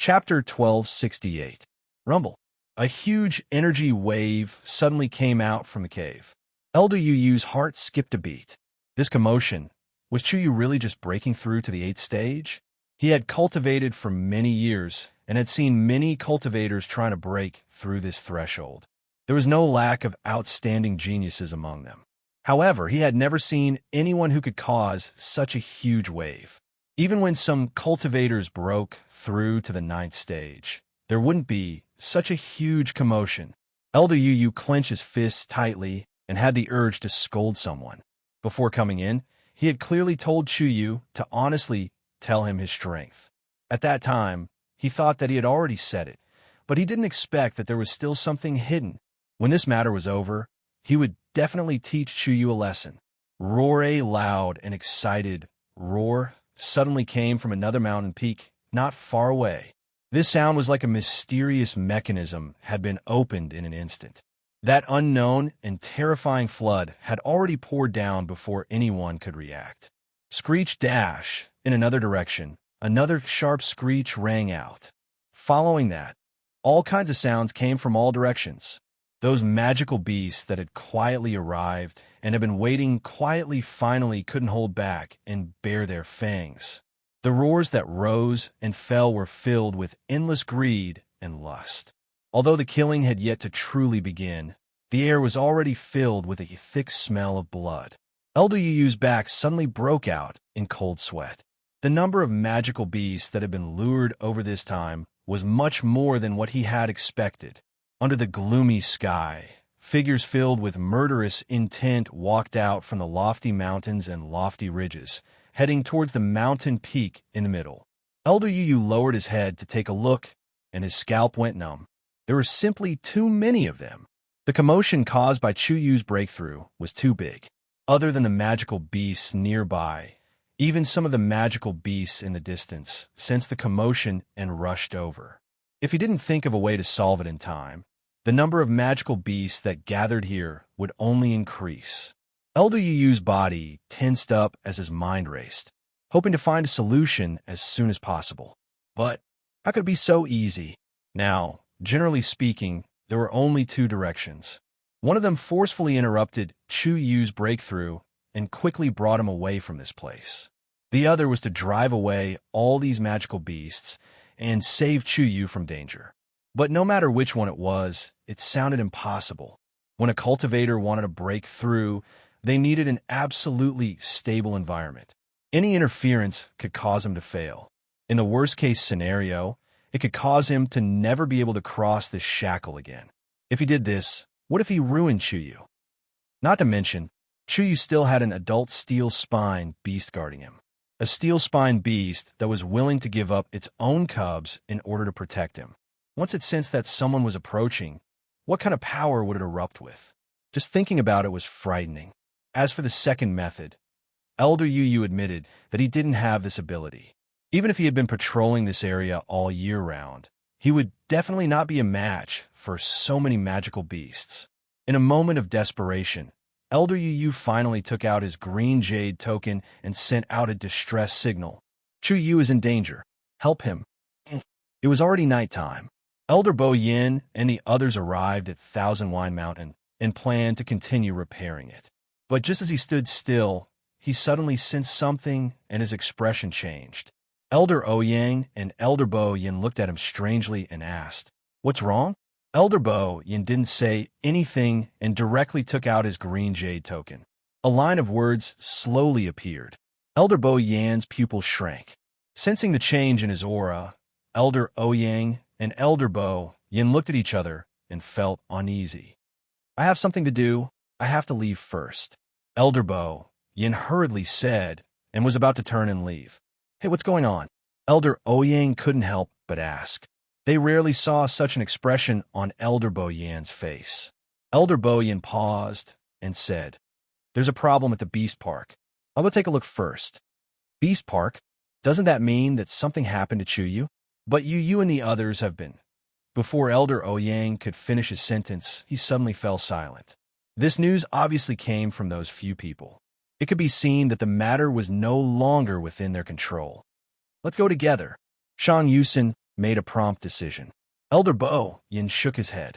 Chapter 1268. Rumble. A huge energy wave suddenly came out from the cave. Elder Yu's heart skipped a beat. This commotion, was Chuyu really just breaking through to the 8th stage? He had cultivated for many years and had seen many cultivators trying to break through this threshold. There was no lack of outstanding geniuses among them. However, he had never seen anyone who could cause such a huge wave. Even when some cultivators broke through to the 9th stage, there wouldn't be such a huge commotion. Elder Yu clenched his fists tightly and had the urge to scold someone. Before coming in, he had clearly told Chuyu to honestly tell him his strength. At that time, he thought that he had already said it, but he didn't expect that there was still something hidden. When this matter was over, he would definitely teach Chuyu a lesson. Roar! A loud and excited roar suddenly came from another mountain peak not far away. This sound was like a mysterious mechanism had been opened in an instant. That unknown and terrifying flood had already poured down before anyone could react. Screech dash in another direction. Another sharp screech rang out. Following that, all kinds of sounds came from all directions. Those magical beasts that had quietly arrived and had been waiting quietly finally couldn't hold back and bare their fangs. The roars that rose and fell were filled with endless greed and lust. Although the killing had yet to truly begin, the air was already filled with a thick smell of blood. Elder Yu's back suddenly broke out in cold sweat. The number of magical beasts that had been lured over this time was much more than what he had expected. Under the gloomy sky, figures filled with murderous intent walked out from the lofty mountains and lofty ridges, heading towards the mountain peak in the middle. Elder Yu lowered his head to take a look, and his scalp went numb. There were simply too many of them. The commotion caused by Chuyu's breakthrough was too big. Other than the magical beasts nearby, even some of the magical beasts in the distance sensed the commotion and rushed over. If he didn't think of a way to solve it in time, the number of magical beasts that gathered here would only increase. Elder Yu's body tensed up as his mind raced, hoping to find a solution as soon as possible. But how could it be so easy? Now, generally speaking, there were only two directions. One of them forcefully interrupted Chuyu's breakthrough and quickly brought him away from this place. The other was to drive away all these magical beasts and save Chuyu from danger. But no matter which one it was, it sounded impossible. When a cultivator wanted to break through, they needed an absolutely stable environment. Any interference could cause him to fail. In the worst-case scenario, it could cause him to never be able to cross this shackle again. If he did this, what if he ruined Chuyu? Not to mention, Chuyu still had an adult steel spine beast guarding him. A steel spine beast that was willing to give up its own cubs in order to protect him. Once it sensed that someone was approaching, what kind of power would it erupt with? Just thinking about it was frightening. As for the second method, Elder Yu admitted that he didn't have this ability. Even if he had been patrolling this area all year round, he would definitely not be a match for so many magical beasts. In a moment of desperation, Elder Yu finally took out his green jade token and sent out a distress signal. Chuyu is in danger. Help him. It was already nighttime. Elder Bo Yin and the others arrived at Thousand Wine Mountain and planned to continue repairing it. But just as he stood still, he suddenly sensed something and his expression changed. Elder Ouyang and Elder Bo Yin looked at him strangely and asked, "What's wrong?" Elder Bo Yin didn't say anything and directly took out his green jade token. A line of words slowly appeared. Elder Bo Yan's pupil shrank. Sensing the change in his aura, Elder Ouyang and Elder Bo Yin looked at each other and felt uneasy. "I have something to do. I have to leave first," Elder Bo Yin hurriedly said and was about to turn and leave. "Hey, what's going on?" Elder Ouyang couldn't help but ask. They rarely saw such an expression on Elder Bo Yan's face. Elder Bo Yin paused and said, "There's a problem at the Beast Park. I'll go take a look first." "Beast Park? Doesn't that mean that something happened to Chuyu?" "But you and the others have been." Before Elder Ouyang could finish his sentence, he suddenly fell silent. This news obviously came from those few people. It could be seen that the matter was no longer within their control. "Let's go together." Shang Yusin, made a prompt decision. Elder Bo Yin shook his head.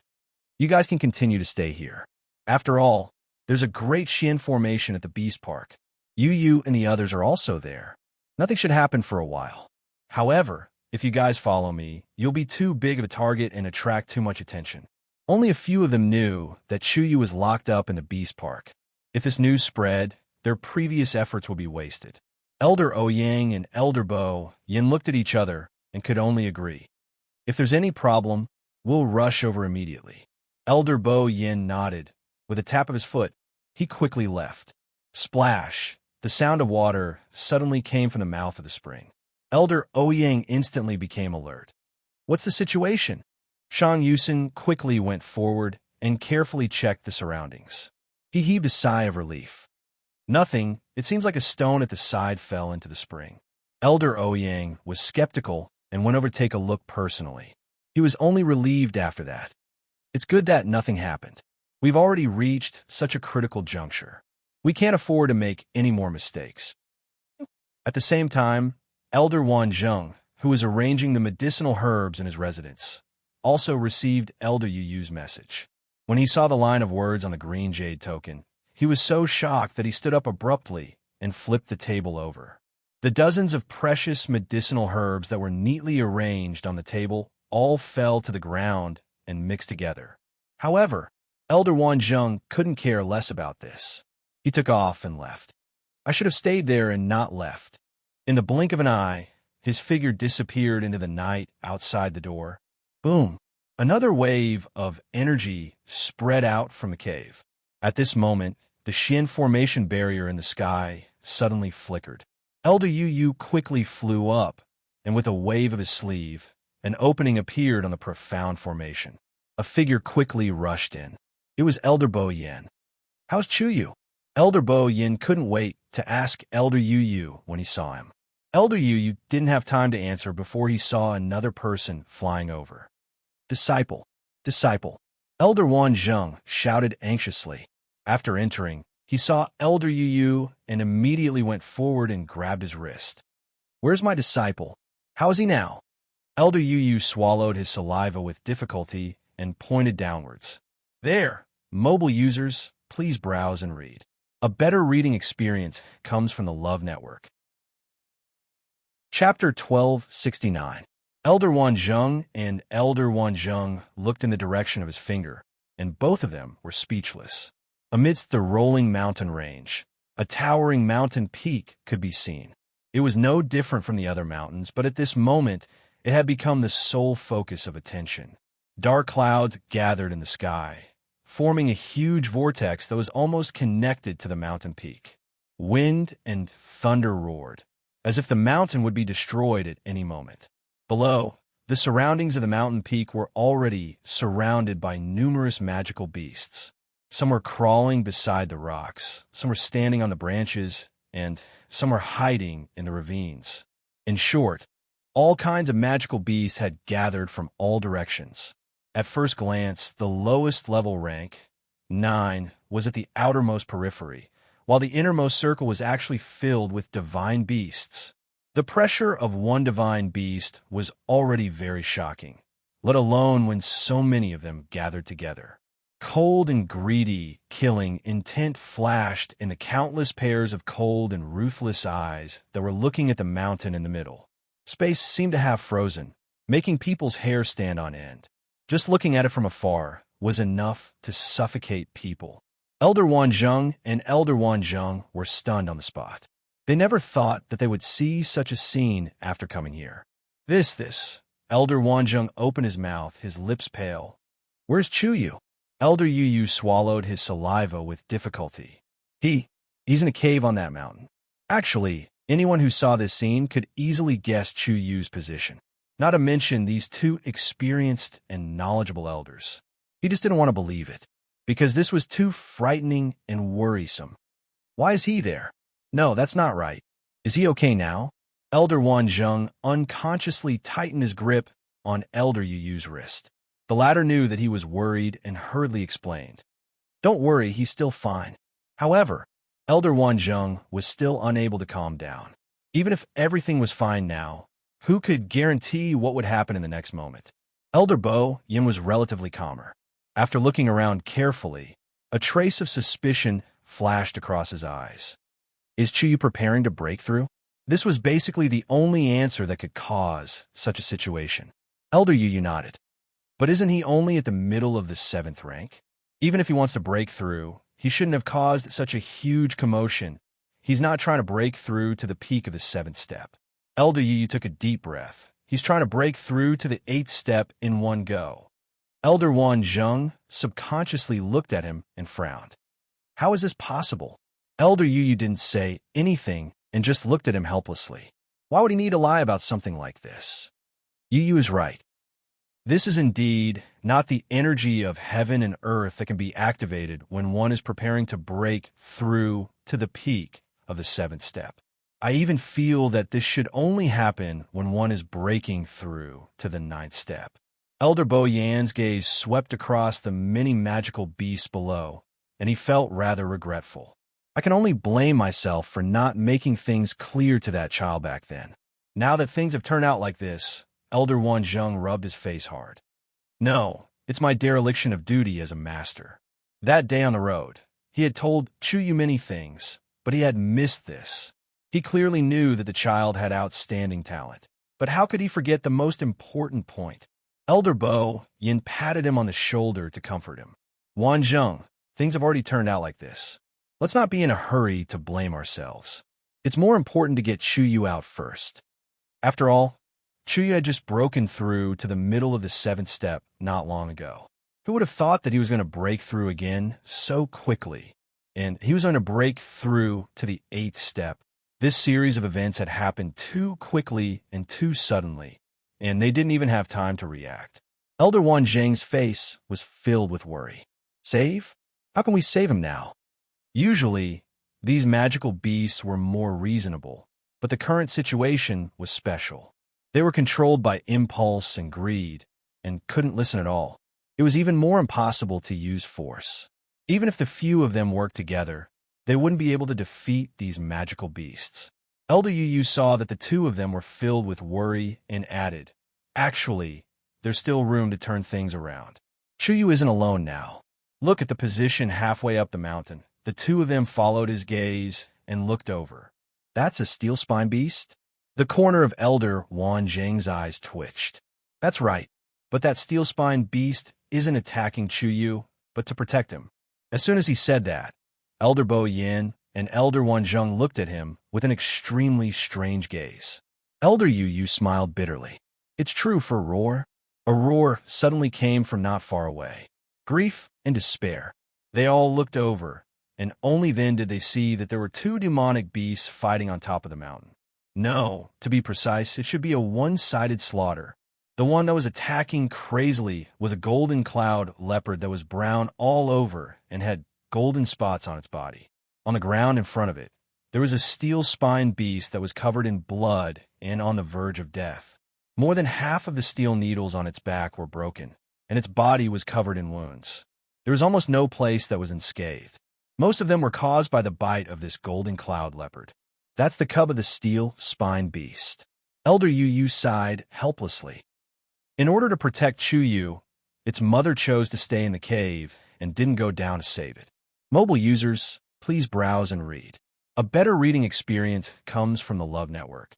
You guys can continue to stay here. After all, there's a great Xian formation at the Beast Park. You and the others are also there. Nothing should happen for a while. However, if you guys follow me, you'll be too big of a target and attract too much attention. Only a few of them knew that Chuyu was locked up in the Beast Park. If this news spread, their previous efforts would be wasted. Elder Ouyang and Elder Bo Yin looked at each other and could only agree. If there's any problem, we'll rush over immediately. Elder Bo Yin nodded. With a tap of his foot, he quickly left. Splash! The sound of water suddenly came from the mouth of the spring. Elder Ouyang instantly became alert. What's the situation? Shang Yusin quickly went forward and carefully checked the surroundings. He heaved a sigh of relief. Nothing. It seems like a stone at the side fell into the spring. Elder Ouyang was skeptical and went over to take a look personally. He was only relieved after that. It's good that nothing happened. We've already reached such a critical juncture. We can't afford to make any more mistakes. At the same time, Elder Wanzheng, who was arranging the medicinal herbs in his residence, also received Elder Yuyu's message. When he saw the line of words on the green jade token, he was so shocked that he stood up abruptly and flipped the table over. The dozens of precious medicinal herbs that were neatly arranged on the table all fell to the ground and mixed together. However, Elder Wanzheng couldn't care less about this. He took off and left. I should have stayed there and not left. In the blink of an eye, his figure disappeared into the night outside the door. Boom! Another wave of energy spread out from the cave. At this moment, the Xian formation barrier in the sky suddenly flickered. Elder Yu quickly flew up, and with a wave of his sleeve, an opening appeared on the profound formation. A figure quickly rushed in. It was Elder Bo Yin. How's Chuyu? Elder Bo Yin couldn't wait to ask Elder Yu when he saw him. Elder Yu didn't have time to answer before he saw another person flying over. Disciple, disciple. Elder Wanzheng shouted anxiously. After entering, he saw Elder Yu and immediately went forward and grabbed his wrist. Where's my disciple? How is he now? Elder Yu swallowed his saliva with difficulty and pointed downwards. There, mobile users, please browse and read. A better reading experience comes from the Love Network. Chapter 1269. Elder Wanzheng and Elder Wanzheng looked in the direction of his finger, and both of them were speechless. Amidst the rolling mountain range, a towering mountain peak could be seen. It was no different from the other mountains, but at this moment, it had become the sole focus of attention. Dark clouds gathered in the sky, forming a huge vortex that was almost connected to the mountain peak. Wind and thunder roared, as if the mountain would be destroyed at any moment. Below, the surroundings of the mountain peak were already surrounded by numerous magical beasts. Some were crawling beside the rocks, some were standing on the branches, and some were hiding in the ravines. In short, all kinds of magical beasts had gathered from all directions. At first glance, the lowest level rank, 9, was at the outermost periphery, while the innermost circle was actually filled with divine beasts. The pressure of one divine beast was already very shocking, let alone when so many of them gathered together. Cold and greedy, killing intent flashed in the countless pairs of cold and ruthless eyes that were looking at the mountain in the middle. Space seemed to have frozen, making people's hair stand on end. Just looking at it from afar was enough to suffocate people. Elder Wanzheng and Elder Wanzheng were stunned on the spot. They never thought that they would see such a scene after coming here. This. Elder Wanzheng opened his mouth, his lips pale. Where's Chuyu? Elder Yu swallowed his saliva with difficulty. He's in a cave on that mountain. Actually, anyone who saw this scene could easily guess Chuyu's position. Not to mention these two experienced and knowledgeable elders. He just didn't want to believe it, because this was too frightening and worrisome. Why is he there? No, that's not right. Is he okay now? Elder Wanzheng unconsciously tightened his grip on Elder Yuyu's wrist. The latter knew that he was worried and hurriedly explained. Don't worry, he's still fine. However, Elder Wanzheng was still unable to calm down. Even if everything was fine now, Who could guarantee what would happen in the next moment? Elder Bo Yin was relatively calmer. After looking around carefully, a trace of suspicion flashed across his eyes. Is Chuyu preparing to break through? This was basically the only answer that could cause such a situation. Elder Yu nodded. But isn't he only at the middle of the 7th rank? Even if he wants to break through, he shouldn't have caused such a huge commotion. He's not trying to break through to the peak of the 7th step. Elder Yu took a deep breath. He's trying to break through to the 8th step in one go. Elder Wan Zheng subconsciously looked at him and frowned. How is this possible? Elder Yu didn't say anything and just looked at him helplessly. Why would he need to lie about something like this? Yu is right. This is indeed not the energy of heaven and earth that can be activated when one is preparing to break through to the peak of the 7th step. I even feel that this should only happen when one is breaking through to the 9th step. Elder Bo Yan's gaze swept across the many magical beasts below, and he felt rather regretful. I can only blame myself for not making things clear to that child back then. Now that things have turned out like this, Elder Wan Zheng rubbed his face hard. No, it's my dereliction of duty as a master. That day on the road, he had told Chuyu many things, but he had missed this. He clearly knew that the child had outstanding talent. But how could he forget the most important point? Elder Bo Yin patted him on the shoulder to comfort him. Wan Zheng, things have already turned out like this. Let's not be in a hurry to blame ourselves. It's more important to get Chuyu out first. After all, Chuyu had just broken through to the middle of the 7th step not long ago. Who would have thought that he was going to break through again so quickly? And he was going to break through to the 8th step. This series of events had happened too quickly and too suddenly, and they didn't even have time to react. Elder Wan Zheng's face was filled with worry. Save? How can we save him now? Usually, these magical beasts were more reasonable, but the current situation was special. They were controlled by impulse and greed, and couldn't listen at all. It was even more impossible to use force. Even if the few of them worked together, they wouldn't be able to defeat these magical beasts. Elder Yu saw that the two of them were filled with worry and added, actually, there's still room to turn things around. Chuyu isn't alone now. Look at the position halfway up the mountain. The two of them followed his gaze and looked over. That's a steel spine beast? The corner of Elder Wan Zheng's eyes twitched. That's right, but that steel spine beast isn't attacking Chuyu, but to protect him. As soon as he said that, Elder Bo Yin and Elder Wan Zheng looked at him with an extremely strange gaze. Elder Yu smiled bitterly. It's true for roar. A roar suddenly came from not far away. Grief and despair. They all looked over, and only then did they see that there were two demonic beasts fighting on top of the mountain. No, to be precise, it should be a one-sided slaughter. The one that was attacking crazily was a golden cloud leopard that was brown all over and had golden spots on its body. On the ground in front of it, there was a steel-spine beast that was covered in blood and on the verge of death. More than half of the steel needles on its back were broken, and its body was covered in wounds. There was almost no place that was unscathed. Most of them were caused by the bite of this golden cloud leopard. That's the cub of the steel-spine beast. Elder Yu sighed helplessly. In order to protect Chuyu, its mother chose to stay in the cave and didn't go down to save it. Mobile users, please browse and read. A better reading experience comes from the Love Network.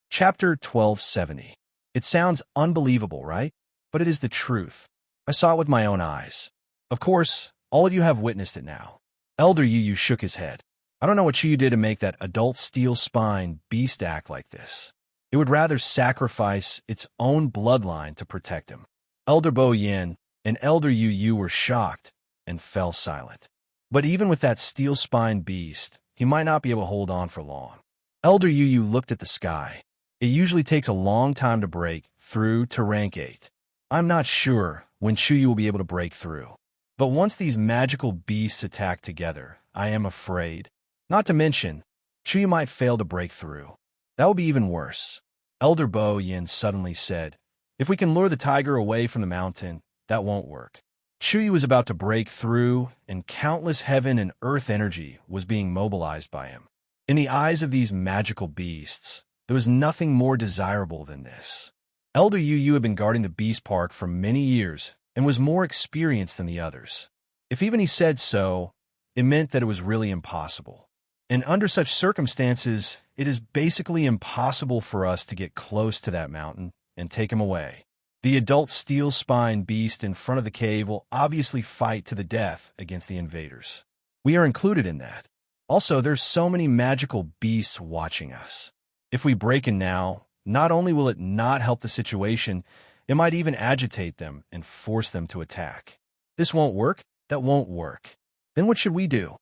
Chapter 1270. It sounds unbelievable, right? But it is the truth. I saw it with my own eyes. Of course, all of you have witnessed it now. Elder Yu shook his head. I don't know what Chuyu did to make that adult steel spine beast act like this. It would rather sacrifice its own bloodline to protect him. Elder Bo Yin and Elder Yu were shocked and fell silent. But even with that steel spine beast, he might not be able to hold on for long. Elder Yu looked at the sky. It usually takes a long time to break through to rank 8. I'm not sure when Chuyu will be able to break through. But once these magical beasts attack together, I am afraid. Not to mention, Chuyu might fail to break through. That would be even worse. Elder Bo Yin suddenly said, if we can lure the tiger away from the mountain, that won't work. Chuyu was about to break through, and countless heaven and earth energy was being mobilized by him. In the eyes of these magical beasts, There was nothing more desirable than this. Elder Yu had been guarding the beast park for many years and was more experienced than the others. If even he said so, it meant that it was really impossible. And under such circumstances, it is basically impossible for us to get close to that mountain and take him away. The adult steel-spine beast in front of the cave will obviously fight to the death against the invaders. We are included in that. Also, there's so many magical beasts watching us. If we break in now, not only will it not help the situation, it might even agitate them and force them to attack. This won't work, that won't work. Then what should we do?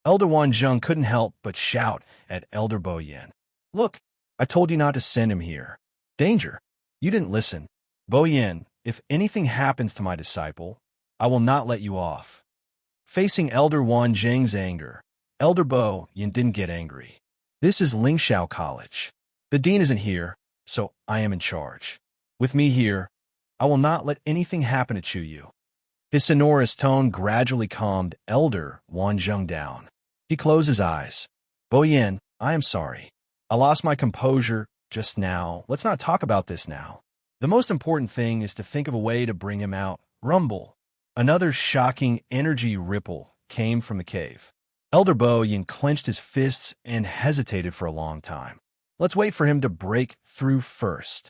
Elder Wanzhong couldn't help but shout at Elder Bo Yin. Look, I told you not to send him here. Danger. You didn't listen. Bo Yin, if anything happens to my disciple, I will not let you off. Facing Elder Wanzhong's anger, Elder Bo Yin didn't get angry. This is Lingxiao College. The dean isn't here, so I am in charge. With me here, I will not let anything happen to Chuyu. His sonorous tone gradually calmed Elder Wanzhong down. He closed his eyes. Bo Yin, I am sorry. I lost my composure just now. Let's not talk about this now. The most important thing is to think of a way to bring him out. Rumble. Another shocking energy ripple came from the cave. Elder Bo Yin clenched his fists and hesitated for a long time. Let's wait for him to break through first.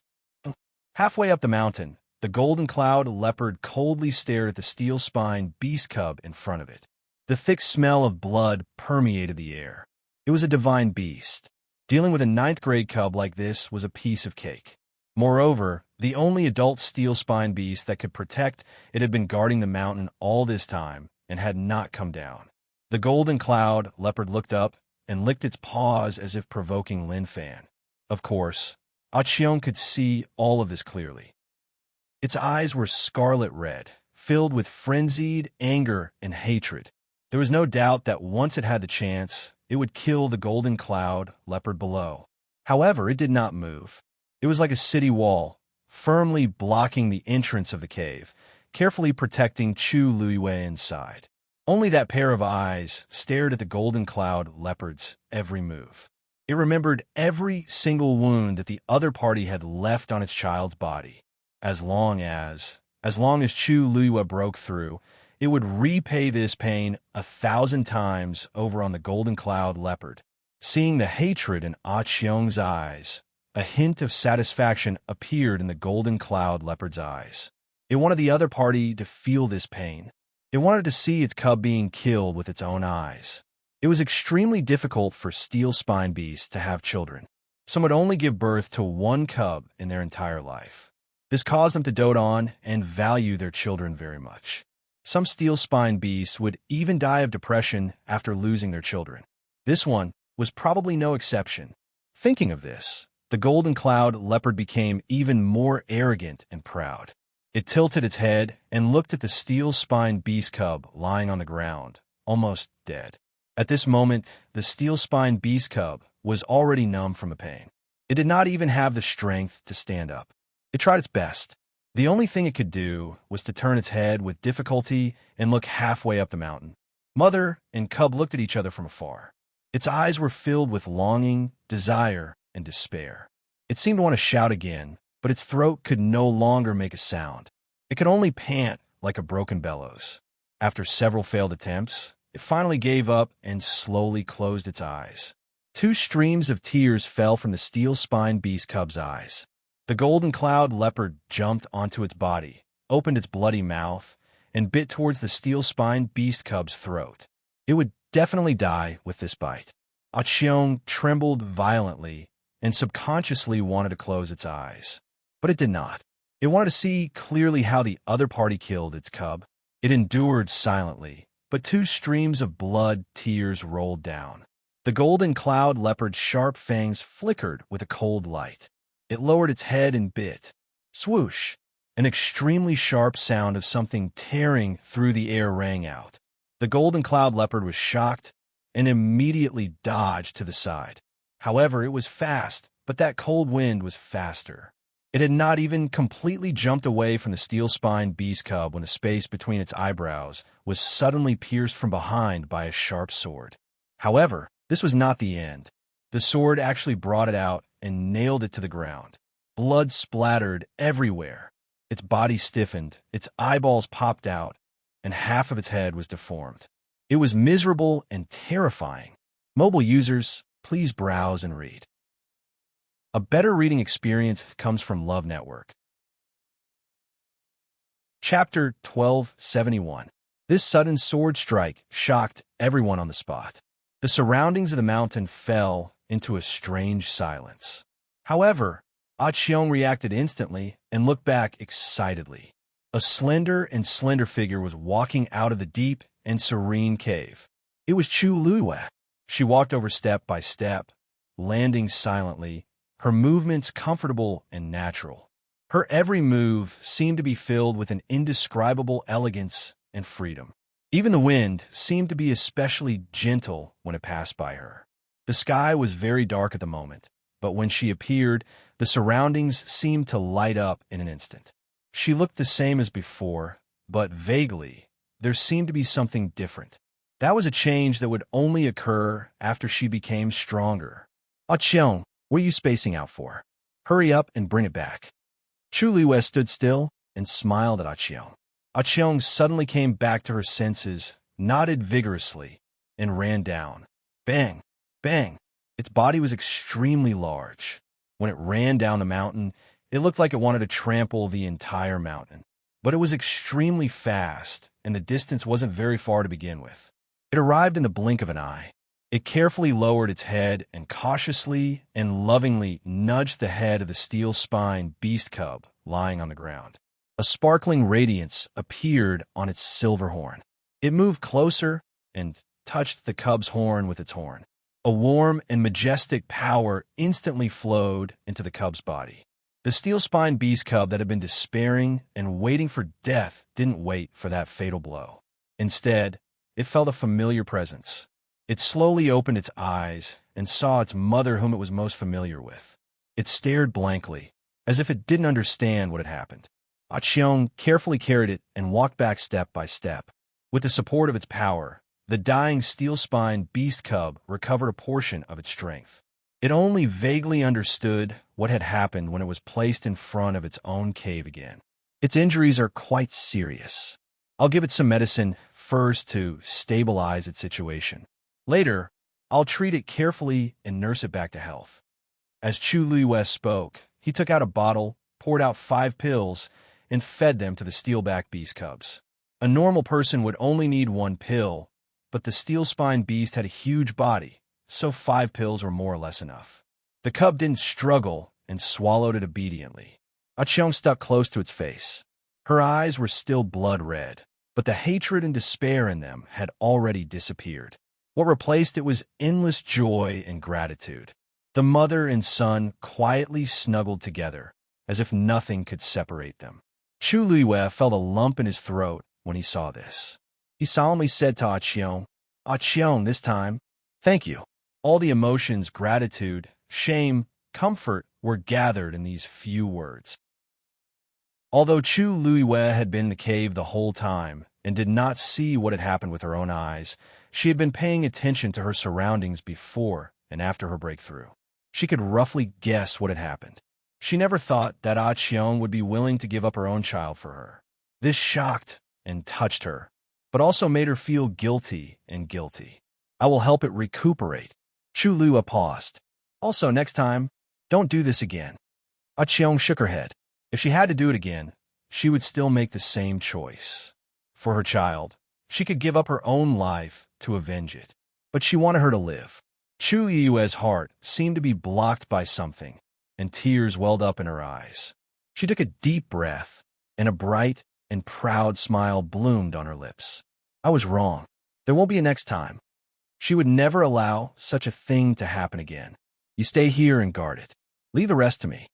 Halfway up the mountain, the golden cloud leopard coldly stared at the steel-spined beast cub in front of it. The thick smell of blood permeated the air. It was a divine beast. Dealing with a 9th-grade cub like this was a piece of cake. Moreover, the only adult steel-spined beast that could protect it had been guarding the mountain all this time and had not come down. The golden cloud leopard looked up and licked its paws as if provoking Lin Fan. Of course, Aqiong could see all of this clearly. Its eyes were scarlet red, filled with frenzied anger and hatred. There was no doubt that once it had the chance, it would kill the golden cloud leopard below. However, it did not move. It was like a city wall, firmly blocking the entrance of the cave, carefully protecting Chu Luiwei inside. Only that pair of eyes stared at the golden cloud leopard's every move. It remembered every single wound that the other party had left on its child's body. As long as Chu Luiwei broke through, it would repay this pain 1,000 times over on the golden cloud leopard. Seeing the hatred in Aqiong's eyes, a hint of satisfaction appeared in the golden cloud leopard's eyes. It wanted the other party to feel this pain. It wanted to see its cub being killed with its own eyes. It was extremely difficult for steel-spine beasts to have children. Some would only give birth to one cub in their entire life. This caused them to dote on and value their children very much. Some steel-spine beasts would even die of depression after losing their children. This one was probably no exception. Thinking of this, the golden cloud leopard became even more arrogant and proud. It tilted its head and looked at the steel-spine beast cub lying on the ground, almost dead. At this moment, the steel-spine beast cub was already numb from the pain. It did not even have the strength to stand up. It tried its best. The only thing it could do was to turn its head with difficulty and look halfway up the mountain. Mother and cub looked at each other from afar. Its eyes were filled with longing, desire, and despair. It seemed to want to shout again, but its throat could no longer make a sound. It could only pant like a broken bellows. After several failed attempts, it finally gave up and slowly closed its eyes. 2 streams of tears fell from the steel-spined beast cub's eyes. The golden cloud leopard jumped onto its body, opened its bloody mouth, and bit towards the steel-spined beast cub's throat. It would definitely die with this bite. Aqiong trembled violently and subconsciously wanted to close its eyes. But it did not. It wanted to see clearly how the other party killed its cub. It endured silently, but 2 streams of blood tears rolled down. The golden cloud leopard's sharp fangs flickered with a cold light. It lowered its head and bit. Swoosh! An extremely sharp sound of something tearing through the air rang out. The golden cloud leopard was shocked and immediately dodged to the side. However, it was fast, but that cold wind was faster. It had not even completely jumped away from the steel-spined beast cub when the space between its eyebrows was suddenly pierced from behind by a sharp sword. However, this was not the end. The sword actually brought it out and nailed it to the ground. Blood splattered everywhere. Its body stiffened, its eyeballs popped out, and half of its head was deformed. It was miserable and terrifying. Mobile users, please browse and read. A better reading experience comes from Love Network. Chapter 1271. This sudden sword strike shocked everyone on the spot. The surroundings of the mountain fell into a strange silence. However, Xiong reacted instantly and looked back excitedly. A slender figure was walking out of the deep and serene cave. It was Chu Luiwe. She walked over step by step, landing silently, her movements comfortable and natural. Her every move seemed to be filled with an indescribable elegance and freedom. Even the wind seemed to be especially gentle when it passed by her. The sky was very dark at the moment, but when she appeared, the surroundings seemed to light up in an instant. She looked the same as before, but vaguely, there seemed to be something different. That was a change that would only occur after she became stronger. Xiong, what are you spacing out for? Hurry up and bring it back. Chu Luiwe stood still and smiled at Xiong. Xiong suddenly came back to her senses, nodded vigorously, and ran down. Bang! Bang! Its body was extremely large. When it ran down the mountain, it looked like it wanted to trample the entire mountain. But it was extremely fast, and the distance wasn't very far to begin with. It arrived in the blink of an eye. It carefully lowered its head and cautiously and lovingly nudged the head of the steel-spined beast cub lying on the ground. A sparkling radiance appeared on its silver horn. It moved closer and touched the cub's horn with its horn. A warm and majestic power instantly flowed into the cub's body. The steel-spined beast cub that had been despairing and waiting for death didn't wait for that fatal blow. Instead, it felt a familiar presence. It slowly opened its eyes and saw its mother whom it was most familiar with. It stared blankly, as if it didn't understand what had happened. Xiong carefully carried it and walked back step by step. With the support of its power, the dying steel-spined beast cub recovered a portion of its strength. It only vaguely understood what had happened when it was placed in front of its own cave again. Its injuries are quite serious. I'll give it some medicine first to stabilize its situation. Later, I'll treat it carefully and nurse it back to health. As Chu Luiwe spoke, he took out a bottle, poured out 5 pills, and fed them to the steel-backed beast cubs. A normal person would only need 1 pill, but the steel-spined beast had a huge body, so 5 pills were more or less enough. The cub didn't struggle and swallowed it obediently. Xiong stuck close to its face. Her eyes were still blood red, but the hatred and despair in them had already disappeared. What replaced it was endless joy and gratitude. The mother and son quietly snuggled together, as if nothing could separate them. Chu Luiwe felt a lump in his throat when he saw this. He solemnly said to Xiong, this time, thank you. All the emotions, gratitude, shame, comfort were gathered in these few words. Although Chu Luiwe had been in the cave the whole time and did not see what had happened with her own eyes, she had been paying attention to her surroundings before and after her breakthrough. She could roughly guess what had happened. She never thought that Xiong would be willing to give up her own child for her. This shocked and touched her, but also made her feel guilty. I will help it recuperate. Chu Luiwe paused. Also, next time, don't do this again. Xiong shook her head. If she had to do it again, she would still make the same choice. For her child, she could give up her own life to avenge it. But she wanted her to live. Chu Luiwe's heart seemed to be blocked by something, and tears welled up in her eyes. She took a deep breath, and a bright and proud smile bloomed on her lips. I was wrong. There won't be a next time. She would never allow such a thing to happen again. You stay here and guard it. Leave the rest to me.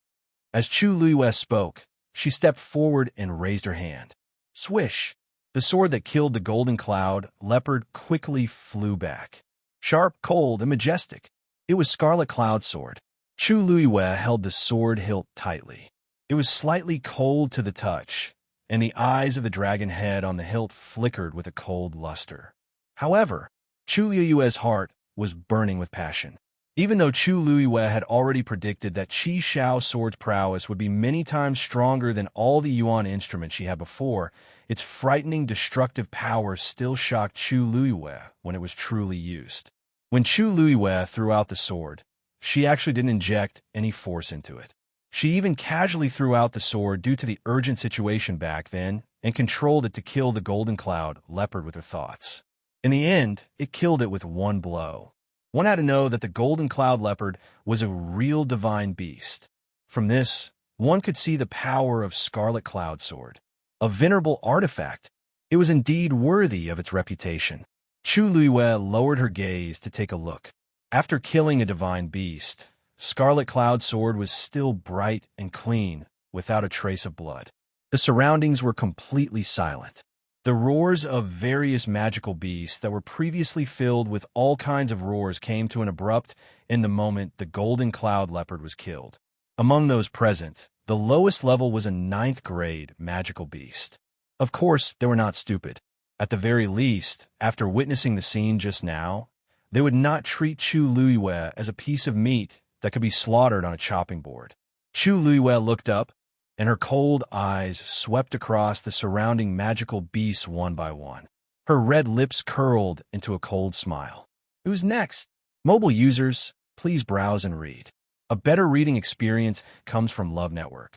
As Chu Luiwe spoke, she stepped forward and raised her hand. Swish! The sword that killed the golden cloud leopard quickly flew back. Sharp, cold, and majestic. It was Scarlet Cloud's sword. Chu Luiwe held the sword hilt tightly. It was slightly cold to the touch, and the eyes of the dragon head on the hilt flickered with a cold luster. However, Chu Luiwe's heart was burning with passion. Even though Chu Luiwei had already predicted that Qi Shao sword's prowess would be many times stronger than all the Yuan instruments she had before, its frightening destructive power still shocked Chu Luiwei when it was truly used. When Chu Luiwei threw out the sword, she actually didn't inject any force into it. She even casually threw out the sword due to the urgent situation back then and controlled it to kill the Golden Cloud leopard with her thoughts. In the end, it killed it with one blow. One had to know that the Golden Cloud leopard was a real divine beast. From this, one could see the power of Scarlet Cloud Sword. A venerable artifact, it was indeed worthy of its reputation. Chu Luiwei lowered her gaze to take a look. After killing a divine beast, Scarlet Cloud Sword was still bright and clean, without a trace of blood. The surroundings were completely silent. The roars of various magical beasts that were previously filled with all kinds of roars came to an abrupt in the moment the Golden Cloud Leopard was killed. Among those present, the lowest level was a 9th grade magical beast. Of course, they were not stupid. At the very least, after witnessing the scene just now, they would not treat Chu Luiwei as a piece of meat that could be slaughtered on a chopping board. Chu Luiwei looked up, and her cold eyes swept across the surrounding magical beasts one by one. Her red lips curled into a cold smile. Who's next? Mobile users, please browse and read. A better reading experience comes from Love Network.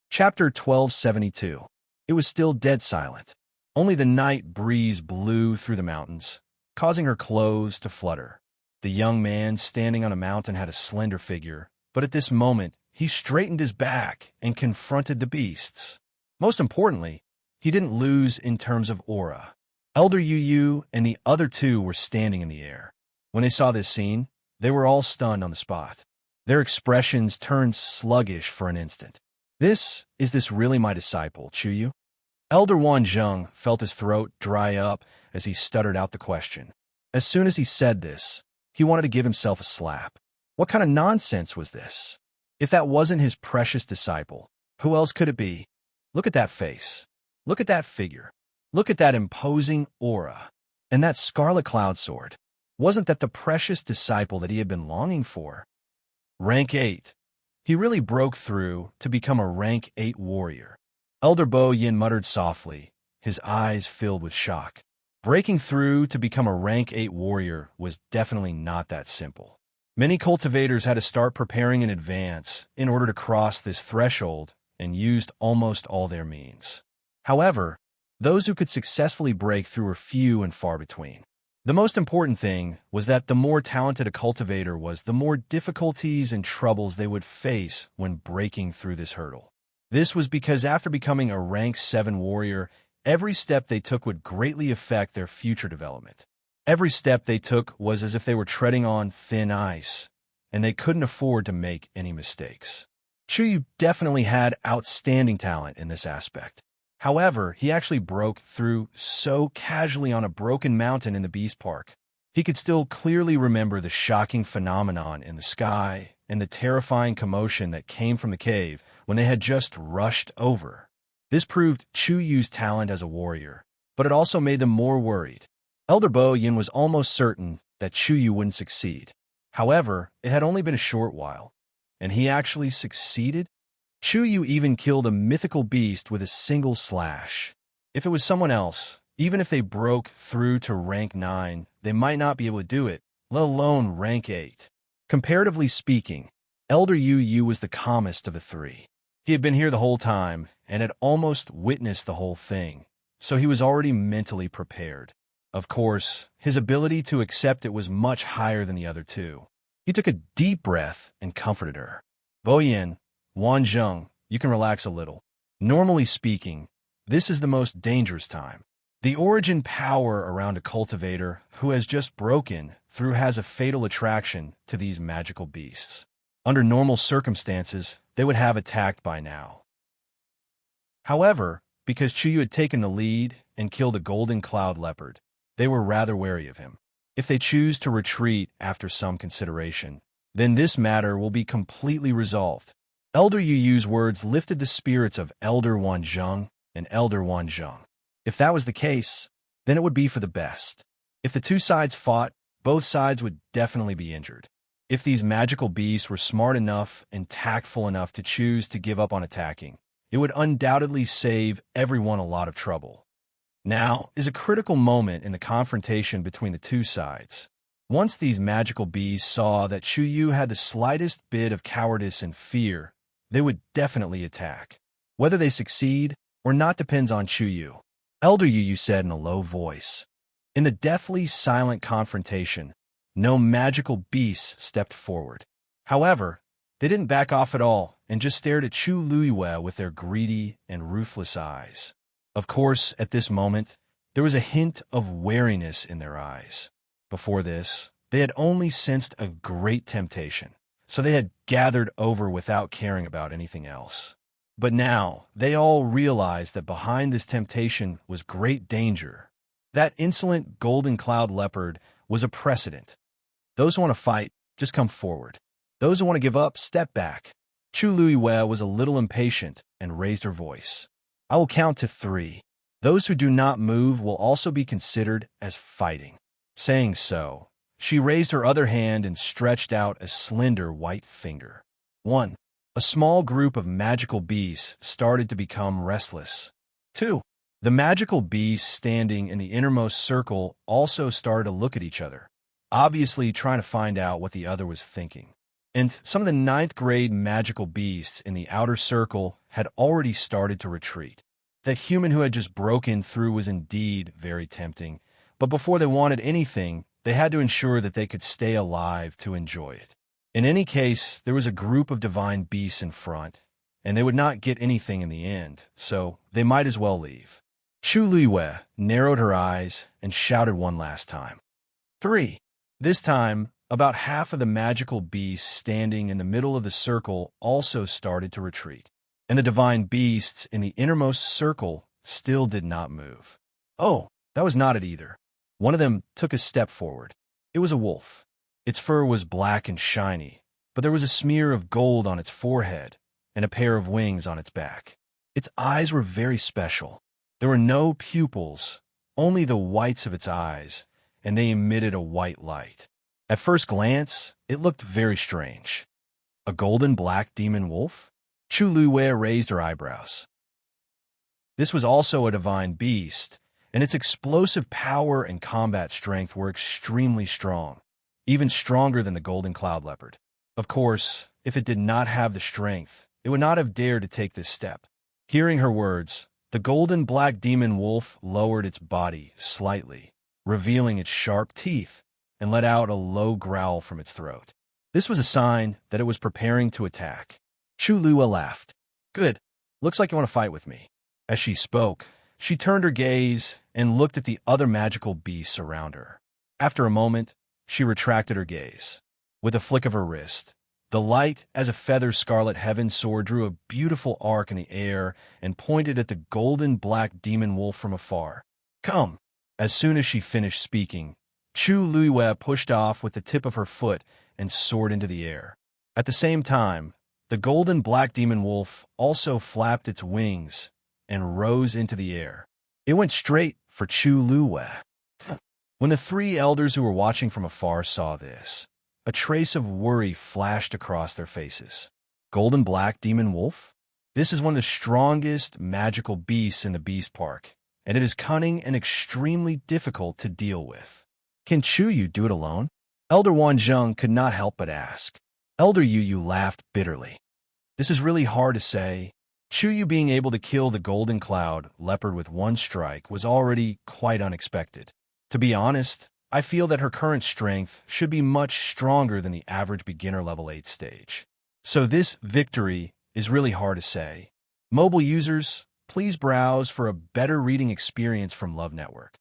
Chapter 1272. It was still dead silent. Only the night breeze blew through the mountains, causing her clothes to flutter. The young man standing on a mountain had a slender figure, but at this moment, he straightened his back and confronted the beasts. Most importantly, he didn't lose in terms of aura. Elder Yu Yu and the other two were standing in the air. When they saw this scene, they were all stunned on the spot. Their expressions turned sluggish for an instant. Is this really my disciple, Chu Yu? Elder Wanzheng felt his throat dry up as he stuttered out the question. As soon as he said this, he wanted to give himself a slap. What kind of nonsense was this? If that wasn't his precious disciple, who else could it be? Look at that face. Look at that figure. Look at that imposing aura. And that Scarlet Cloud Sword. Wasn't that the precious disciple that he had been longing for? Rank 8. He really broke through to become a rank 8 warrior. Elder Bo Yin muttered softly, his eyes filled with shock. Breaking through to become a rank 8 warrior was definitely not that simple. Many cultivators had to start preparing in advance in order to cross this threshold and used almost all their means. However, those who could successfully break through were few and far between. The most important thing was that the more talented a cultivator was, the more difficulties and troubles they would face when breaking through this hurdle. This was because after becoming a rank 7 warrior, every step they took would greatly affect their future development. Every step they took was as if they were treading on thin ice, and they couldn't afford to make any mistakes. Chu Yu definitely had outstanding talent in this aspect. However, he actually broke through so casually on a broken mountain in the Beast Park. He could still clearly remember the shocking phenomenon in the sky and the terrifying commotion that came from the cave when they had just rushed over. This proved Chu Yu's talent as a warrior, but it also made them more worried. Elder Bo Yin was almost certain that Chu Yu wouldn't succeed. However, it had only been a short while, and he actually succeeded. Chu Yu even killed a mythical beast with a single slash. If it was someone else, even if they broke through to rank 9, they might not be able to do it, let alone rank 8. Comparatively speaking, Elder Yu Yu was the calmest of the three. He had been here the whole time and had almost witnessed the whole thing, so he was already mentally prepared. Of course, his ability to accept it was much higher than the other two. He took a deep breath and comforted her. Bo Yin, Wanzheng, you can relax a little. Normally speaking, this is the most dangerous time. The origin power around a cultivator who has just broken through has a fatal attraction to these magical beasts. Under normal circumstances, they would have attacked by now. However, because Chu Yu had taken the lead and killed a golden cloud leopard, they were rather wary of him. If they choose to retreat after some consideration, then this matter will be completely resolved. Elder Yu Yu's words lifted the spirits of Elder Wanzheng and Elder Wanzheng. If that was the case, then it would be for the best. If the two sides fought, both sides would definitely be injured. If these magical beasts were smart enough and tactful enough to choose to give up on attacking, it would undoubtedly save everyone a lot of trouble. Now is a critical moment in the confrontation between the two sides. Once these magical beasts saw that Chuyu had the slightest bit of cowardice and fear, they would definitely attack. Whether they succeed or not depends on Chuyu. Elder Yu said in a low voice. In the deathly silent confrontation, no magical beasts stepped forward. However, they didn't back off at all and just stared at Chu Luiwe with their greedy and ruthless eyes. Of course, at this moment, there was a hint of wariness in their eyes. Before this, they had only sensed a great temptation, so they had gathered over without caring about anything else. But now, they all realized that behind this temptation was great danger. That insolent golden cloud leopard was a precedent. Those who want to fight, just come forward. Those who want to give up, step back. Chu Luiwe was a little impatient and raised her voice. I will count to 3. Those who do not move will also be considered as fighting. Saying so, she raised her other hand and stretched out a slender white finger. 1. A small group of magical beasts started to become restless. 2. The magical beasts standing in the innermost circle also started to look at each other, obviously trying to find out what the other was thinking. And some of the 9th grade magical beasts in the outer circle had already started to retreat. That human who had just broken through was indeed very tempting, but before they wanted anything, they had to ensure that they could stay alive to enjoy it. In any case, there was a group of divine beasts in front, and they would not get anything in the end, so they might as well leave. Chu Luiwe narrowed her eyes and shouted one last time. 3. This time, about half of the magical beasts standing in the middle of the circle also started to retreat, and the divine beasts in the innermost circle still did not move. Oh, that was not it either. One of them took a step forward. It was a wolf. Its fur was black and shiny, but there was a smear of gold on its forehead and a pair of wings on its back. Its eyes were very special. There were no pupils, only the whites of its eyes, and they emitted a white light. At first glance, it looked very strange. A golden black demon wolf? Chu Luiwe raised her eyebrows. This was also a divine beast, and its explosive power and combat strength were extremely strong, even stronger than the golden cloud leopard. Of course, if it did not have the strength, it would not have dared to take this step. Hearing her words, the golden black demon wolf lowered its body slightly, revealing its sharp teeth, and let out a low growl from its throat. This was a sign that it was preparing to attack. Chu Luiwe laughed. Good. Looks like you want to fight with me. As she spoke, she turned her gaze and looked at the other magical beasts around her. After a moment, she retracted her gaze. With a flick of her wrist, the light as a feather scarlet heaven sword drew a beautiful arc in the air and pointed at the golden black demon wolf from afar. Come! As soon as she finished speaking, Chu Luiwe pushed off with the tip of her foot and soared into the air. At the same time, the golden black demon wolf also flapped its wings and rose into the air. It went straight for Chu Luiwe. When the 3 elders who were watching from afar saw this, a trace of worry flashed across their faces. Golden black demon wolf? This is one of the strongest magical beasts in the beast park, and it is cunning and extremely difficult to deal with. Can Chuyu do it alone? Elder Wanzheng could not help but ask. Elder Yu laughed bitterly. This is really hard to say. Chuyu being able to kill the golden cloud leopard with one strike was already quite unexpected. To be honest, I feel that her current strength should be much stronger than the average beginner level 8 stage. So this victory is really hard to say. Mobile users, please browse for a better reading experience from Love Network.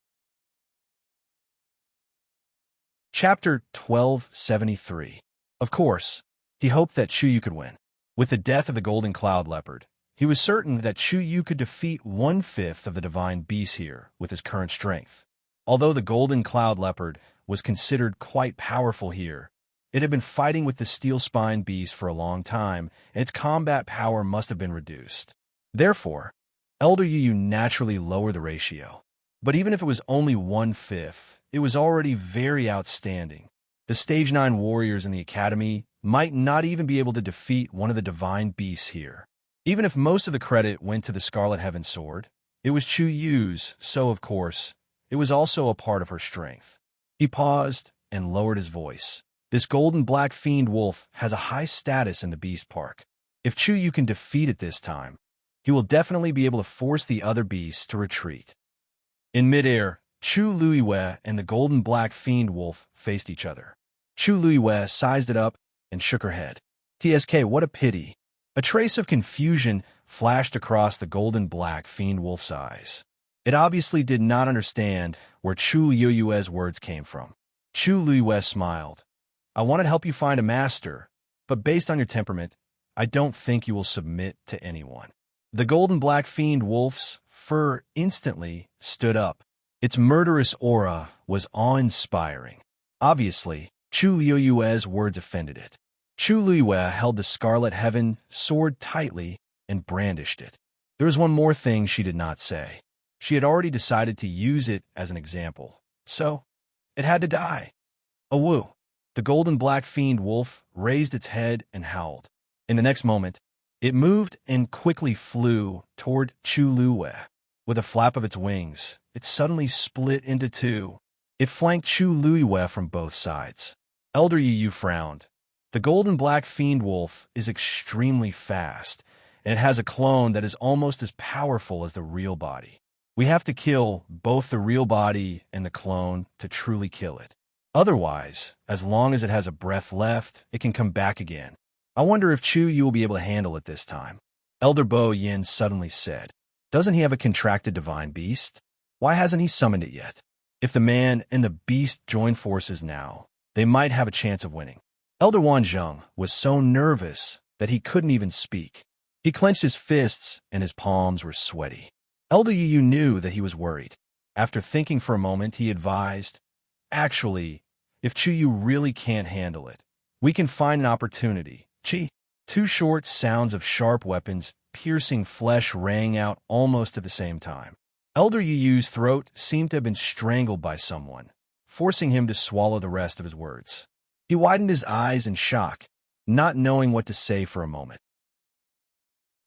Chapter 1273. Of course, he hoped that Chuyu could win. With the death of the golden cloud leopard, he was certain that Chuyu could defeat 1/5 of the divine beasts here with his current strength. Although the golden cloud leopard was considered quite powerful here, it had been fighting with the steel spine beast for a long time, and its combat power must have been reduced. Therefore, Elder Yu naturally lowered the ratio. But even if it was only 1/5, it was already very outstanding. The Stage 9 warriors in the Academy might not even be able to defeat one of the divine beasts here. Even if most of the credit went to the Scarlet Heaven Sword, it was Chu Yu's, so of course, it was also a part of her strength. He paused and lowered his voice. This golden black fiend wolf has a high status in the Beast Park. If Chu Yu can defeat it this time, he will definitely be able to force the other beasts to retreat. In midair, Chu Luiwei and the golden black fiend wolf faced each other. Chu Luiwei sized it up and shook her head. TSK, what a pity. A trace of confusion flashed across the golden black fiend wolf's eyes. It obviously did not understand where Chu Luiwei's words came from. Chu Luiwei smiled. I wanted to help you find a master, but based on your temperament, I don't think you will submit to anyone. The golden black fiend wolf's fur instantly stood up. Its murderous aura was awe-inspiring. Obviously, Chu Luiwei's words offended it. Chu Luiwei held the Scarlet Heaven sword tightly and brandished it. There was one more thing she did not say. She had already decided to use it as an example, so it had to die. Awoo! The golden black fiend wolf raised its head and howled. In the next moment, it moved and quickly flew toward Chu Luiwei. With a flap of its wings, it suddenly split into two. It flanked Chu Luiwei from both sides. Elder Yu frowned. The golden black fiend wolf is extremely fast, and it has a clone that is almost as powerful as the real body. We have to kill both the real body and the clone to truly kill it. Otherwise, as long as it has a breath left, it can come back again. I wonder if Chu Yu will be able to handle it this time. Elder Bo Yin suddenly said, doesn't he have a contracted divine beast? Why hasn't he summoned it yet? If the man and the beast join forces now, they might have a chance of winning. Elder Wanzheng was so nervous that he couldn't even speak. He clenched his fists and his palms were sweaty. Elder Yu knew that he was worried. After thinking for a moment, he advised, actually, if Chu Yu really can't handle it, we can find an opportunity. Chi. Two short sounds of sharp weapons piercing flesh rang out almost at the same time. Elder Yu's throat seemed to have been strangled by someone, forcing him to swallow the rest of his words. He widened his eyes in shock, not knowing what to say for a moment.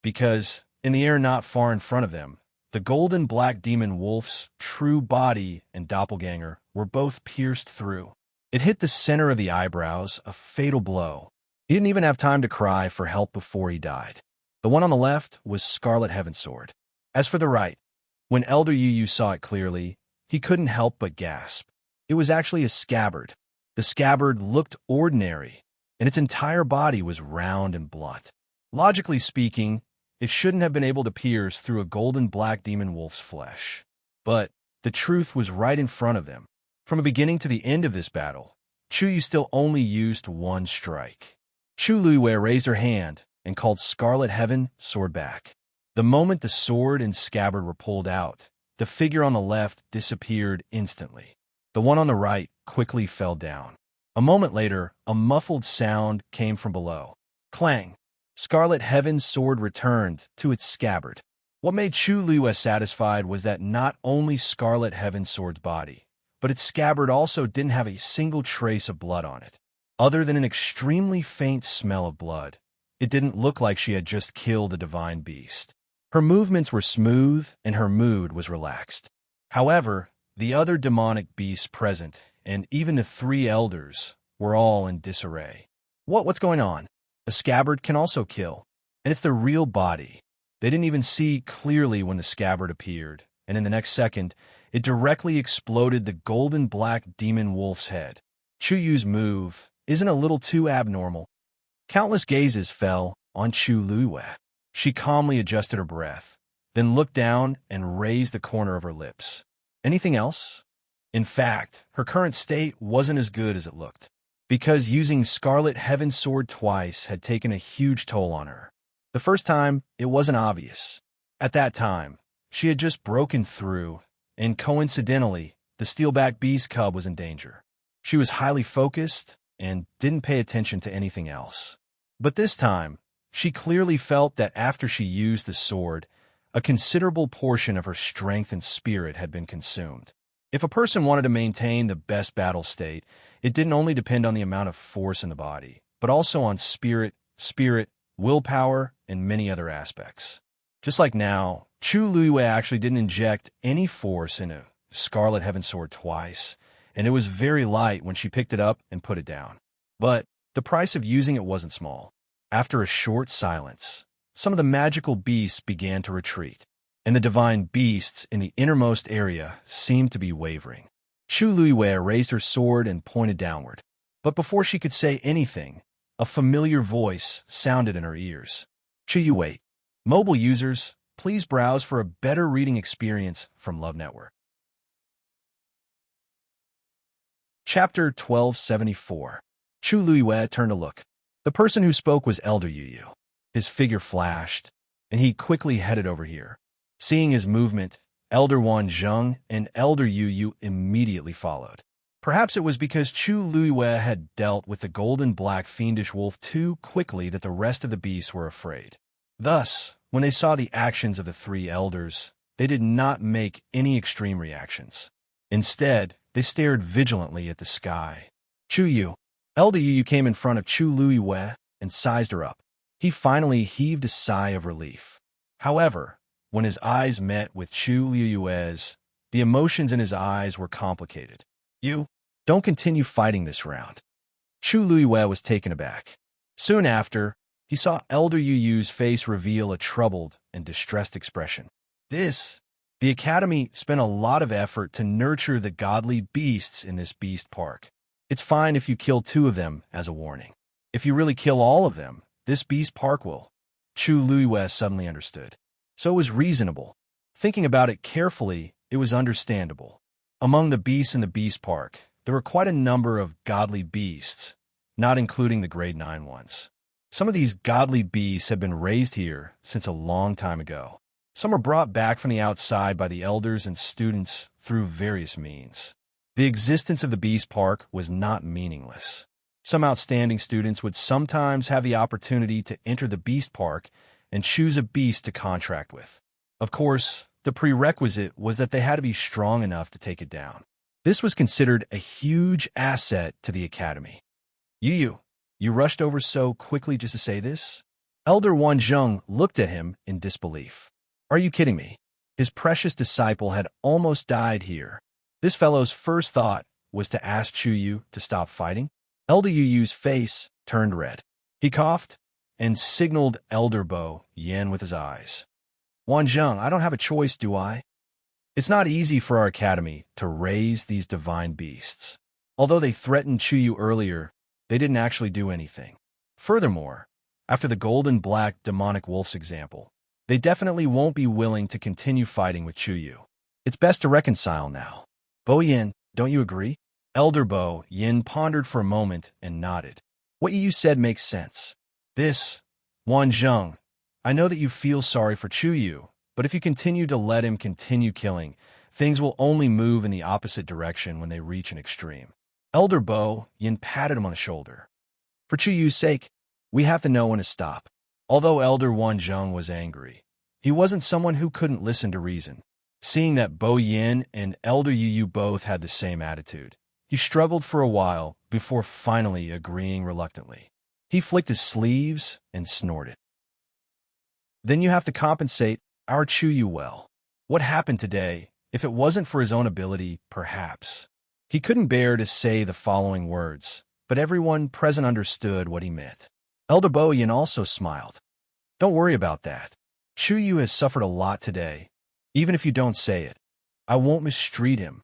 Because, in the air not far in front of them, the golden black demon wolf's true body and doppelganger were both pierced through. It hit the center of the eyebrows, a fatal blow. He didn't even have time to cry for help before he died. The one on the left was Scarlet Heaven Sword. As for the right, when Elder Yu saw it clearly, he couldn't help but gasp. It was actually a scabbard. The scabbard looked ordinary, and its entire body was round and blunt. Logically speaking, it shouldn't have been able to pierce through a golden black demon wolf's flesh. But the truth was right in front of them. From the beginning to the end of this battle, Chu Yu still only used one strike. Chu Luiwei raised her hand and called Scarlet Heaven Sword back. The moment the sword and scabbard were pulled out, the figure on the left disappeared instantly. The one on the right quickly fell down. A moment later, a muffled sound came from below. Clang! Scarlet Heaven's sword returned to its scabbard. What made Chu Luiwei satisfied was that not only Scarlet Heaven's sword's body, but its scabbard also didn't have a single trace of blood on it. Other than an extremely faint smell of blood, it didn't look like she had just killed a divine beast. Her movements were smooth and her mood was relaxed. However, the other demonic beasts present, and even the three elders, were all in disarray. What's going on? A scabbard can also kill, and it's the real body. They didn't even see clearly when the scabbard appeared, and in the next second, it directly exploded the golden black demon wolf's head. Chu Yu's move isn't a little too abnormal. Countless gazes fell on Chu Luiwei. She calmly adjusted her breath, then looked down and raised the corner of her lips. Anything else? In fact, her current state wasn't as good as it looked, because using Scarlet Heaven Sword twice had taken a huge toll on her. The first time, it wasn't obvious. At that time, she had just broken through, and coincidentally, the steelback beast cub was in danger. She was highly focused and didn't pay attention to anything else. But this time, she clearly felt that after she used the sword, A considerable portion of her strength and spirit had been consumed. If a person wanted to maintain the best battle state, it didn't only depend on the amount of force in the body, but also on spirit, willpower, and many other aspects. Just like now, Chu Luiyue actually didn't inject any force into Scarlet Heaven Sword twice, and it was very light when she picked it up and put it down. But the price of using it wasn't small. After a short silence, some of the magical beasts began to retreat, and the divine beasts in the innermost area seemed to be wavering. Chu Luiyue raised her sword and pointed downward. But before she could say anything, a familiar voice sounded in her ears. "Chu, wait. Mobile users, please browse for a better reading experience from Love Network." Chapter 1274. Chu Luiyue turned to look. The person who spoke was Elder Yu. His figure flashed, and he quickly headed over here. Seeing his movement, Elder Wanzheng and Elder Yu immediately followed. Perhaps it was because Chu Luiyue had dealt with the golden black fiendish wolf too quickly that the rest of the beasts were afraid. Thus, when they saw the actions of the three elders, they did not make any extreme reactions. Instead, they stared vigilantly at the sky. Elder Yu came in front of Chu Luiyue and sized her up. He finally heaved a sigh of relief. However, when his eyes met with Chu Luiyue's, the emotions in his eyes were complicated. "You don't continue fighting this round." Chu Luiyue was taken aback. Soon after, he saw Elder Yu's face reveal a troubled and distressed expression. The Academy spent a lot of effort to nurture the godly beasts in this beast park. It's fine if you kill 2 of them as a warning. If you really kill all of them, this beast park will. Chu Luiyue suddenly understood. So it was reasonable. Thinking about it carefully, it was understandable. Among the beasts in the beast park, there were quite a number of godly beasts, not including the grade 9 ones. Some of these godly beasts had been raised here since a long time ago. Some were brought back from the outside by the elders and students through various means. The existence of the beast park was not meaningless. Some outstanding students would sometimes have the opportunity to enter the beast park and choose a beast to contract with. Of course, the prerequisite was that they had to be strong enough to take it down. This was considered a huge asset to the Academy. You rushed over so quickly just to say this? Elder Wanzheng looked at him in disbelief. Are you kidding me? His precious disciple had almost died here. This fellow's first thought was to ask Chu Yu to stop fighting. Elder Yu's face turned red. He coughed and signaled Elder Bo Yin with his eyes. "Wanzheng, I don't have a choice, do I? It's not easy for our academy to raise these divine beasts. Although they threatened Chu Yu earlier, they didn't actually do anything. Furthermore, after the golden black demonic wolf's example, they definitely won't be willing to continue fighting with Chu Yu. It's best to reconcile now. Bo Yin, don't you agree?" Elder Bo Yin pondered for a moment and nodded. "What you said makes sense. Wanzheng, I know that you feel sorry for Chu Yu, but if you continue to let him continue killing, things will only move in the opposite direction when they reach an extreme." Elder Bo Yin patted him on the shoulder. "For Chu Yu's sake, we have to know when to stop." Although Elder Wanzheng was angry, he wasn't someone who couldn't listen to reason. Seeing that Bo Yin and Elder Yu both had the same attitude, he struggled for a while before finally agreeing reluctantly. He flicked his sleeves and snorted. "Then you have to compensate our Chu Yu well. What happened today, if it wasn't for his own ability, perhaps." He couldn't bear to say the following words, but everyone present understood what he meant. Elder Bo Yin also smiled. "Don't worry about that. Chu Yu has suffered a lot today. Even if you don't say it, I won't mistreat him."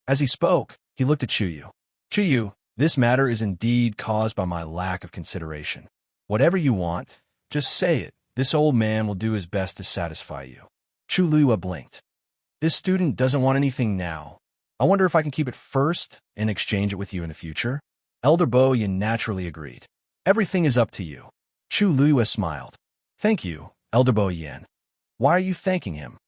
As he spoke, he looked at Chu Yu. "Chu Yu, this matter is indeed caused by my lack of consideration. Whatever you want, just say it. This old man will do his best to satisfy you." Chu Luiyue blinked. "This student doesn't want anything now. I wonder if I can keep it first and exchange it with you in the future?" Elder Bo Yin naturally agreed. "Everything is up to you." Chu Luiyue smiled. "Thank you, Elder Bo Yin. Why are you thanking him?"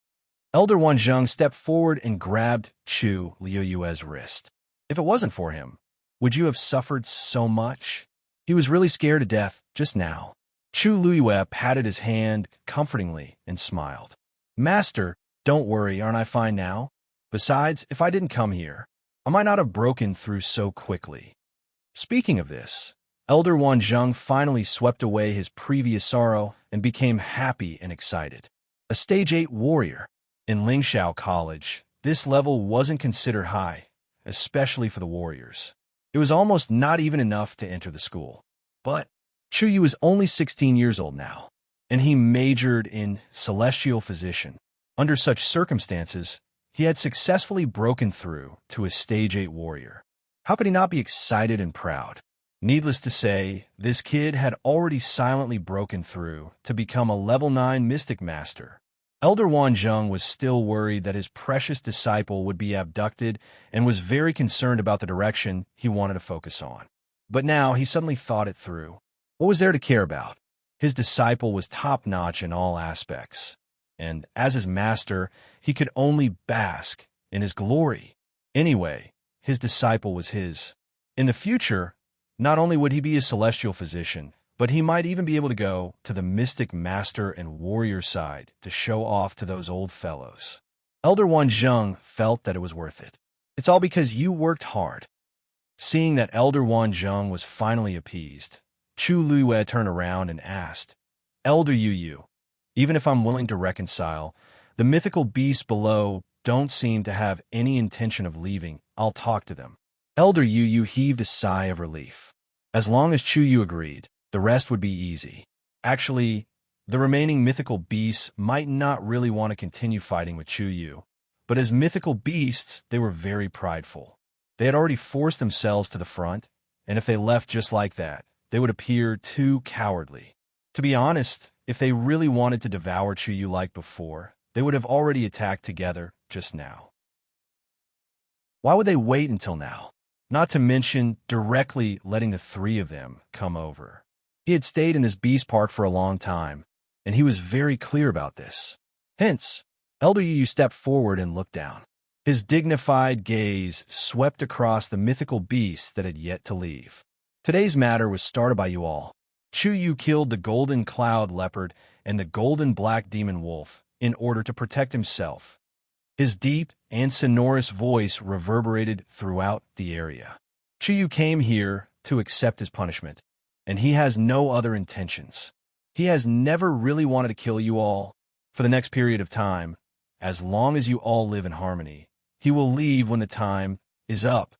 Elder Wanzheng stepped forward and grabbed Chu Luiyue's wrist. "If it wasn't for him, would you have suffered so much? He was really scared to death just now." Chu Luiyue patted his hand comfortingly and smiled. Master, don't worry, aren't I fine now? Besides, if I didn't come here, I might not have broken through so quickly. Speaking of this, Elder Wanzheng finally swept away his previous sorrow and became happy and excited. A Stage 8 warrior. In Lingxiao College, this level wasn't considered high, especially for the warriors. It was almost not even enough to enter the school. But Chu Yu is only 16 years old now, and he majored in celestial physician. Under such circumstances, he had successfully broken through to a Stage 8 warrior. How could he not be excited and proud? Needless to say, this kid had already silently broken through to become a level 9 mystic master. Elder Wanzheng was still worried that his precious disciple would be abducted and was very concerned about the direction he wanted to focus on. But now he suddenly thought it through. What was there to care about? His disciple was top-notch in all aspects, and as his master, he could only bask in his glory. Anyway, his disciple was his. In the future, not only would he be a celestial physician, but he might even be able to go to the mystic master and warrior side to show off to those old fellows. Elder Wanzheng felt that it was worth it. It's all because you worked hard. Seeing that Elder Wanzheng was finally appeased, Chu Liyue turned around and asked, Elder Yu, even if I'm willing to reconcile, the mythical beasts below don't seem to have any intention of leaving. I'll talk to them. Elder Yu heaved a sigh of relief. As long as Chu Yu agreed, the rest would be easy. Actually, the remaining mythical beasts might not really want to continue fighting with Chu Yu, but as mythical beasts, they were very prideful. They had already forced themselves to the front, and if they left just like that, they would appear too cowardly. To be honest, if they really wanted to devour Chu Yu like before, they would have already attacked together just now. Why would they wait until now? Not to mention directly letting the three of them come over. He had stayed in this beast park for a long time, and he was very clear about this. Hence, Elder Yu stepped forward and looked down. His dignified gaze swept across the mythical beasts that had yet to leave. Today's matter was started by you all. Chu Yu killed the golden cloud leopard and the golden black demon wolf in order to protect himself. His deep and sonorous voice reverberated throughout the area. Chu Yu came here to accept his punishment, and he has no other intentions. He has never really wanted to kill you all. For the next period of time, as long as you all live in harmony, he will leave when the time is up.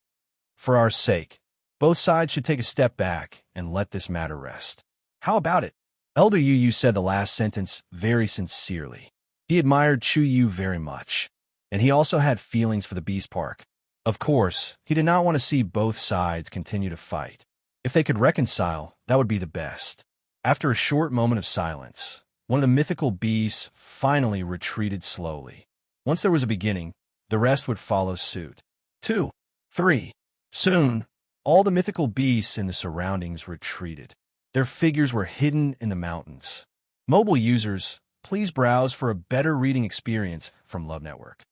For our sake, both sides should take a step back and let this matter rest. How about it? Elder Yu said the last sentence very sincerely. He admired Chu Yu very much, and he also had feelings for the Beast Park. Of course, he did not want to see both sides continue to fight. If they could reconcile, that would be the best. After a short moment of silence, one of the mythical beasts finally retreated slowly. Once there was a beginning, the rest would follow suit. 2, 3. Soon, all the mythical beasts in the surroundings retreated. Their figures were hidden in the mountains. Mobile users, please browse for a better reading experience from Love Network.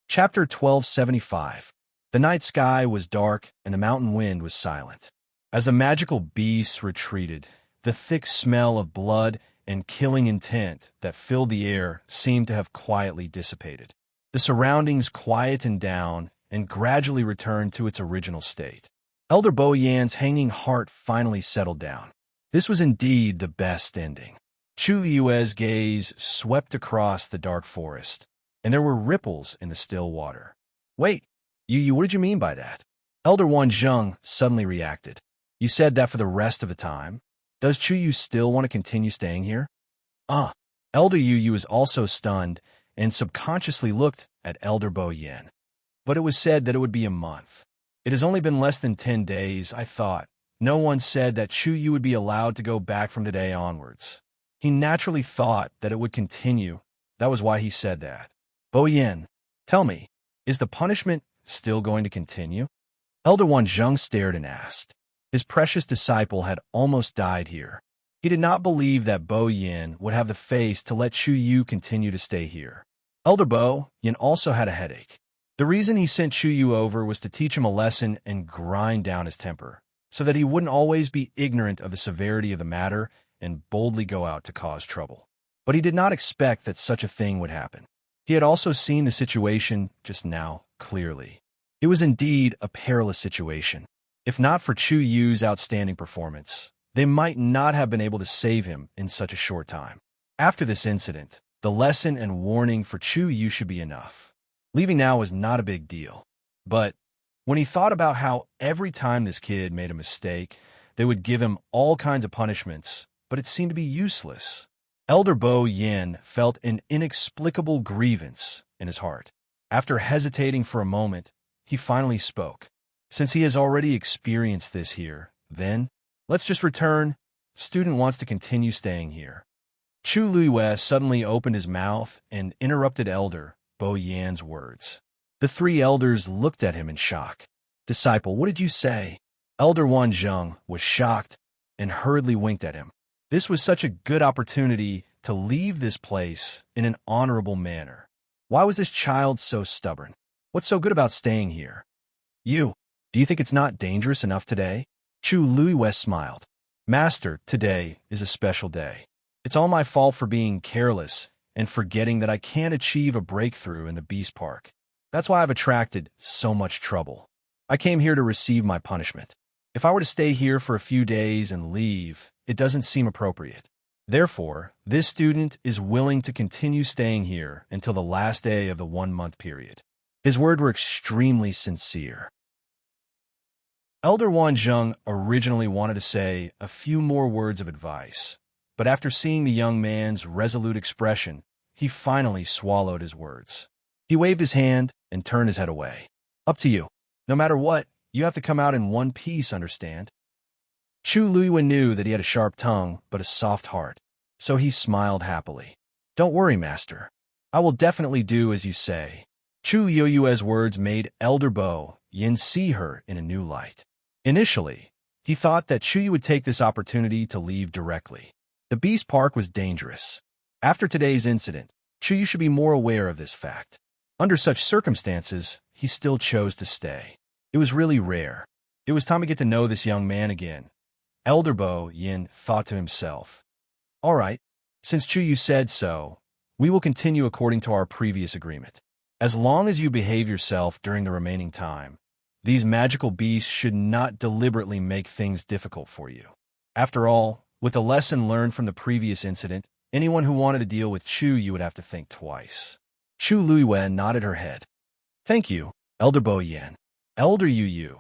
Chapter 1275. The night sky was dark and the mountain wind was silent. As the magical beasts retreated, the thick smell of blood and killing intent that filled the air seemed to have quietly dissipated. The surroundings quietened down and gradually returned to its original state. Elder Bo Yan's hanging heart finally settled down. This was indeed the best ending. Chu Liyue's gaze swept across the dark forest, and there were ripples in the still water. Wait, Yu, what did you mean by that? Elder Wanzheng suddenly reacted. You said that for the rest of the time? Does Chu Yu still want to continue staying here? Elder Yu is also stunned and subconsciously looked at Elder Bo Yan. But it was said that it would be a month. It has only been less than 10 days, I thought. No one said that Chu Yu would be allowed to go back from today onwards. He naturally thought that it would continue. That was why he said that. Bo Yan, tell me, is the punishment still going to continue? Elder Wanzheng stared and asked. His precious disciple had almost died here. He did not believe that Bo Yan would have the face to let Chu Yu continue to stay here. Elder Bo Yan also had a headache. The reason he sent Chu Yu over was to teach him a lesson and grind down his temper, so that he wouldn't always be ignorant of the severity of the matter and boldly go out to cause trouble. But he did not expect that such a thing would happen. He had also seen the situation just now clearly. It was indeed a perilous situation. If not for Chu Yu's outstanding performance, they might not have been able to save him in such a short time. After this incident, the lesson and warning for Chu Yu should be enough. Leaving now was not a big deal. But when he thought about how every time this kid made a mistake, they would give him all kinds of punishments, but it seemed to be useless. Elder Bo Yin felt an inexplicable grievance in his heart. After hesitating for a moment, he finally spoke. Since he has already experienced this here, then, let's just return. Student wants to continue staying here. Chu Luiwei suddenly opened his mouth and interrupted Elder Bo Yan's words. The three elders looked at him in shock. Disciple, what did you say? Elder Wan Zheng was shocked and hurriedly winked at him. This was such a good opportunity to leave this place in an honorable manner. Why was this child so stubborn? What's so good about staying here? You, do you think it's not dangerous enough today? Chu Luiwei smiled. Master, today is a special day. It's all my fault for being careless and forgetting that I can't achieve a breakthrough in the Beast Park. That's why I've attracted so much trouble. I came here to receive my punishment. If I were to stay here for a few days and leave, it doesn't seem appropriate. Therefore, this student is willing to continue staying here until the last day of the 1-month period. His words were extremely sincere. Elder Wan Zheng originally wanted to say a few more words of advice, but after seeing the young man's resolute expression, he finally swallowed his words. He waved his hand and turned his head away. Up to you. No matter what, you have to come out in one piece, understand? Chu Luiwei knew that he had a sharp tongue but a soft heart, so he smiled happily. Don't worry, Master. I will definitely do as you say. Chu Luiwei's words made Elder Bo Yin see her in a new light. Initially, he thought that Chu Yu would take this opportunity to leave directly. The Beast Park was dangerous. After today's incident, Chu Yu should be more aware of this fact. Under such circumstances, he still chose to stay. It was really rare. It was time to get to know this young man again. Elder Bo Yin thought to himself. All right, since Chu Yu said so, we will continue according to our previous agreement. As long as you behave yourself during the remaining time, these magical beasts should not deliberately make things difficult for you. After all, with the lesson learned from the previous incident, anyone who wanted to deal with Chu Yu would have to think twice. Chu Luiwei nodded her head. Thank you, Elder Bo Yin. Elder Yu,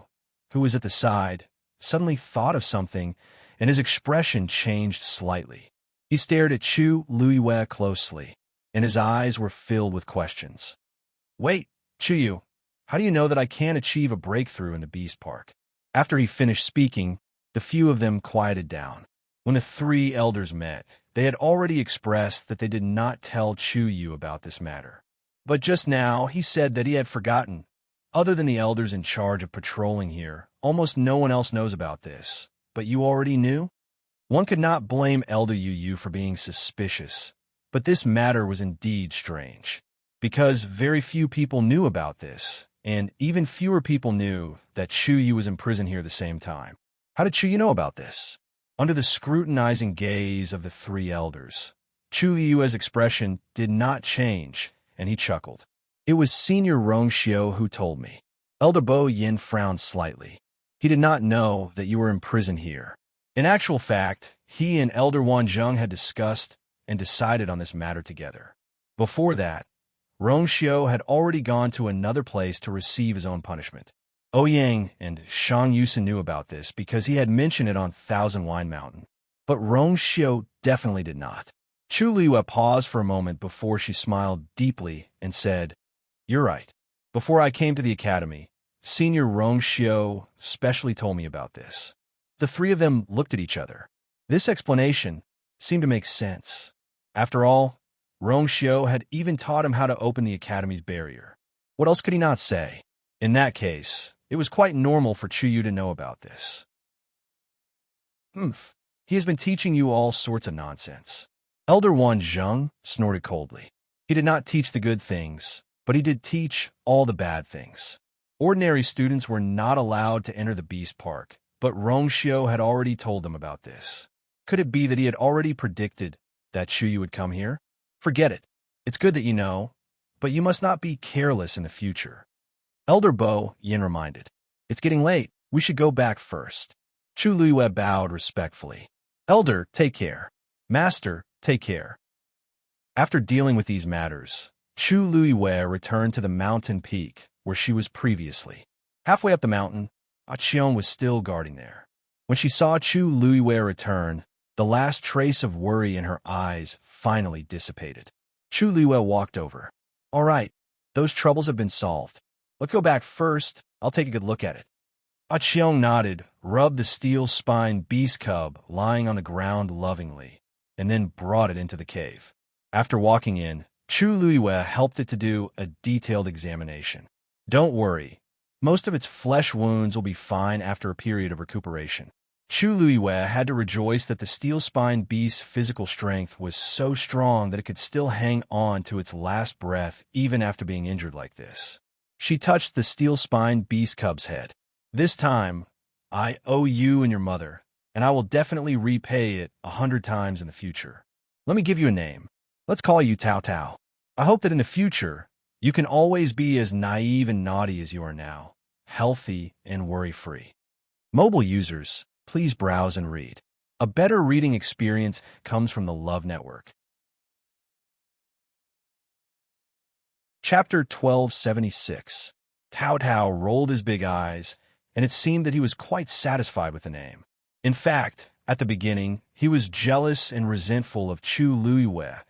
who was at the side, suddenly thought of something, and his expression changed slightly. He stared at Chu Luiwei closely, and his eyes were filled with questions. Wait, Chu Yu, how do you know that I can achieve a breakthrough in the Beast Park? After he finished speaking, the few of them quieted down. When the three elders met, they had already expressed that they did not tell Chu Yu about this matter. But just now, he said that he had forgotten. Other than the elders in charge of patrolling here, almost no one else knows about this. But you already knew? One could not blame Elder Yu for being suspicious, but this matter was indeed strange, because very few people knew about this, and even fewer people knew that Chu Yu was in prison here at the same time. How did Chu Yu know about this? Under the scrutinizing gaze of the three elders, Chu Yu's expression did not change, and he chuckled. It was Senior Rongxiu who told me. Elder Bo Yin frowned slightly. He did not know that you were in prison here. In actual fact, he and Elder Wan Zheng had discussed and decided on this matter together. Before that, Rongxiu had already gone to another place to receive his own punishment. Ouyang and Shang Yusen knew about this because he had mentioned it on Thousand Wine Mountain. But Rongxiu definitely did not. Chu Luiwei paused for a moment before she smiled deeply and said, You're right. Before I came to the academy, Senior Rongxiu specially told me about this. The three of them looked at each other. This explanation seemed to make sense. After all, Rongxiu had even taught him how to open the academy's barrier. What else could he not say? In that case, it was quite normal for Chu Yu to know about this. He has been teaching you all sorts of nonsense. Elder Wan Zheng snorted coldly. He did not teach the good things, but he did teach all the bad things. Ordinary students were not allowed to enter the Beast Park, but Rongxiu had already told them about this. Could it be that he had already predicted that Chuyu would come here? Forget it. It's good that you know, but you must not be careless in the future. Elder Bo, Yin reminded. It's getting late. We should go back first. Chu Luiyue bowed respectfully. Elder, take care. Master, take care. After dealing with these matters, Chu Luiyue returned to the mountain peak where she was previously. Halfway up the mountain, Qion was still guarding there. When she saw Chu Luiyue return, the last trace of worry in her eyes finally dissipated. Chu Luiyue walked over. All right, those troubles have been solved. Let's go back first. I'll take a good look at it. Qion nodded, rubbed the steel-spined beast cub lying on the ground lovingly, and then brought it into the cave. After walking in, Chu Luiyue helped it to do a detailed examination. Don't worry, most of its flesh wounds will be fine after a period of recuperation. Chu Luiyue had to rejoice that the steel-spined beast's physical strength was so strong that it could still hang on to its last breath even after being injured like this. She touched the steel-spined beast cub's head. This time, I owe you and your mother, and I will definitely repay it 100 times in the future. Let me give you a name. Let's call you Tao Tao. I hope that in the future, you can always be as naive and naughty as you are now, healthy and worry-free. Mobile users, please browse and read. A better reading experience comes from the Love Network. Chapter 1276. Tao Tao rolled his big eyes, and it seemed that he was quite satisfied with the name. In fact, at the beginning, he was jealous and resentful of Chu Luiyue,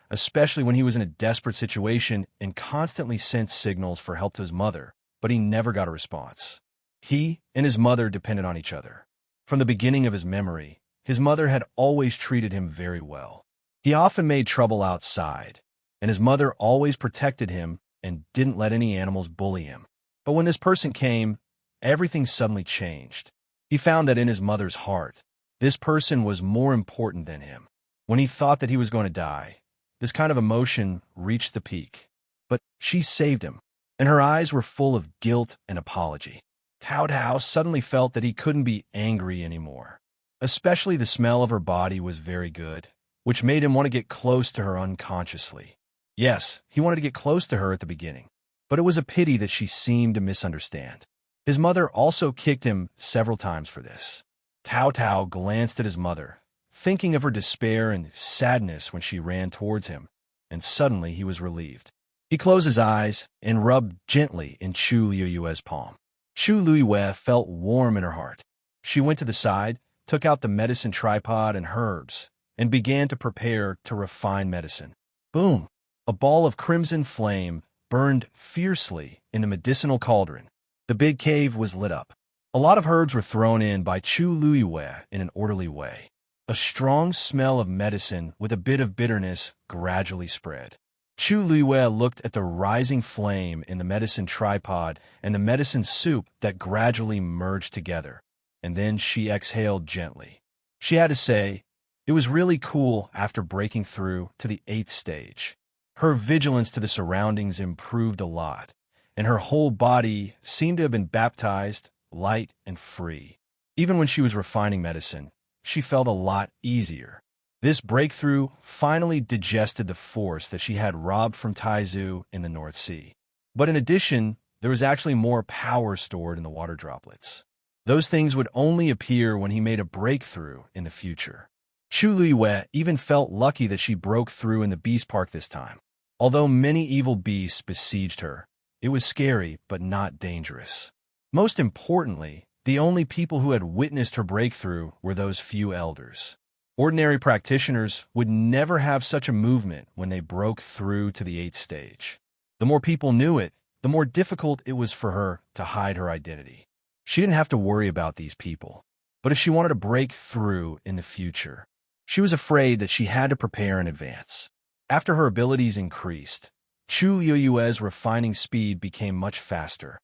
especially when he was in a desperate situation and constantly sent signals for help to his mother, but he never got a response. He and his mother depended on each other. From the beginning of his memory, his mother had always treated him very well. He often made trouble outside, and his mother always protected him and didn't let any animals bully him. But when this person came, everything suddenly changed. He found that in his mother's heart, this person was more important than him. When he thought that he was going to die, this kind of emotion reached the peak. But she saved him, and her eyes were full of guilt and apology. Tao Tao suddenly felt that he couldn't be angry anymore. Especially the smell of her body was very good, which made him want to get close to her unconsciously. Yes, he wanted to get close to her at the beginning, but it was a pity that she seemed to misunderstand. His mother also kicked him several times for this. Tao Tao glanced at his mother, thinking of her despair and sadness when she ran towards him, and suddenly he was relieved. He closed his eyes and rubbed gently in Chu Luiyue's palm. Chu Luiyue felt warm in her heart. She went to the side, took out the medicine tripod and herbs, and began to prepare to refine medicine. Boom! A ball of crimson flame burned fiercely in the medicinal cauldron. The big cave was lit up. A lot of herbs were thrown in by Chu Luiyue in an orderly way. A strong smell of medicine with a bit of bitterness gradually spread. Chu Luiyue looked at the rising flame in the medicine tripod and the medicine soup that gradually merged together, and then she exhaled gently. She had to say, it was really cool after breaking through to the 8th stage. Her vigilance to the surroundings improved a lot, and her whole body seemed to have been baptized, light and free. Even when she was refining medicine, she felt a lot easier. This breakthrough finally digested the force that she had robbed from Taizu in the North Sea. But in addition, there was actually more power stored in the water droplets. Those things would only appear when he made a breakthrough in the future. Chu Luiyue even felt lucky that she broke through in the beast park this time. Although many evil beasts besieged her, it was scary but not dangerous. Most importantly, the only people who had witnessed her breakthrough were those few elders. Ordinary practitioners would never have such a movement when they broke through to the 8th stage. The more people knew it, the more difficult it was for her to hide her identity. She didn't have to worry about these people. But if she wanted to break through in the future, she was afraid that she had to prepare in advance. After her abilities increased, Chu Luiyue's refining speed became much faster.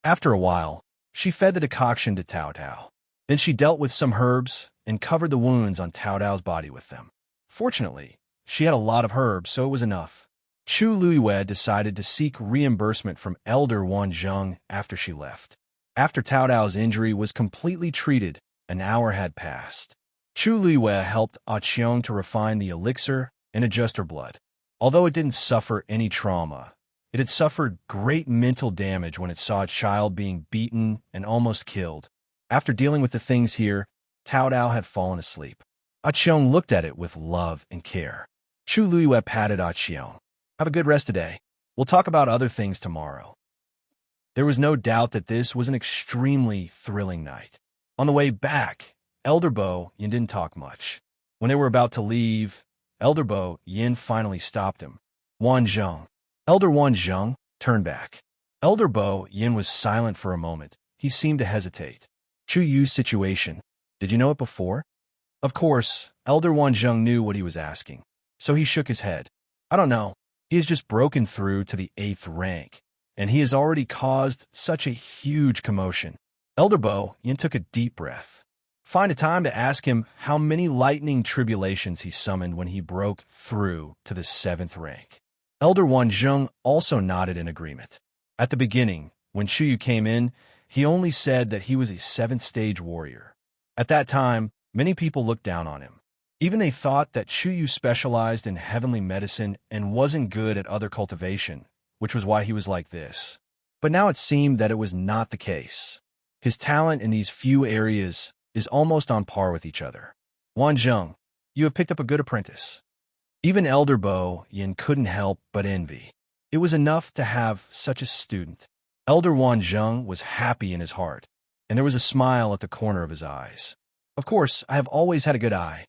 After a while, she fed the decoction to Tao Tao. Then she dealt with some herbs and covered the wounds on Tao Tao's body with them. Fortunately, she had a lot of herbs, so it was enough. Chu Luiyue decided to seek reimbursement from Elder Wan Zheng after she left. After Tao Tao's injury was completely treated, an hour had passed. Chu Luiyue helped Ah Qiong to refine the elixir and adjust her blood. Although it didn't suffer any trauma, it had suffered great mental damage when it saw a child being beaten and almost killed. After dealing with the things here, Tao Dao had fallen asleep. Ah Qiong looked at it with love and care. Chu Luiyue patted Ah Qiong. Have a good rest today. We'll talk about other things tomorrow. There was no doubt that this was an extremely thrilling night. On the way back, Elder Bo Yin didn't talk much. When they were about to leave, Elder Bo Yin finally stopped him. Wan Zheng. Elder Wan Zheng turned back. Elder Bo Yin was silent for a moment. He seemed to hesitate. Chu Yu's situation. Did you know it before? Of course, Elder Wan Zheng knew what he was asking, so he shook his head. I don't know. He has just broken through to the 8th rank, and he has already caused such a huge commotion. Elder Bo Yin took a deep breath. Find a time to ask him how many lightning tribulations he summoned when he broke through to the 7th rank. Elder Wan Zheng also nodded in agreement. At the beginning, when Chu Yu came in, he only said that he was a 7th stage warrior. At that time, many people looked down on him. Even they thought that Chu Yu specialized in heavenly medicine and wasn't good at other cultivation, which was why he was like this. But now it seemed that it was not the case. His talent in these few areas is almost on par with each other. Wan Zheng, you have picked up a good apprentice. Even Elder Bo Yin couldn't help but envy. It was enough to have such a student. Elder Wan Zheng was happy in his heart, and there was a smile at the corner of his eyes. Of course, I have always had a good eye.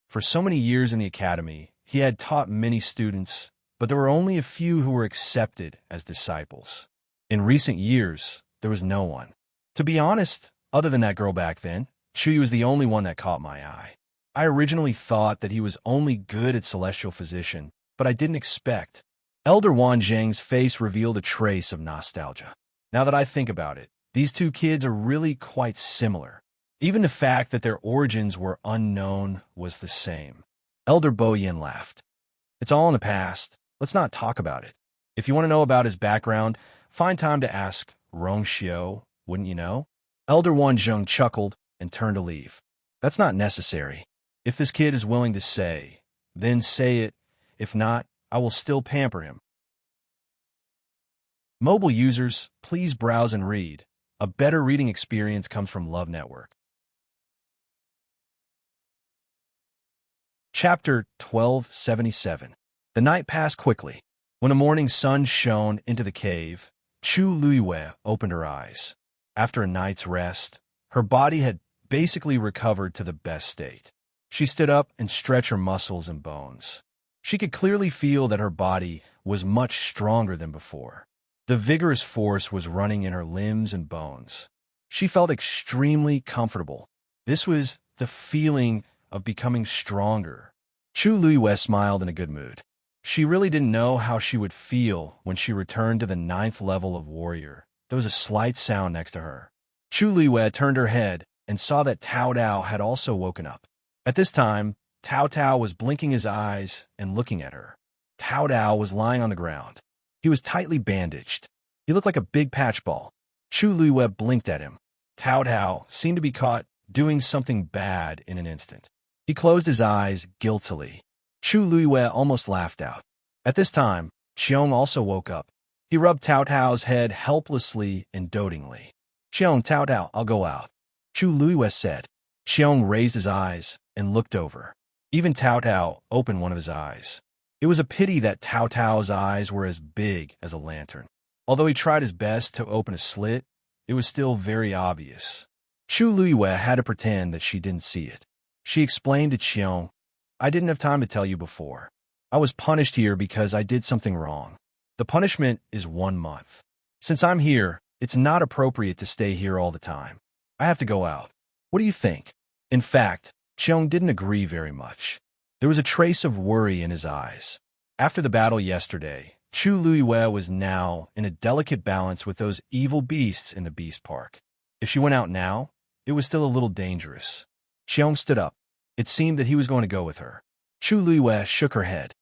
For so many years in the academy, he had taught many students, but there were only a few who were accepted as disciples. In recent years, there was no one. To be honest, other than that girl back then, Chu Yu was the only one that caught my eye. I originally thought that he was only good at celestial physician, but I didn't expect. Elder Wan Zheng's face revealed a trace of nostalgia. Now that I think about it, these two kids are really quite similar. Even the fact that their origins were unknown was the same. Elder Bo Yin laughed. It's all in the past. Let's not talk about it. If you want to know about his background, find time to ask Rong Xiu, wouldn't you know? Elder Wan Zheng chuckled and turned to leave. That's not necessary. If this kid is willing to say, then say it. If not, I will still pamper him. Mobile users, please browse and read. A better reading experience comes from Love Network. Chapter 1277. The night passed quickly. When the morning sun shone into the cave, Chu Luiyue opened her eyes. After a night's rest, her body had basically recovered to the best state. She stood up and stretched her muscles and bones. She could clearly feel that her body was much stronger than before. The vigorous force was running in her limbs and bones. She felt extremely comfortable. This was the feeling of becoming stronger. Chu Luiyue smiled in a good mood. She really didn't know how she would feel when she returned to the 9th level of warrior. There was a slight sound next to her. Chu Luiyue turned her head and saw that Tao Dao had also woken up. At this time, Tao Tao was blinking his eyes and looking at her. Tao Dao was lying on the ground. He was tightly bandaged. He looked like a big patch ball. Chu Luiyue blinked at him. Tao Tao seemed to be caught doing something bad in an instant. He closed his eyes guiltily. Chu Luiyue almost laughed out. At this time, Qiong also woke up. He rubbed Tao Tao's head helplessly and dotingly. Qiong, Tao Tao, I'll go out. Chu Luiyue said. Qiong raised his eyes and looked over. Even Tao Tao opened one of his eyes. It was a pity that Tao Tao's eyes were as big as a lantern. Although he tried his best to open a slit, it was still very obvious. Chu Luiyue had to pretend that she didn't see it. She explained to Qiong, I didn't have time to tell you before. I was punished here because I did something wrong. The punishment is 1 month. Since I'm here, it's not appropriate to stay here all the time. I have to go out. What do you think? In fact, Qiong didn't agree very much. There was a trace of worry in his eyes. After the battle yesterday, Chu Luiyue was now in a delicate balance with those evil beasts in the beast park. If she went out now, it was still a little dangerous. Qiong stood up. It seemed that he was going to go with her. Chu Luiyue shook her head.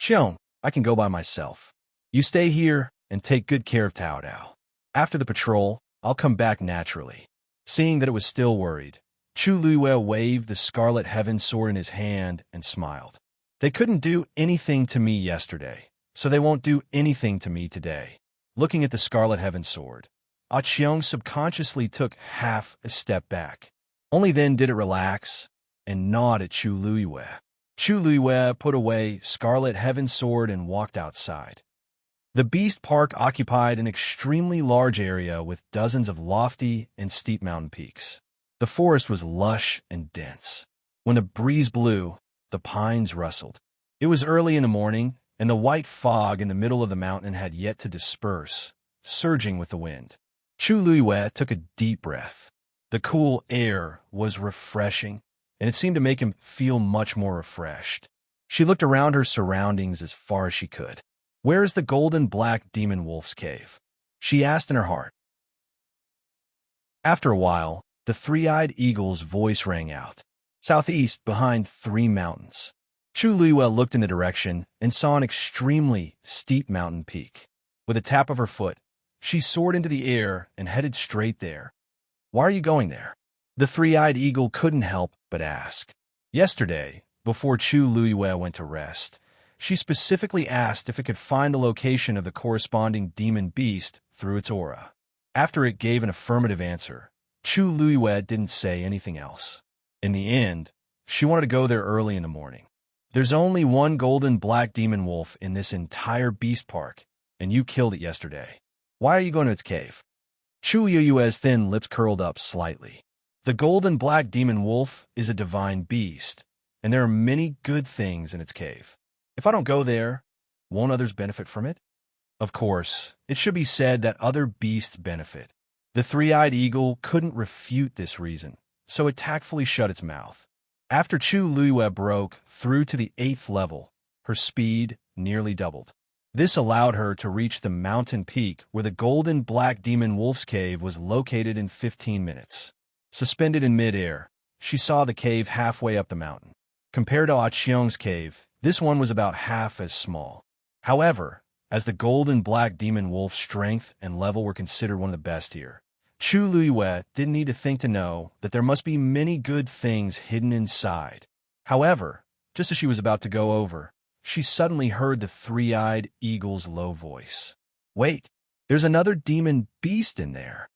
Qiong, I can go by myself. You stay here and take good care of Tao Dao. After the patrol, I'll come back naturally. Seeing that it was still worried, Chu Luiwe waved the scarlet heaven sword in his hand and smiled. They couldn't do anything to me yesterday, so they won't do anything to me today. Looking at the scarlet heaven sword, Qiong subconsciously took half a step back. Only then did it relax and nod at Chu Luiwe. Chu Luiwe put away scarlet heaven sword and walked outside. The Beast Park occupied an extremely large area with dozens of lofty and steep mountain peaks. The forest was lush and dense. When a breeze blew, the pines rustled. It was early in the morning, and the white fog in the middle of the mountain had yet to disperse, surging with the wind. Chu Luiwe took a deep breath. The cool air was refreshing, and it seemed to make him feel much more refreshed. She looked around her surroundings as far as she could. "Where is the golden black demon wolf's cave?" she asked in her heart. After a while, the three-eyed eagle's voice rang out. "Southeast, behind 3 mountains." Chu Luiwe looked in the direction and saw an extremely steep mountain peak. With a tap of her foot, she soared into the air and headed straight there. "Why are you going there?" the three-eyed eagle couldn't help but ask. Yesterday, before Chu Luiwe went to rest, she specifically asked if it could find the location of the corresponding demon beast through its aura. After it gave an affirmative answer, Chu Luiwe didn't say anything else. In the end, she wanted to go there early in the morning. "There's only one golden black demon wolf in this entire beast park, and you killed it yesterday. Why are you going to its cave?" Chu Luiwe's thin lips curled up slightly. "The golden black demon wolf is a divine beast, and there are many good things in its cave. If I don't go there, won't others benefit from it?" Of course, it should be said that other beasts benefit. The three-eyed eagle couldn't refute this reason, so it tactfully shut its mouth. After Chu Luiwe broke through to the 8th level, her speed nearly doubled. This allowed her to reach the mountain peak where the golden black demon wolf's cave was located in 15 minutes. Suspended in midair, she saw the cave halfway up the mountain. Compared to Qiong's cave, this one was about half as small. However, as the golden black demon wolf's strength and level were considered one of the best here, Chu Luiwe didn't need to think to know that there must be many good things hidden inside. However, just as she was about to go over, she suddenly heard the three-eyed eagle's low voice. "Wait, there's another demon beast in there."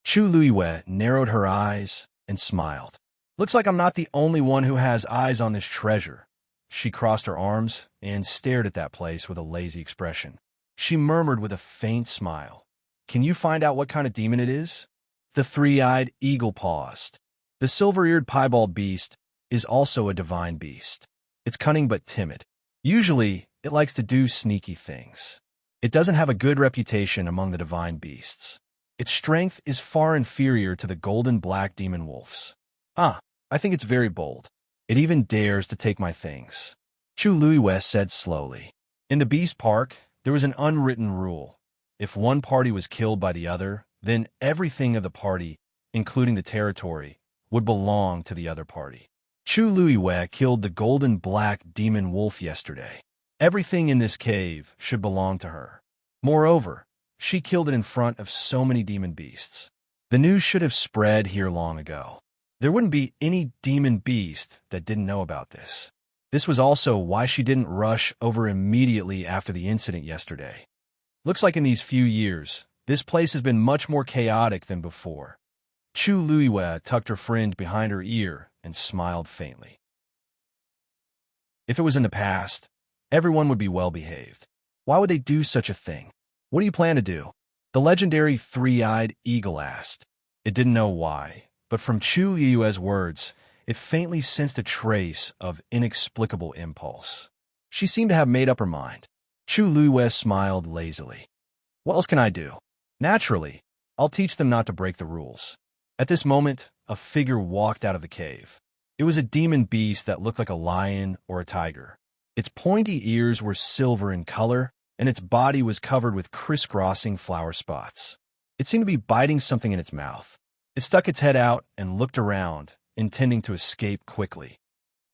Chu Luiwe narrowed her eyes and smiled. "Looks like I'm not the only one who has eyes on this treasure." She crossed her arms and stared at that place with a lazy expression. She murmured with a faint smile, "Can you find out what kind of demon it is?" The three-eyed eagle paused. The silver-eared piebald beast is also a divine beast. It's cunning but timid. Usually, it likes to do sneaky things. It doesn't have a good reputation among the divine beasts. Its strength is far inferior to the golden black demon wolf's. I think it's very bold. It even dares to take my things," Chu Luiwe said slowly. In the Beast Park, there was an unwritten rule. If one party was killed by the other, then everything of the party, including the territory, would belong to the other party. Chu Luiwe killed the golden black demon wolf yesterday. Everything in this cave should belong to her. Moreover, she killed it in front of so many demon beasts. The news should have spread here long ago. There wouldn't be any demon beast that didn't know about this. This was also why she didn't rush over immediately after the incident yesterday. Looks like in these few years, this place has been much more chaotic than before. Chu Luiwe tucked her fringe behind her ear and smiled faintly. If it was in the past, everyone would be well-behaved. Why would they do such a thing? "What do you plan to do?" the legendary three-eyed eagle asked. It didn't know why, but from Chu Luiwe's words, it faintly sensed a trace of inexplicable impulse. She seemed to have made up her mind. Chu Luiwe smiled lazily. "What else can I do? Naturally, I'll teach them not to break the rules." At this moment, a figure walked out of the cave. It was a demon beast that looked like a lion or a tiger. Its pointy ears were silver in color, and its body was covered with crisscrossing flower spots. It seemed to be biting something in its mouth. It stuck its head out and looked around, intending to escape quickly.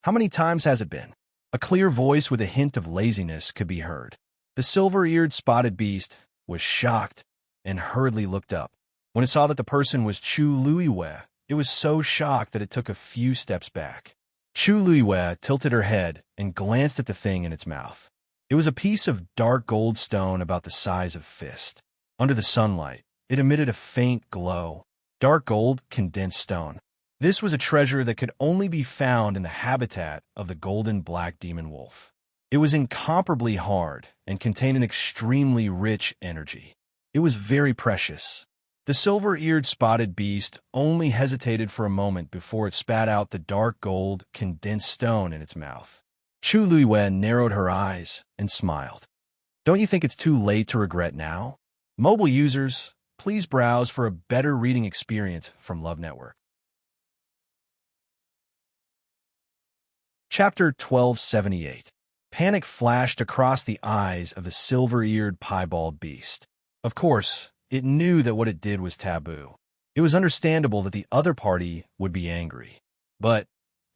"How many times has it been?" A clear voice with a hint of laziness could be heard. The silver-eared spotted beast was shocked and hurriedly looked up. When it saw that the person was Chu Luiwe, it was so shocked that it took a few steps back. Chu Luiyue tilted her head and glanced at the thing in its mouth. It was a piece of dark gold stone about the size of a fist. Under the sunlight, it emitted a faint glow. Dark gold, condensed stone. This was a treasure that could only be found in the habitat of the golden black demon wolf. It was incomparably hard and contained an extremely rich energy. It was very precious. The silver-eared spotted beast only hesitated for a moment before it spat out the dark gold, condensed stone in its mouth. Chu Luiyue narrowed her eyes and smiled. Don't you think it's too late to regret now? Mobile users, please browse for a better reading experience from Love Network. Chapter 1278. Panic flashed across the eyes of the silver-eared piebald beast. Of course, it knew that what it did was taboo. It was understandable that the other party would be angry. But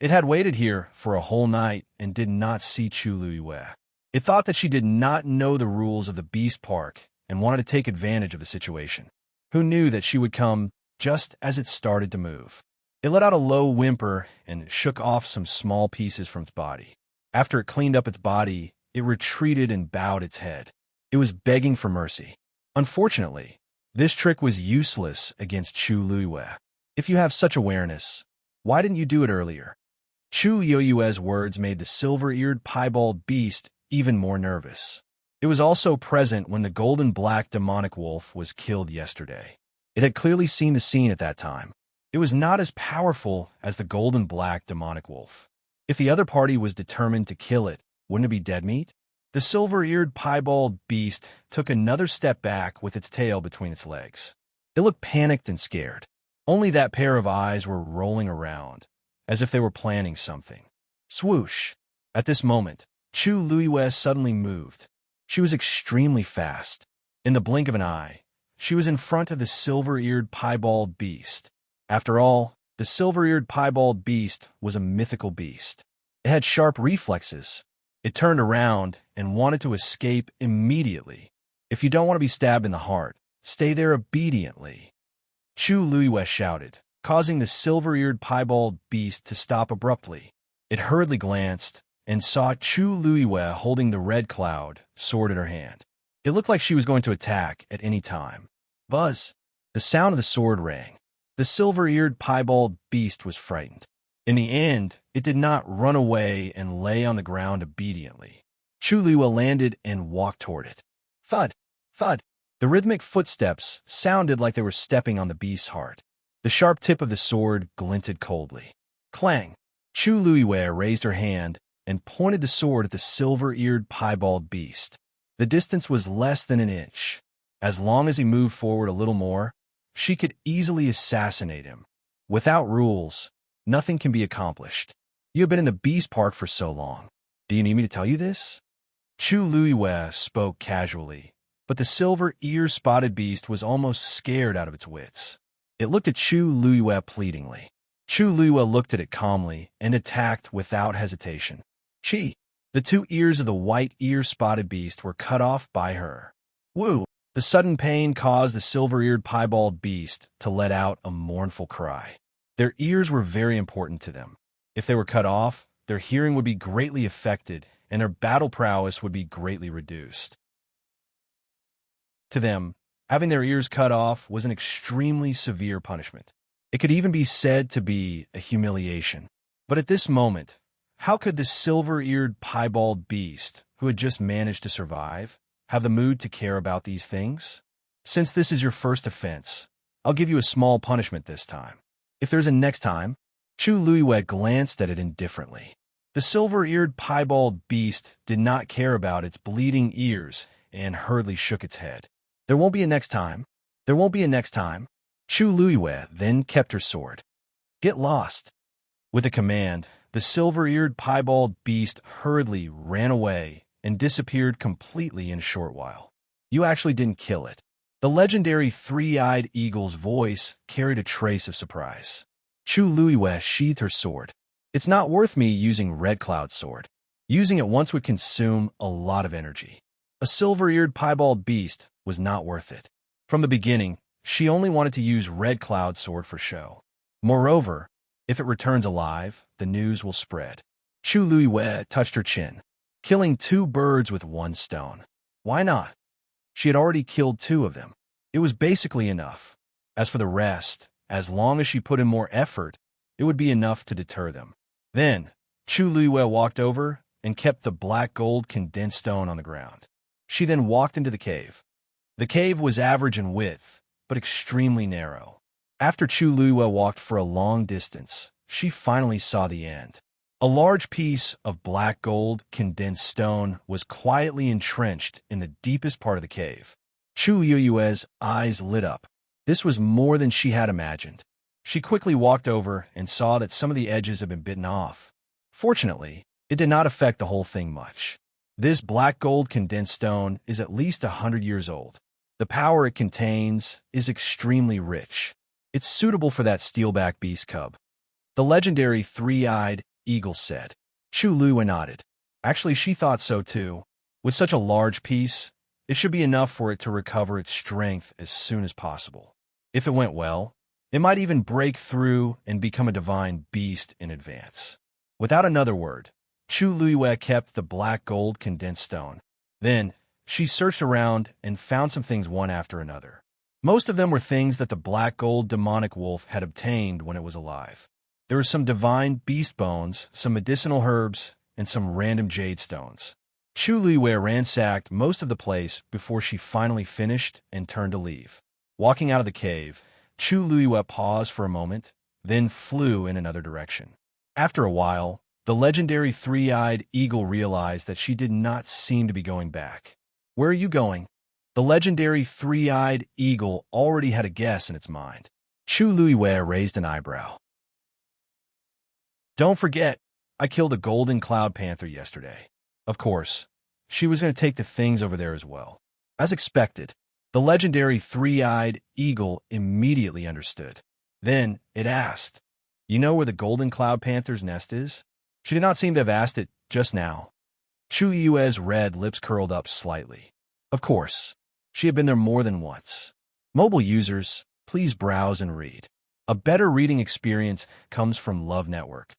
it had waited here for a whole night and did not see Chu Luiyue. It thought that she did not know the rules of the Beast Park and wanted to take advantage of the situation. Who knew that she would come just as it started to move? It let out a low whimper and shook off some small pieces from its body. After it cleaned up its body, it retreated and bowed its head. It was begging for mercy. Unfortunately, this trick was useless against Chu Luiyue. If you have such awareness, why didn't you do it earlier? Chu Luiyue's words made the silver-eared piebald beast even more nervous. It was also present when the golden black demonic wolf was killed yesterday. It had clearly seen the scene at that time. It was not as powerful as the golden black demonic wolf. If the other party was determined to kill it, wouldn't it be dead meat? The silver-eared piebald beast took another step back with its tail between its legs. It looked panicked and scared. Only that pair of eyes were rolling around, as if they were planning something. Swoosh! At this moment, Chu Luiyue suddenly moved. She was extremely fast. In the blink of an eye, she was in front of the silver-eared piebald beast. After all, the silver-eared piebald beast was a mythical beast. It had sharp reflexes. It turned around and wanted to escape immediately. If you don't want to be stabbed in the heart, stay there obediently. Chu Luiyue shouted, causing the silver-eared piebald beast to stop abruptly. It hurriedly glanced and saw Chu Luiyue holding the red cloud sword in her hand. It looked like she was going to attack at any time. Buzz! The sound of the sword rang. The silver-eared piebald beast was frightened. In the end, it did not run away and lay on the ground obediently. Chu Luiyue landed and walked toward it. Thud! Thud! The rhythmic footsteps sounded like they were stepping on the beast's heart. The sharp tip of the sword glinted coldly. Clang! Chu Luiyue raised her hand and pointed the sword at the silver-eared piebald beast. The distance was less than an inch. As long as he moved forward a little more, she could easily assassinate him. Without rules, nothing can be accomplished. You have been in the Beast Park for so long. Do you need me to tell you this? Chu Luiyue spoke casually, but the silver-ear-spotted beast was almost scared out of its wits. It looked at Chu Luiyue pleadingly. Chu Luiyue looked at it calmly and attacked without hesitation. Chi! The two ears of the white-ear-spotted beast were cut off by her. Woo! The sudden pain caused the silver-eared piebald beast to let out a mournful cry. Their ears were very important to them. If they were cut off, their hearing would be greatly affected and their battle prowess would be greatly reduced. To them, having their ears cut off was an extremely severe punishment. It could even be said to be a humiliation. But at this moment, how could the silver-eared piebald beast, who had just managed to survive, have the mood to care about these things? Since this is your first offense, I'll give you a small punishment this time. If there's a next time, Chu Luiyue glanced at it indifferently. The silver-eared piebald beast did not care about its bleeding ears and hurriedly shook its head. There won't be a next time. There won't be a next time. Chu Luiyue then kept her sword. Get lost. With a command, the silver-eared piebald beast hurriedly ran away and disappeared completely in a short while. You actually didn't kill it. The legendary three-eyed eagle's voice carried a trace of surprise. Chu Luiyue sheathed her sword. It's not worth me using Red Cloud's sword. Using it once would consume a lot of energy. A silver-eared piebald beast was not worth it. From the beginning, she only wanted to use Red Cloud's sword for show. Moreover, if it returns alive, the news will spread. Chu Luiwei touched her chin, killing 2 birds with 1 stone. Why not? She had already killed 2 of them. It was basically enough. As for the rest, as long as she put in more effort, it would be enough to deter them. Then, Chu Luiwei walked over and kept the black gold condensed stone on the ground. She then walked into the cave. The cave was average in width, but extremely narrow. After Chu Luiwei walked for a long distance, she finally saw the end. A large piece of black gold condensed stone was quietly entrenched in the deepest part of the cave. Chu Luiwei's eyes lit up. This was more than she had imagined. She quickly walked over and saw that some of the edges had been bitten off. Fortunately, it did not affect the whole thing much. This black gold condensed stone is at least 100 years old. The power it contains is extremely rich. It's suitable for that steelback beast cub. The legendary three-eyed eagle said. Chu Luiwei nodded. Actually, she thought so too. With such a large piece, it should be enough for it to recover its strength as soon as possible. If it went well, it might even break through and become a divine beast in advance. Without another word, Chu Luiwei kept the black gold condensed stone. Then, she searched around and found some things one after another. Most of them were things that the black gold demonic wolf had obtained when it was alive. There were some divine beast bones, some medicinal herbs, and some random jade stones. Chu Luiwei ransacked most of the place before she finally finished and turned to leave. Walking out of the cave, Chu Luiwei paused for a moment, then flew in another direction. After a while, the legendary three-eyed eagle realized that she did not seem to be going back. Where are you going? The legendary three-eyed eagle already had a guess in its mind. Chu Luiwei raised an eyebrow. Don't forget, I killed a golden cloud panther yesterday. Of course, she was going to take the things over there as well. As expected, the legendary three-eyed eagle immediately understood. Then it asked, "You know where the golden cloud panther's nest is?" She did not seem to have asked it just now. Chu Luiwei's red lips curled up slightly. Of course, she had been there more than once. Mobile users, please browse and read. A better reading experience comes from Love Network.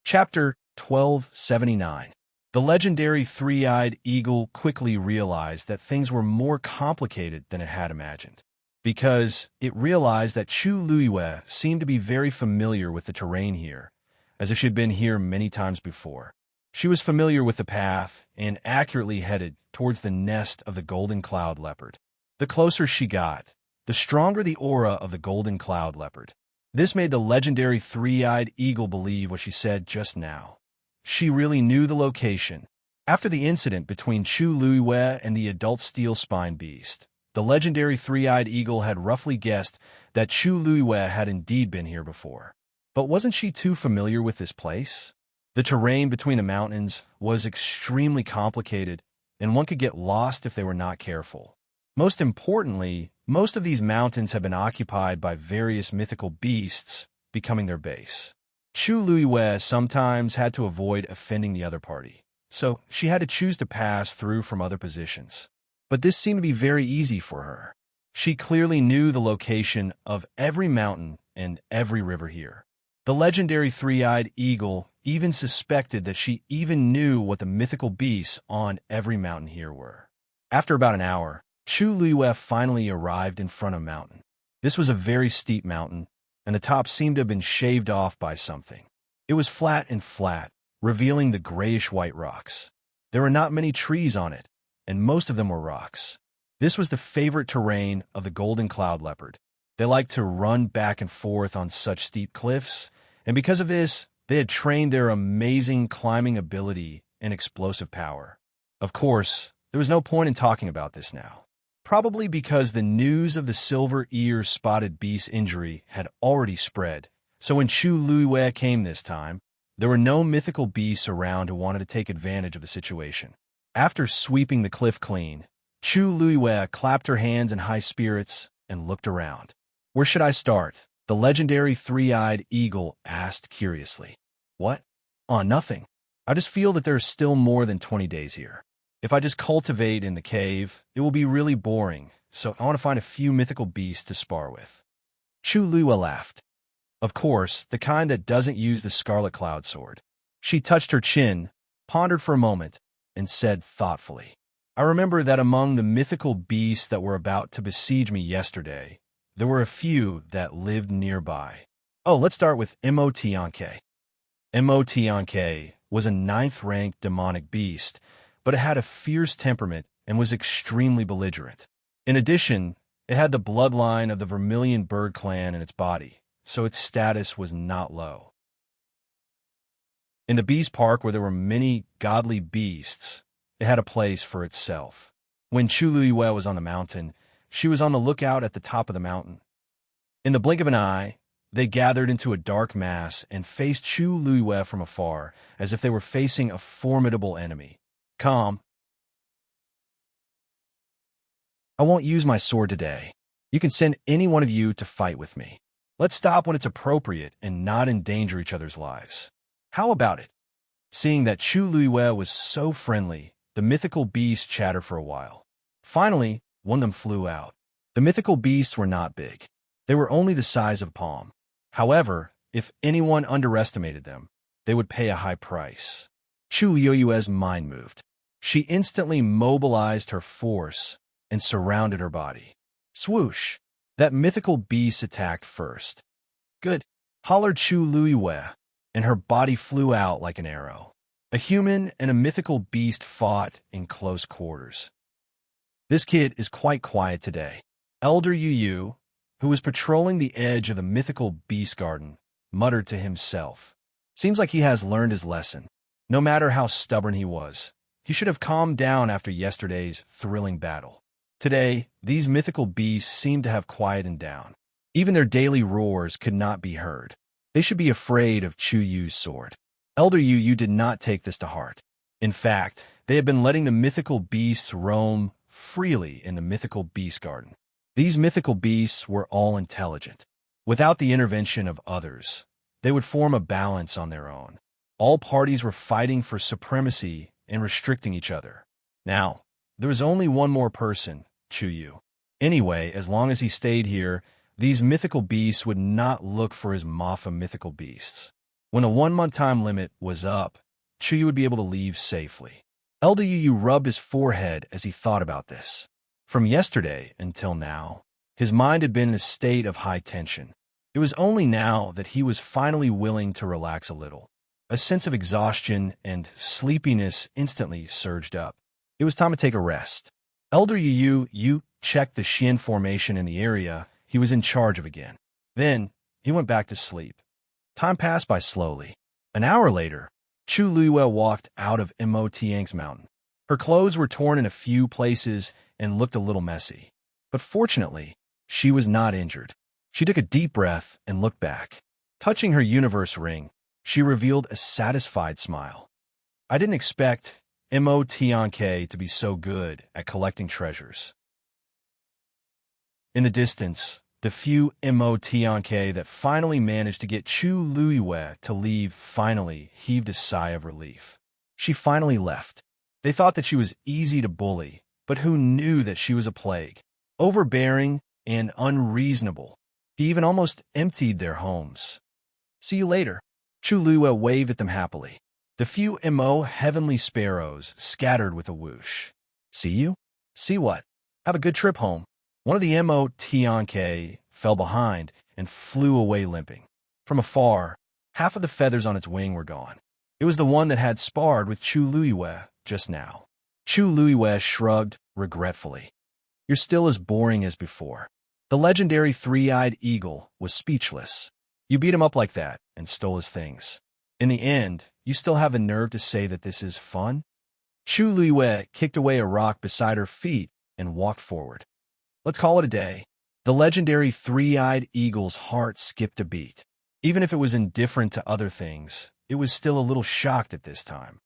Chapter 1279. The legendary three-eyed eagle quickly realized that things were more complicated than it had imagined, because it realized that Chu Luiwei seemed to be very familiar with the terrain here, as if she had been here many times before. She was familiar with the path and accurately headed towards the nest of the golden cloud leopard. The closer she got, the stronger the aura of the golden cloud leopard. This made the legendary three-eyed eagle believe what she said just now. She really knew the location. After the incident between Chu Luiwei and the adult steel spine beast, the legendary three-eyed eagle had roughly guessed that Chu Luiwei had indeed been here before. But wasn't she too familiar with this place? The terrain between the mountains was extremely complicated, and one could get lost if they were not careful. Most importantly, most of these mountains have been occupied by various mythical beasts, becoming their base. Chu Luiwei sometimes had to avoid offending the other party, so she had to choose to pass through from other positions. But this seemed to be very easy for her. She clearly knew the location of every mountain and every river here. The legendary three-eyed eagle even suspected that she even knew what the mythical beasts on every mountain here were. After about an hour, Chu Luiwei finally arrived in front of a mountain. This was a very steep mountain, and the top seemed to have been shaved off by something. It was flat and flat, revealing the grayish-white rocks. There were not many trees on it, and most of them were rocks. This was the favorite terrain of the golden cloud leopard. They liked to run back and forth on such steep cliffs, and because of this, they had trained their amazing climbing ability and explosive power. Of course, there was no point in talking about this now. Probably because the news of the silver ear spotted beast's injury had already spread, so when Chu Luiwei came this time, there were no mythical beasts around who wanted to take advantage of the situation. After sweeping the cliff clean, Chu Luiwei clapped her hands in high spirits and looked around. Where should I start? The legendary three-eyed eagle asked curiously. What? Nothing. I just feel that there's still more than 20 days here. If I just cultivate in the cave, it will be really boring, so I want to find a few mythical beasts to spar with. Chu Luiwe laughed. Of course, the kind that doesn't use the Scarlet Cloud Sword. She touched her chin, pondered for a moment, and said thoughtfully, I remember that among the mythical beasts that were about to besiege me yesterday, there were a few that lived nearby. Oh, let's start with Immerse. Immerse was a 9th-ranked demonic beast, but it had a fierce temperament and was extremely belligerent. In addition, it had the bloodline of the Vermilion Bird clan in its body, so its status was not low. In the beast park where there were many godly beasts, it had a place for itself. When Chu Luiwe was on the mountain, she was on the lookout at the top of the mountain. In the blink of an eye, they gathered into a dark mass and faced Chu Luiwe from afar, as if they were facing a formidable enemy. Calm. I won't use my sword today. You can send any one of you to fight with me. Let's stop when it's appropriate and not endanger each other's lives. How about it? Seeing that Chu Luiwe was so friendly, the mythical beasts chattered for a while. Finally, one of them flew out. The mythical beasts were not big. They were only the size of a palm. However, if anyone underestimated them, they would pay a high price. Chu Luiwe's mind moved. She instantly mobilized her force and surrounded her body. Swoosh! That mythical beast attacked first. Good, hollered Chu Luiwe, and her body flew out like an arrow. A human and a mythical beast fought in close quarters. This kid is quite quiet today. Elder Yu, who was patrolling the edge of the mythical beast garden, muttered to himself. Seems like he has learned his lesson. No matter how stubborn he was, he should have calmed down after yesterday's thrilling battle. Today, these mythical beasts seemed to have quieted down. Even their daily roars could not be heard. They should be afraid of Chu Yu's sword. Elder Yu did not take this to heart. In fact, they had been letting the mythical beasts roam freely in the mythical beast garden. These mythical beasts were all intelligent. Without the intervention of others, they would form a balance on their own. All parties were fighting for supremacy and restricting each other. Now, there was only one more person, Chu Yu. Anyway, as long as he stayed here, these mythical beasts would not look for his Mafa mythical beasts. When a 1-month time limit was up, Chu Yu would be able to leave safely. Elder Yu rubbed his forehead as he thought about this. From yesterday until now, his mind had been in a state of high tension. It was only now that he was finally willing to relax a little. A sense of exhaustion and sleepiness instantly surged up. It was time to take a rest. Elder Yu checked the Xian formation in the area he was in charge of again. Then, he went back to sleep. Time passed by slowly. An hour later, Chu Luiwe walked out of Immerse's mountain. Her clothes were torn in a few places and looked a little messy. But fortunately, she was not injured. She took a deep breath and looked back. Touching her universe ring, she revealed a satisfied smile. I didn't expect Immerse to be so good at collecting treasures. In the distance, the few Immerse that finally managed to get Chu Luiwe to leave finally heaved a sigh of relief. She finally left. They thought that she was easy to bully, but who knew that she was a plague, overbearing and unreasonable. He even almost emptied their homes. See you later. Chu Luiwe waved at them happily. The few heavenly sparrows scattered with a whoosh. See you? See what? Have a good trip home. One of the Immerse fell behind and flew away limping. From afar, half of the feathers on its wing were gone. It was the one that had sparred with Chu Luiwe just now. Chu Luiwe shrugged regretfully. You're still as boring as before. The legendary three-eyed eagle was speechless. You beat him up like that and stole his things. In the end, you still have the nerve to say that this is fun? Chu Luiwe kicked away a rock beside her feet and walked forward. Let's call it a day. The legendary three-eyed eagle's heart skipped a beat. Even if it was indifferent to other things, it was still a little shocked at this time.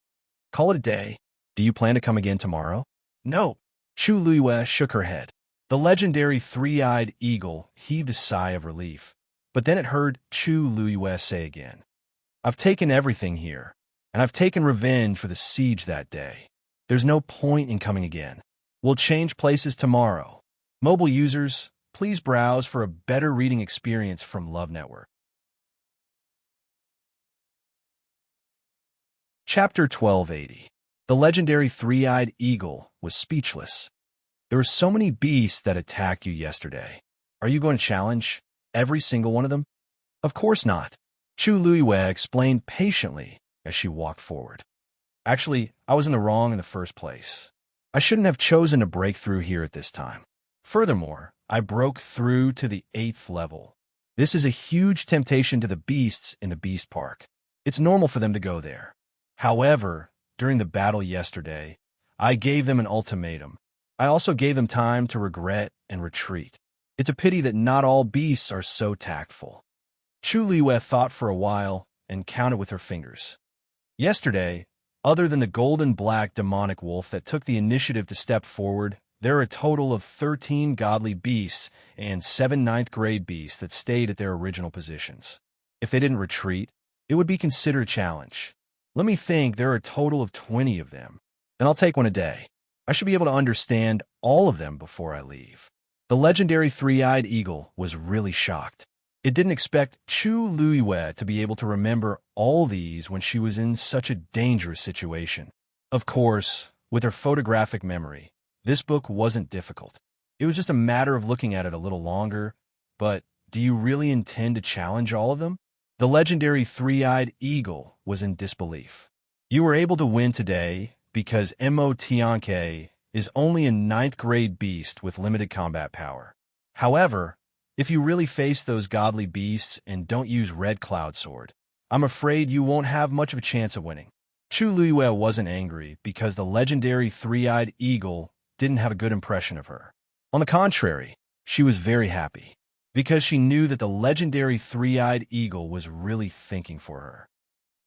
Call it a day. Do you plan to come again tomorrow? No. Chu Luiwe shook her head. The legendary three-eyed eagle heaved a sigh of relief, but then it heard Chu Luiwe say again, I've taken everything here, and I've taken revenge for the siege that day. There's no point in coming again. We'll change places tomorrow. Mobile users, please browse for a better reading experience from Love Network. Chapter 1280. The legendary three-eyed eagle was speechless. There were so many beasts that attacked you yesterday. Are you going to challenge every single one of them? Of course not. Chu Luiwei explained patiently as she walked forward. Actually, I was in the wrong in the first place. I shouldn't have chosen to break through here at this time. Furthermore, I broke through to the 8th level. This is a huge temptation to the beasts in the Beast Park. It's normal for them to go there. However, during the battle yesterday, I gave them an ultimatum. I also gave them time to regret and retreat. It's a pity that not all beasts are so tactful. Chu Liwei thought for a while and counted with her fingers. Yesterday, other than the golden-black demonic wolf that took the initiative to step forward, there are a total of 13 godly beasts and 7 ninth-grade beasts that stayed at their original positions. If they didn't retreat, it would be considered a challenge. Let me think, there are a total of 20 of them. Then I'll take one a day. I should be able to understand all of them before I leave. The legendary three-eyed eagle was really shocked. It didn't expect Chu Luiwei to be able to remember all these when she was in such a dangerous situation. Of course, with her photographic memory, this book wasn't difficult. It was just a matter of looking at it a little longer. But do you really intend to challenge all of them? The legendary three-eyed eagle was in disbelief. You were able to win today because Mo is only a 9th-grade beast with limited combat power. However, if you really face those godly beasts and don't use Red Cloud Sword, I'm afraid you won't have much of a chance of winning. Chu Luiwei wasn't angry because the legendary three-eyed eagle didn't have a good impression of her. On the contrary, she was very happy because she knew that the legendary three-eyed eagle was really thinking for her.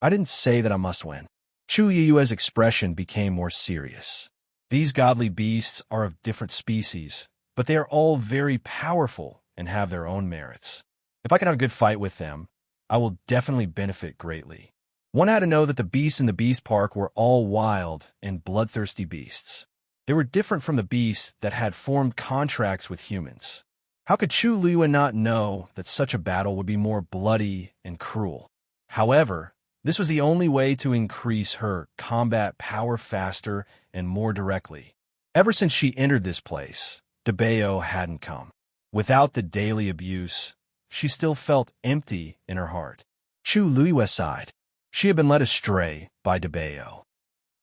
I didn't say that I must win. Chu Luiwei's expression became more serious. These godly beasts are of different species, but they are all very powerful and have their own merits. If I can have a good fight with them, I will definitely benefit greatly. One had to know that the beasts in the Beast Park were all wild and bloodthirsty beasts. They were different from the beasts that had formed contracts with humans. How could Chu Luiwei not know that such a battle would be more bloody and cruel? However, this was the only way to increase her combat power faster and more directly. Ever since she entered this place, DeBeo hadn't come. Without the daily abuse, she still felt empty in her heart. Chu Luiwei sighed. She had been led astray by DeBeo.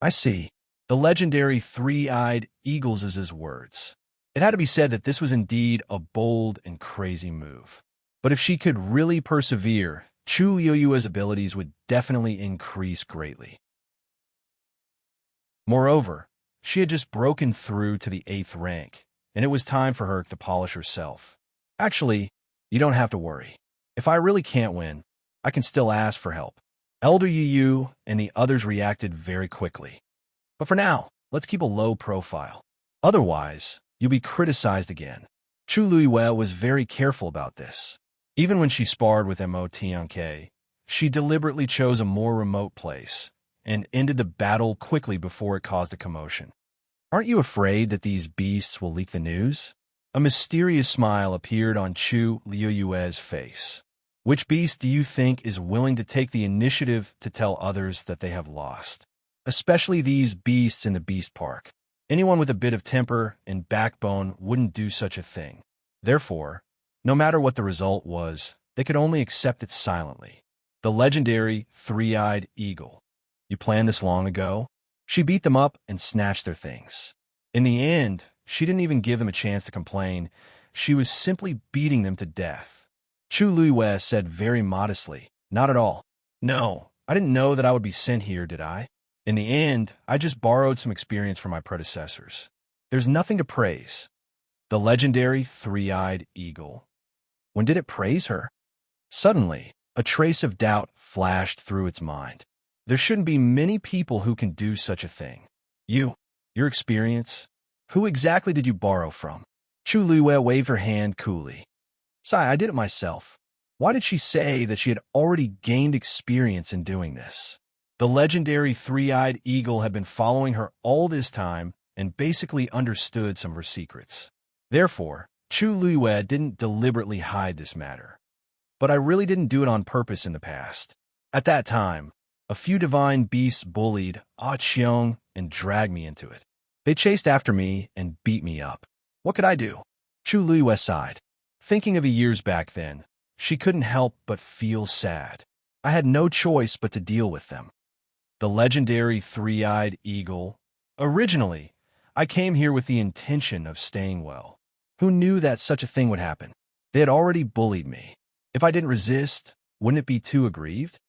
I see. The legendary three-eyed eagles is his words. It had to be said that this was indeed a bold and crazy move. But if she could really persevere, Chu Luiwei's abilities would definitely increase greatly. Moreover, she had just broken through to the 8th rank, and it was time for her to polish herself. Actually, you don't have to worry. If I really can't win, I can still ask for help. Elder Yu and the others reacted very quickly. But for now, let's keep a low profile. Otherwise, you'll be criticized again. Chu Luiwei was very careful about this. Even when she sparred with Mo, she deliberately chose a more remote place and ended the battle quickly before it caused a commotion. Aren't you afraid that these beasts will leak the news? A mysterious smile appeared on Chu Luiwei's face. Which beast do you think is willing to take the initiative to tell others that they have lost? Especially these beasts in the Beast Park. Anyone with a bit of temper and backbone wouldn't do such a thing. Therefore, no matter what the result was, they could only accept it silently. The legendary three-eyed eagle. You planned this long ago? She beat them up and snatched their things. In the end, she didn't even give them a chance to complain. She was simply beating them to death. Chu Luiwei said very modestly, "Not at all. No, I didn't know that I would be sent here, did I? In the end, I just borrowed some experience from my predecessors. There's nothing to praise." The legendary three-eyed eagle. When did it praise her? Suddenly, a trace of doubt flashed through its mind. There shouldn't be many people who can do such a thing. Your experience? Who exactly did you borrow from? Chu Luiwei waved her hand coolly. I did it myself. Why did she say that she had already gained experience in doing this? The legendary three-eyed eagle had been following her all this time and basically understood some of her secrets. Therefore, Chu Luiyue didn't deliberately hide this matter. But I really didn't do it on purpose in the past. At that time, a few divine beasts bullied Qiong and dragged me into it. They chased after me and beat me up. What could I do? Chu Luiyue sighed. Thinking of the years back then, she couldn't help but feel sad. I had no choice but to deal with them. The legendary three-eyed eagle. Originally, I came here with the intention of staying well. Who knew that such a thing would happen? They had already bullied me. If I didn't resist, wouldn't it be too aggrieved?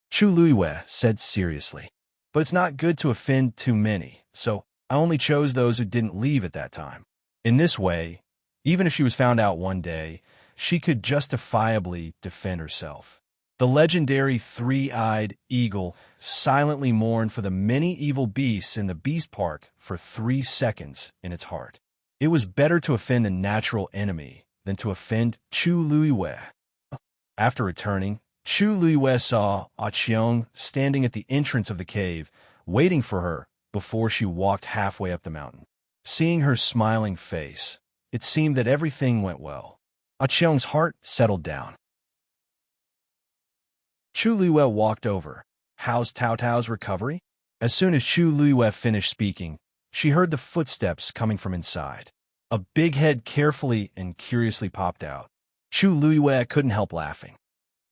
Chu Luiyue said seriously. But it's not good to offend too many, so I only chose those who didn't leave at that time. In this way, even if she was found out one day, she could justifiably defend herself. The legendary three-eyed eagle silently mourned for the many evil beasts in the beast park for 3 seconds in its heart. It was better to offend a natural enemy than to offend Chu Luiyue. After returning, Chu Luiyue saw Qiong standing at the entrance of the cave, waiting for her before she walked halfway up the mountain. Seeing her smiling face, it seemed that everything went well. Qiong's heart settled down. Chu Luiyue walked over. How's Tao Tao's recovery? As soon as Chu Luiyue finished speaking, she heard the footsteps coming from inside. A big head carefully and curiously popped out. Chu Luiyue couldn't help laughing.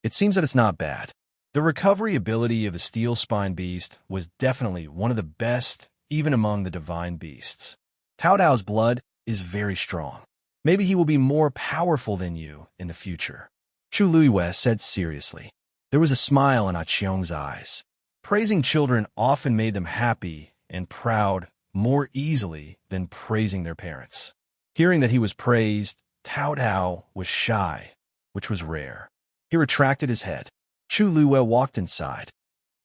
It seems that it's not bad. The recovery ability of the steel spine beast was definitely one of the best, even among the divine beasts. Tao Tao's blood is very strong. Maybe he will be more powerful than you in the future. Chu Luiyue said seriously. There was a smile in Qiong's eyes. Praising children often made them happy and proud more easily than praising their parents. Hearing that he was praised, Tao Tao was shy, which was rare. He retracted his head. Chu Luiyue walked inside.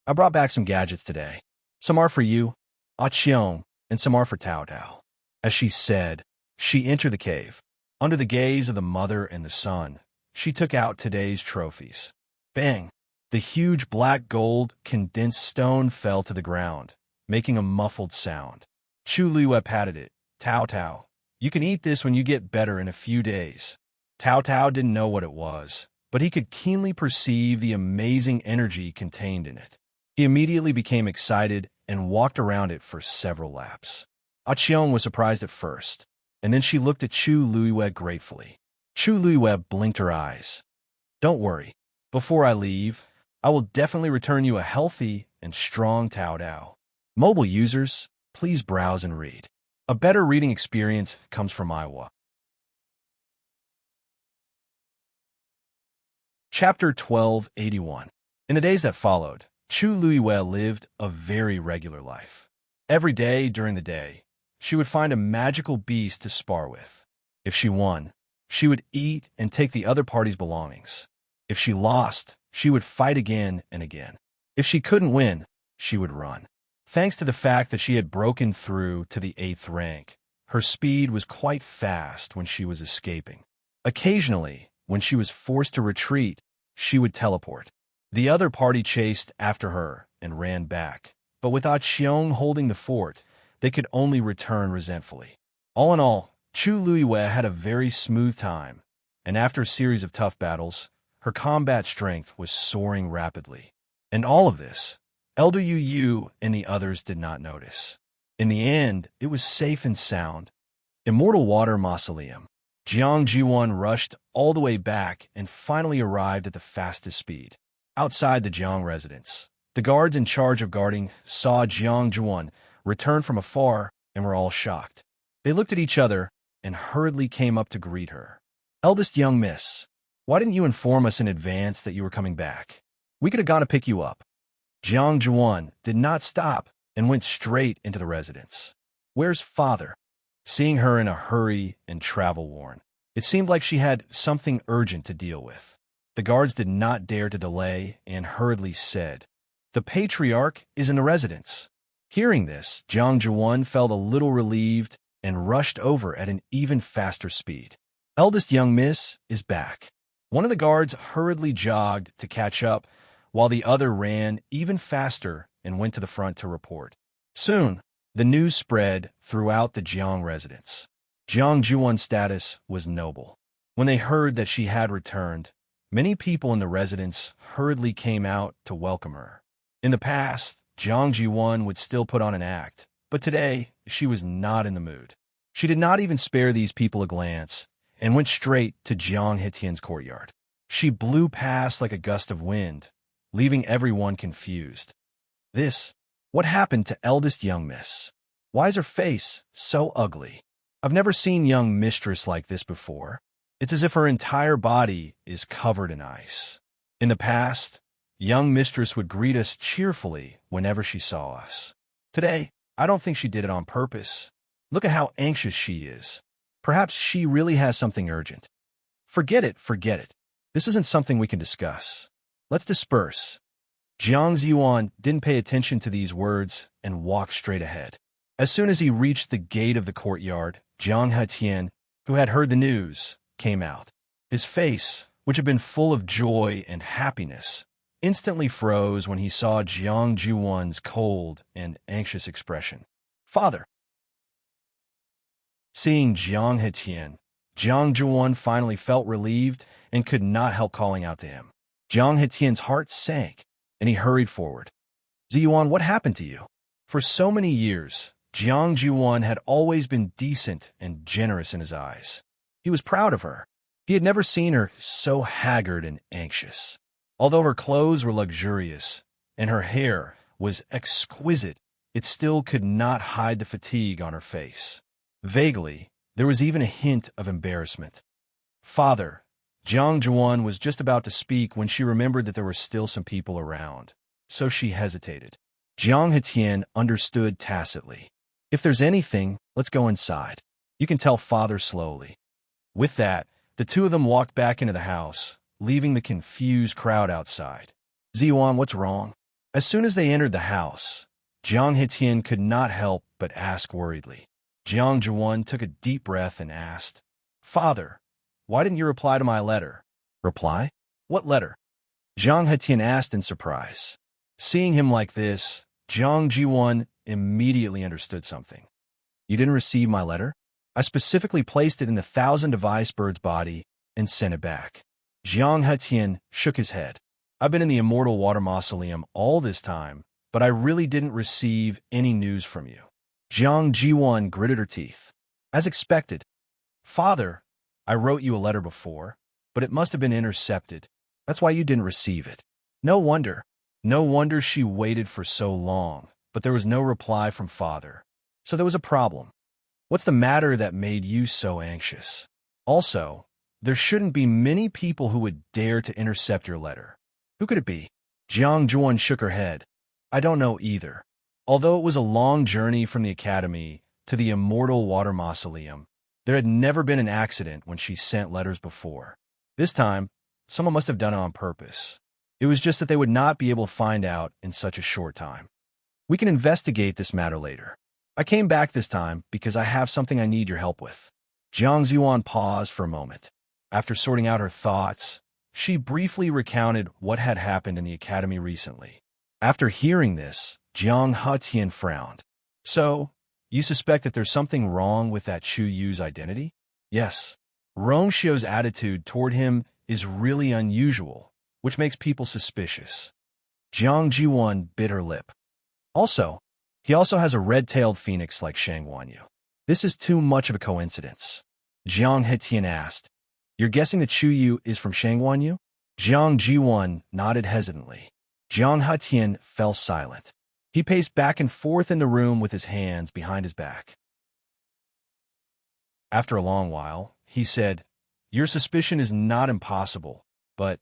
I brought back some gadgets today. Some are for you, Qiong, and some are for Tao Tao. As she said, she entered the cave. Under the gaze of the mother and the son, she took out today's trophies. Bang! The huge black gold condensed stone fell to the ground, making a muffled sound. Chu Luiyue patted it. Tao Tao, you can eat this when you get better in a few days. Tao Tao didn't know what it was, but he could keenly perceive the amazing energy contained in it. He immediately became excited and walked around it for several laps. Qiong was surprised at first, and then she looked at Chu Luiyue gratefully. Chu Luiyue blinked her eyes. Don't worry. Before I leave, I will definitely return you a healthy and strong Tao Tao. Mobile users, please browse and read. A better reading experience comes from Iowa. Chapter 1281. In the days that followed, Chu Luiyue lived a very regular life. Every day during the day, she would find a magical beast to spar with. If she won, she would eat and take the other party's belongings. If she lost, she would fight again and again. If she couldn't win, she would run. Thanks to the fact that she had broken through to the 8th rank, her speed was quite fast when she was escaping. Occasionally, when she was forced to retreat, she would teleport. The other party chased after her and ran back, but with Qiong holding the fort, they could only return resentfully. All in all, Chu Luiyue had a very smooth time, and after a series of tough battles, her combat strength was soaring rapidly. And all of this, Elder Yu and the others did not notice. In the end, it was safe and sound. Immortal Water Mausoleum. Jiang Jiwan rushed all the way back and finally arrived at the fastest speed. Outside the Jiang residence, the guards in charge of guarding saw Jiang Jiwan return from afar and were all shocked. They looked at each other and hurriedly came up to greet her. Eldest young miss, why didn't you inform us in advance that you were coming back? We could have gone to pick you up. Jiang Jiwan did not stop and went straight into the residence. Where's father? Seeing her in a hurry and travel-worn, it seemed like she had something urgent to deal with. The guards did not dare to delay and hurriedly said, The patriarch is in the residence. Hearing this, Jiang Jiwan felt a little relieved and rushed over at an even faster speed. Eldest young miss is back. One of the guards hurriedly jogged to catch up, while the other ran even faster and went to the front to report. Soon, the news spread throughout the Jiang residence. Jiang Juwan's status was noble. When they heard that she had returned, many people in the residence hurriedly came out to welcome her. In the past, Jiang Jiwan would still put on an act, but today she was not in the mood. She did not even spare these people a glance and went straight to Jiang Hetian's courtyard. She blew past like a gust of wind, leaving everyone confused. What happened to eldest young miss? Why is her face so ugly? I've never seen young mistress like this before. It's as if her entire body is covered in ice. In the past, young mistress would greet us cheerfully whenever she saw us. Today, I don't think she did it on purpose. Look at how anxious she is. Perhaps she really has something urgent. Forget it. This isn't something we can discuss. Let's disperse. Jiang Ziyuan didn't pay attention to these words and walked straight ahead. As soon as he reached the gate of the courtyard, Jiang Hetian, who had heard the news, came out. His face, which had been full of joy and happiness, instantly froze when he saw Jiang Juwan's cold and anxious expression. Father! Seeing Jiang Hetian, Jiang Juwan finally felt relieved and could not help calling out to him. Jiang Hetian's heart sank, and he hurried forward. Ziyuan, what happened to you? For so many years, Jiang Juwan had always been decent and generous in his eyes. He was proud of her. He had never seen her so haggard and anxious. Although her clothes were luxurious and her hair was exquisite, it still could not hide the fatigue on her face. Vaguely, there was even a hint of embarrassment. Father, Jiang Juwan was just about to speak when she remembered that there were still some people around, so she hesitated. Jiang Hetian understood tacitly. If there's anything, let's go inside. You can tell Father slowly. With that, the two of them walked back into the house, leaving the confused crowd outside. Ziyuan, what's wrong? As soon as they entered the house, Jiang Hetian could not help but ask worriedly. Jiang Juwan took a deep breath and asked, Father, why didn't you reply to my letter? Reply? What letter? Jiang Hetian asked in surprise. Seeing him like this, Jiang Jiwan immediately understood something. You didn't receive my letter? I specifically placed it in the 1,000 of Icebird's body and sent it back. Jiang Hetian shook his head. I've been in the Immortal Water Mausoleum all this time, but I really didn't receive any news from you. Jiang Jiwan gritted her teeth. As expected. Father, I wrote you a letter before, but it must have been intercepted. That's why you didn't receive it. No wonder. No wonder she waited for so long, but there was no reply from Father. So there was a problem. What's the matter that made you so anxious? Also, there shouldn't be many people who would dare to intercept your letter. Who could it be? Jiang Juan shook her head. I don't know either. Although it was a long journey from the academy to the Immortal Water Mausoleum, there had never been an accident when she sent letters before. This time, someone must have done it on purpose. It was just that they would not be able to find out in such a short time. We can investigate this matter later. I came back this time because I have something I need your help with. Jiang Ziyuan paused for a moment. After sorting out her thoughts, she briefly recounted what had happened in the academy recently. After hearing this, Jiang Hetian frowned. So, you suspect that there's something wrong with that Chu Yu's identity? Yes. Rongxiu's attitude toward him is really unusual, which makes people suspicious. Jiang Jiwan bit her lip. He also has a red-tailed phoenix like Shang Wanyu. This is too much of a coincidence. Jiang Hetian asked, You're guessing that Chu Yu is from Shang Wanyu? Jiang Jiwan nodded hesitantly. Jiang Hetian fell silent. He paced back and forth in the room with his hands behind his back. After a long while, he said, Your suspicion is not impossible, but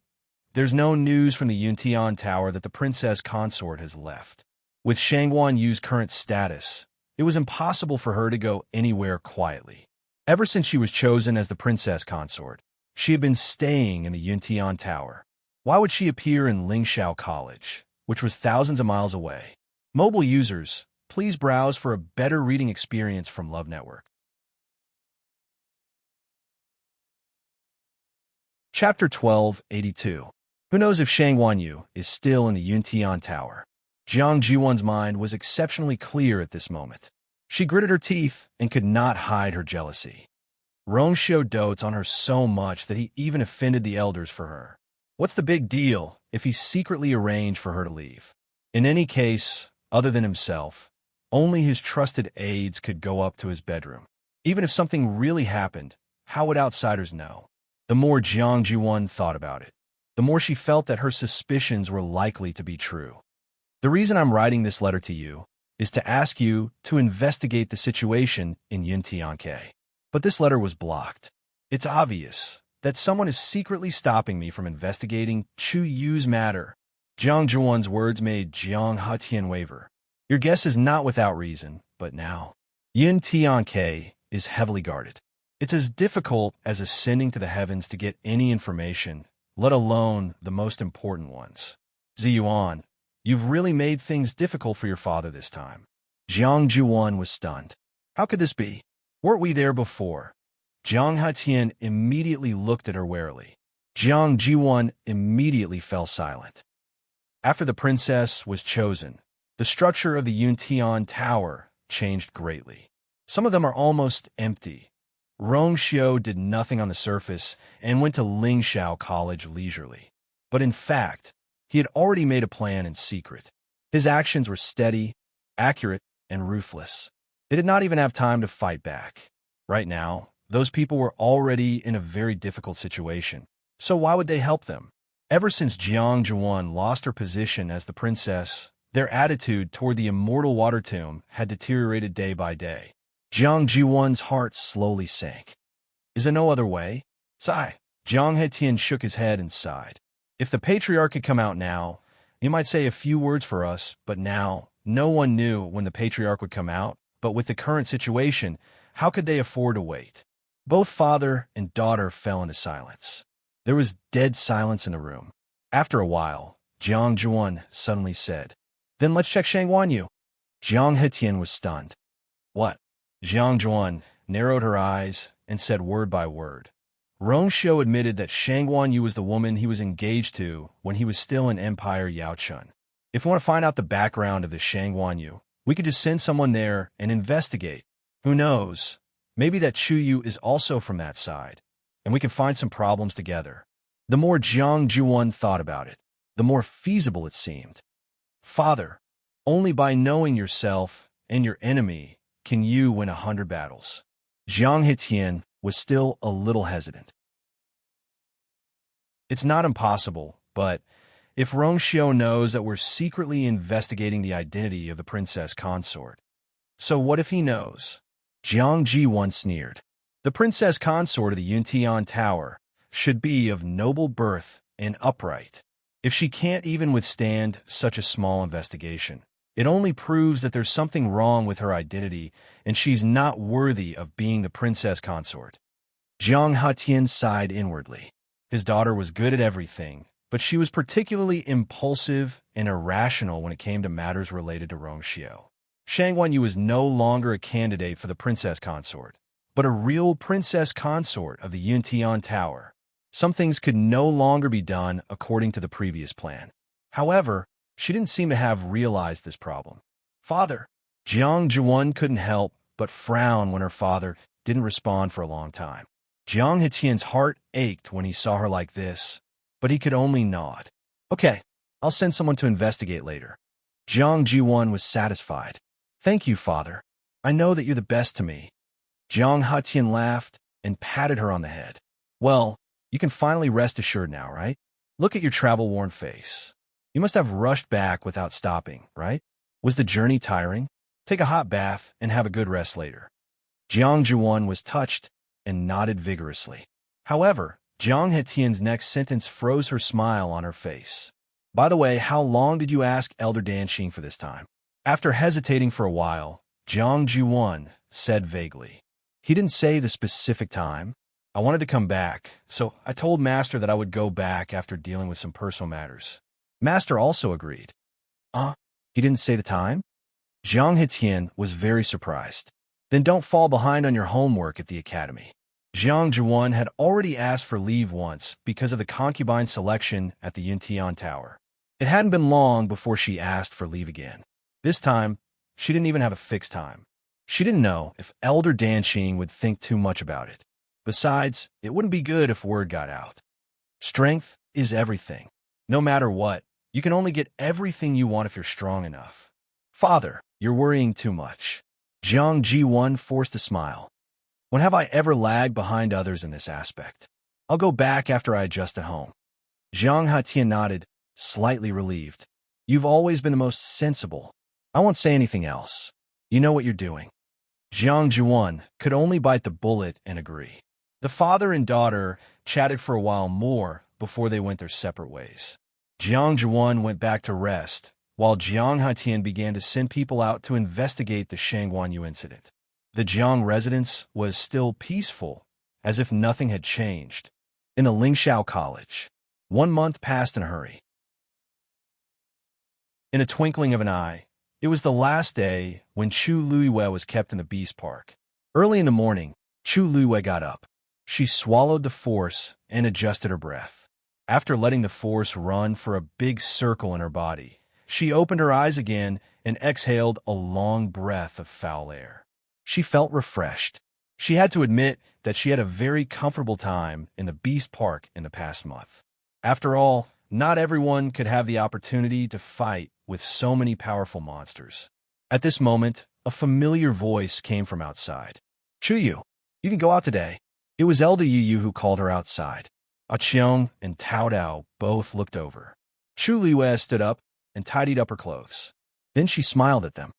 there's no news from the Yuntian Tower that the princess consort has left. With Shang Wanyu's current status, it was impossible for her to go anywhere quietly. Ever since she was chosen as the princess consort, she had been staying in the Yuntian Tower. Why would she appear in Lingxiao College, which was thousands of miles away? Mobile users, please browse for a better reading experience from Love Network. Chapter 1282. Who knows if Shang Wanyu is still in the Yuntian Tower? Jiang Jiwon's mind was exceptionally clear at this moment. She gritted her teeth and could not hide her jealousy. Rongxiu dotes on her so much that he even offended the elders for her. What's the big deal if he secretly arranged for her to leave? In any case, other than himself, only his trusted aides could go up to his bedroom. Even if something really happened, how would outsiders know? The more Jiang Jiwon thought about it, the more she felt that her suspicions were likely to be true. The reason I'm writing this letter to you is to ask you to investigate the situation in Yuntianke. But this letter was blocked. It's obvious that someone is secretly stopping me from investigating Chu Yu's matter. Jiang Jiwon's words made Jiang Hetian waver. Your guess is not without reason, but now Yuntianke is heavily guarded. It's as difficult as ascending to the heavens to get any information, let alone the most important ones. Ziyuan, you've really made things difficult for your father this time. Jiang Jiwon was stunned. How could this be? Weren't we there before? Jiang Hetian immediately looked at her warily. Jiang Jiwon immediately fell silent. After the princess was chosen, the structure of the Yuntian Tower changed greatly. Some of them are almost empty. Rongxiu did nothing on the surface and went to Lingxiao College leisurely. But in fact, he had already made a plan in secret. His actions were steady, accurate, and ruthless. They did not even have time to fight back. Right now, those people were already in a very difficult situation, so why would they help them? Ever since Jiang Jiwon lost her position as the princess, their attitude toward the immortal water tomb had deteriorated day by day. Jiang Jiwon's heart slowly sank. Is there no other way? Sigh. Jiang Hetian shook his head and sighed. If the patriarch had come out now, you might say a few words for us, but now, no one knew when the patriarch would come out, but with the current situation, how could they afford to wait? Both father and daughter fell into silence. There was dead silence in the room. After a while, Jiang Jiwon suddenly said, "Then let's check Shangguanyu." Jiang Hetian was stunned. What? Jiang Jiwon narrowed her eyes and said word by word. Rongxiu admitted that Shangguanyu was the woman he was engaged to when he was still in Empire Yaochun. If we want to find out the background of the Shangguanyu, we could just send someone there and investigate. Who knows? Maybe that Chu Yu is also from that side, and we can find some problems together. The more Jiang Jiwon thought about it, the more feasible it seemed. Father, only by knowing yourself and your enemy can you win 100 battles. Jiang Hetian was still a little hesitant. It's not impossible, but if Rongxiu knows that we're secretly investigating the identity of the princess consort, so what if he knows? Jiang Jiwon sneered. The princess consort of the Yuntian Tower should be of noble birth and upright. If she can't even withstand such a small investigation, it only proves that there's something wrong with her identity and she's not worthy of being the princess consort. Jiang Hetian sighed inwardly. His daughter was good at everything, but she was particularly impulsive and irrational when it came to matters related to Rongxiu. Shangguanyu was no longer a candidate for the princess consort, but a real princess consort of the Yuntian Tower. Some things could no longer be done according to the previous plan. However, she didn't seem to have realized this problem. Father, Jiang Jiwon couldn't help but frown when her father didn't respond for a long time. Jiang Hetian's heart ached when he saw her like this, but he could only nod. Okay, I'll send someone to investigate later. Jiang Jiwon was satisfied. Thank you, father. I know that you're the best to me. Jiang Hetian laughed and patted her on the head. Well, you can finally rest assured now, right? Look at your travel-worn face. You must have rushed back without stopping, right? Was the journey tiring? Take a hot bath and have a good rest later. Jiang Jiwon was touched and nodded vigorously. However, Jiang Hetian's next sentence froze her smile on her face. By the way, how long did you ask Elder Danxing for this time? After hesitating for a while, Jiang Jiwon said vaguely. He didn't say the specific time. I wanted to come back, so I told Master that I would go back after dealing with some personal matters. Master also agreed. He didn't say the time? Jiang Hetian was very surprised. Then don't fall behind on your homework at the academy. Jiang Jiwon had already asked for leave once because of the concubine selection at the Yuntian Tower. It hadn't been long before she asked for leave again. This time, she didn't even have a fixed time. She didn't know if Elder Danqing would think too much about it. Besides, it wouldn't be good if word got out. Strength is everything. No matter what, you can only get everything you want if you're strong enough. Father, you're worrying too much. Jiang Ji1 forced a smile. When have I ever lagged behind others in this aspect? I'll go back after I adjust at home. Jiang Hatian nodded, slightly relieved. You've always been the most sensible. I won't say anything else. You know what you're doing. Jiang Juan could only bite the bullet and agree. The father and daughter chatted for a while more before they went their separate ways. Jiang Juan went back to rest, while Jiang Hatian began to send people out to investigate the Shangguanyu incident. The Jiang residence was still peaceful, as if nothing had changed. In the Lingxiao College, 1 month passed in a hurry. In a twinkling of an eye, it was the last day when Chu Luiwei was kept in the Beast Park. Early in the morning, Chu Luiwei got up. She swallowed the force and adjusted her breath. After letting the force run for a big circle in her body, she opened her eyes again and exhaled a long breath of foul air. She felt refreshed. She had to admit that she had a very comfortable time in the Beast Park in the past month. After all, not everyone could have the opportunity to fight with so many powerful monsters. At this moment, a familiar voice came from outside. Chuyu, you can go out today. It was Elder Yu who called her outside. Qiong and Tao Dao both looked over. Chu Liwei stood up and tidied up her clothes. Then she smiled at them.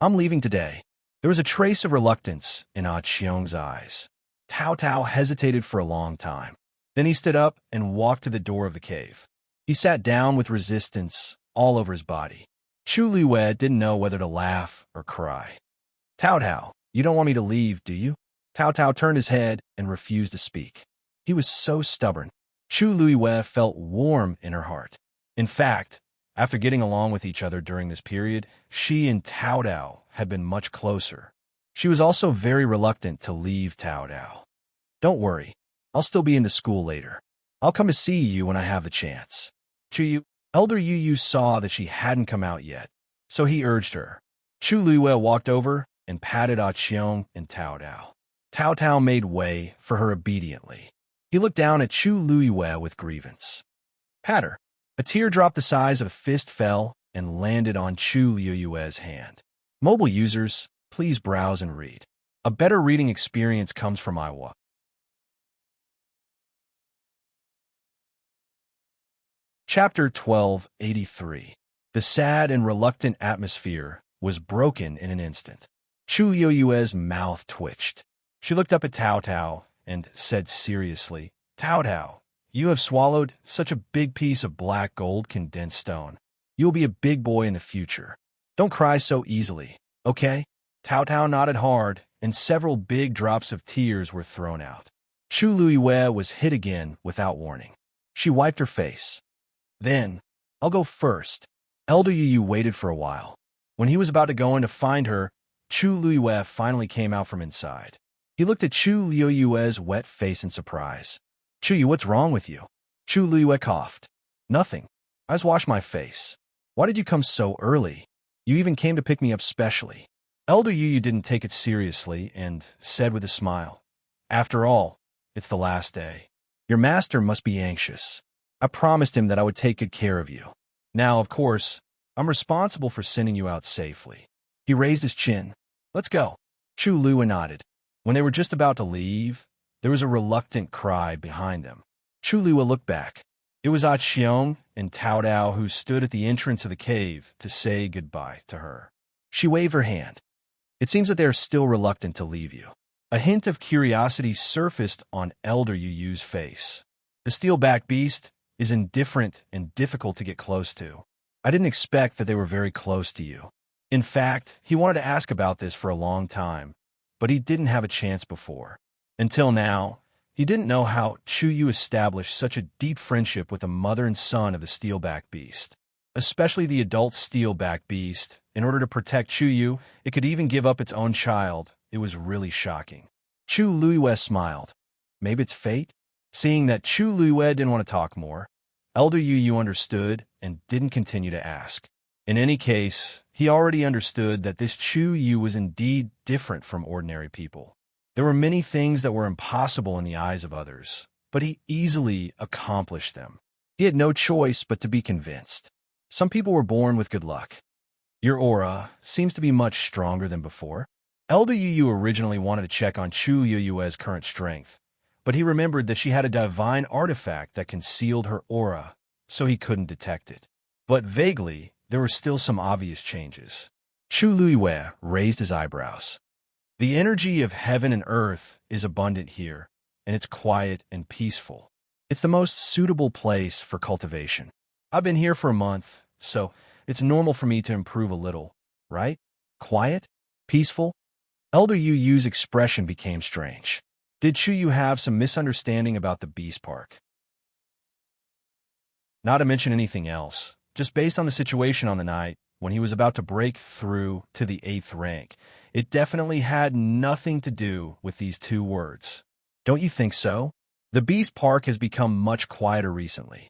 I'm leaving today. There was a trace of reluctance in Qiong's eyes. Tao Tao hesitated for a long time. Then he stood up and walked to the door of the cave. He sat down with resistance all over his body. Chu Liwei didn't know whether to laugh or cry. Tao Tao, you don't want me to leave, do you? Tao Tao turned his head and refused to speak. He was so stubborn. Chu Luiwei felt warm in her heart. In fact, after getting along with each other during this period, she and Tao Dao had been much closer. She was also very reluctant to leave Tao Dao. Don't worry, I'll still be in the school later. I'll come to see you when I have the chance. Chuyu, Elder Yu saw that she hadn't come out yet, so he urged her. Chu Luiwei walked over and patted Qiong and Tao Dao. Tao Tao made way for her obediently. He looked down at Chu Luiwei with grievance. Patter. A teardrop the size of a fist fell and landed on Chu Luiwei's hand. Mobile users, please browse and read. A better reading experience comes from Iowa. Chapter 1283. The sad and reluctant atmosphere was broken in an instant. Chu Luiwei's mouth twitched. She looked up at Tao Tao and said seriously, Tao Tao, you have swallowed such a big piece of black gold condensed stone. You will be a big boy in the future. Don't cry so easily, okay? Tao Tao nodded hard, and several big drops of tears were thrown out. Chu Luiwei was hit again without warning. She wiped her face. Then, I'll go first. Elder Yu waited for a while. When he was about to go in to find her, Chu Luiwei finally came out from inside. He looked at Chu Luiwei's wet face in surprise. Chuyu, what's wrong with you? Chu Luiwei coughed. Nothing. I just washed my face. Why did you come so early? You even came to pick me up specially. Elder Yu didn't take it seriously and said with a smile, After all, it's the last day. Your master must be anxious. I promised him that I would take good care of you. Now, of course, I'm responsible for sending you out safely. He raised his chin. Let's go. Chu Luiwei nodded. When they were just about to leave, there was a reluctant cry behind them. Chu Luiwei looked back. It was Qiong and Tao Dao who stood at the entrance of the cave to say goodbye to her. She waved her hand. It seems that they are still reluctant to leave you. A hint of curiosity surfaced on Elder Yu's face. The steel-backed beast is indifferent and difficult to get close to. I didn't expect that they were very close to you. In fact, he wanted to ask about this for a long time, but he didn't have a chance before. Until now, he didn't know how Chu Yu established such a deep friendship with the mother and son of the steel-back beast. Especially the adult steel-back beast. In order to protect Chu Yu, it could even give up its own child. It was really shocking. Chu Luiwei smiled. Maybe it's fate? Seeing that Chu Luiwei didn't want to talk more, Elder Yu understood and didn't continue to ask. In any case, he already understood that this Chu Yu was indeed different from ordinary people. There were many things that were impossible in the eyes of others, but he easily accomplished them. He had no choice but to be convinced. Some people were born with good luck. Your aura seems to be much stronger than before. Elder Yu originally wanted to check on Chu Yu's current strength, but he remembered that she had a divine artifact that concealed her aura, so he couldn't detect it. But vaguely, there were still some obvious changes. Chu Luiyue raised his eyebrows. The energy of heaven and earth is abundant here, and it's quiet and peaceful. It's the most suitable place for cultivation. I've been here for a month, so it's normal for me to improve a little, right? Quiet? Peaceful? Elder Yu's expression became strange. Did Chu Yu have some misunderstanding about the Beast Park? Not to mention anything else, just based on the situation on the night, when he was about to break through to the 8th rank, it definitely had nothing to do with these two words. Don't you think so? The Beast Park has become much quieter recently.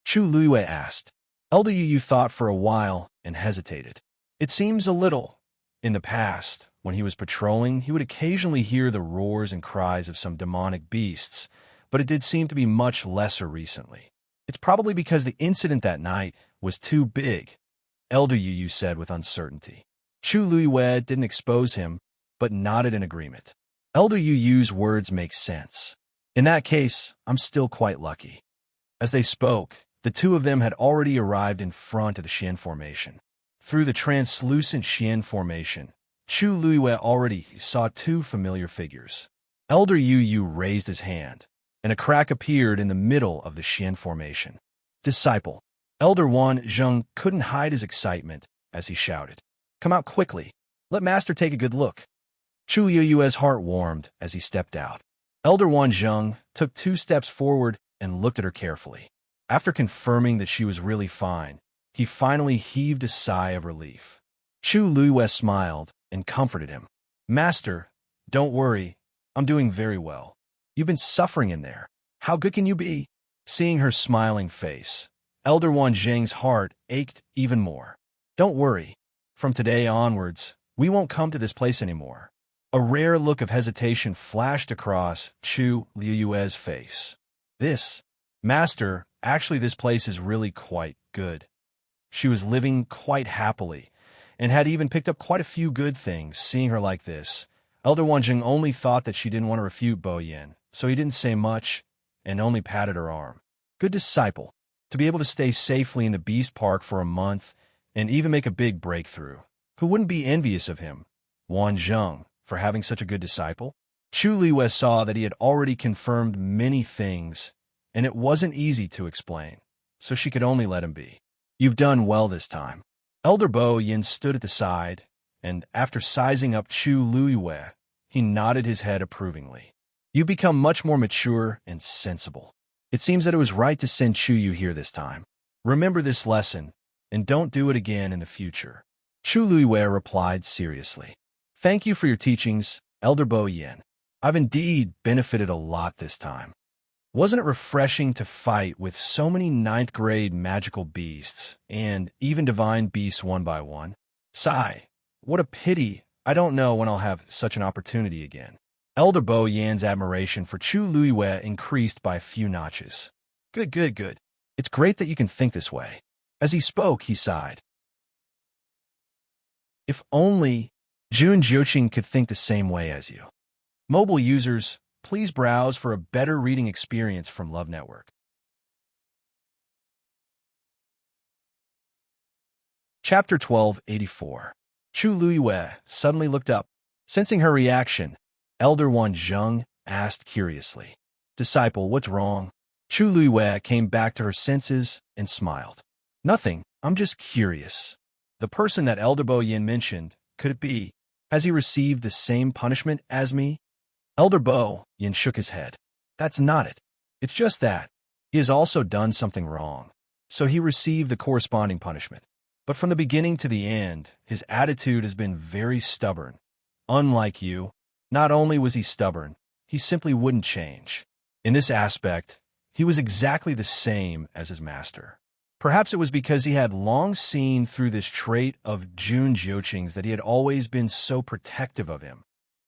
Chu Luiyue asked. Elder Yu thought for a while and hesitated. It seems a little. In the past, when he was patrolling, he would occasionally hear the roars and cries of some demonic beasts, but it did seem to be much lesser recently. It's probably because the incident that night was too big, Elder Yu said with uncertainty. Chu Luiyue didn't expose him, but nodded in agreement. Elder Yu's words make sense. In that case, I'm still quite lucky. As they spoke, the two of them had already arrived in front of the Xian Formation. Through the translucent Xian Formation, Chu Luiyue already saw two familiar figures. Elder Yu raised his hand, and a crack appeared in the middle of the Xian Formation. Disciple. Elder Wan Zheng couldn't hide his excitement as he shouted. Come out quickly. Let Master take a good look. Chu Yu's heart warmed as he stepped out. Elder Wan Zheng took 2 steps forward and looked at her carefully. After confirming that she was really fine, he finally heaved a sigh of relief. Chu Luiyue smiled and comforted him. Master, don't worry. I'm doing very well. You've been suffering in there. How good can you be? Seeing her smiling face, Elder Wan Zheng's heart ached even more. Don't worry. From today onwards, we won't come to this place anymore. A rare look of hesitation flashed across Chu Luiyue's face. Master, actually this place is really quite good. She was living quite happily, and had even picked up quite a few good things. Seeing her like this, Elder Wanjing only thought that she didn't want to refute Bo Yin, so he didn't say much and only patted her arm. Good disciple. To be able to stay safely in the Beast Park for a month and even make a big breakthrough. Who wouldn't be envious of him? Wan Zheng, for having such a good disciple? Chu Luiyue saw that he had already confirmed many things, and it wasn't easy to explain, so she could only let him be. You've done well this time. Elder Bo Yin stood at the side, and after sizing up Chu Luiyue, he nodded his head approvingly. You've become much more mature and sensible. It seems that it was right to send Chu Yu here this time. Remember this lesson, and don't do it again in the future. Chu Luiyue replied seriously. Thank you for your teachings, Elder Bo Yin. I've indeed benefited a lot this time. Wasn't it refreshing to fight with so many 9th grade magical beasts, and even divine beasts one by one? Sigh, what a pity. I don't know when I'll have such an opportunity again. Elder Bo Yan's admiration for Chu Luiyue increased by a few notches. Good. It's great that you can think this way. As he spoke, he sighed. If only Jun Jiuqing could think the same way as you. Mobile users, please browse for a better reading experience from Love Network. Chapter 1284. Chu Luiyue suddenly looked up. Sensing her reaction, Elder Wan Zheng asked curiously. Disciple, what's wrong? Chu Luiyue came back to her senses and smiled. Nothing, I'm just curious. The person that Elder Bo Yin mentioned, could it be? Has he received the same punishment as me? Elder Bo Yin shook his head. That's not it. It's just that he has also done something wrong, so he received the corresponding punishment. But from the beginning to the end, his attitude has been very stubborn. Unlike you, not only was he stubborn, he simply wouldn't change. In this aspect, he was exactly the same as his master. Perhaps it was because he had long seen through this trait of Jun Jioqing's that he had always been so protective of him.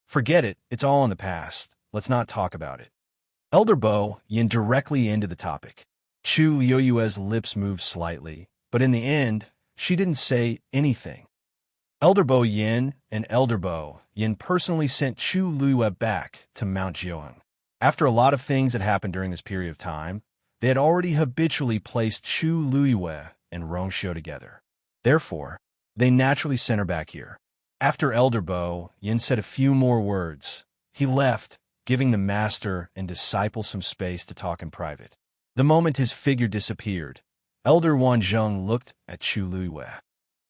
Forget it, it's all in the past. Let's not talk about it. Elder Bo yin directly into the topic. Chu Liuyue's lips moved slightly, but in the end, she didn't say anything. Elder Bo Yin and Elder Bo Yin personally sent Chu Liyue back to Mount Jiuheng. After a lot of things had happened during this period of time, they had already habitually placed Chu Liyue and Rongxiu together. Therefore, they naturally sent her back here. After Elder Bo Yin said a few more words, he left, giving the master and disciple some space to talk in private. The moment his figure disappeared, Elder Wanzheng looked at Chu Liyue.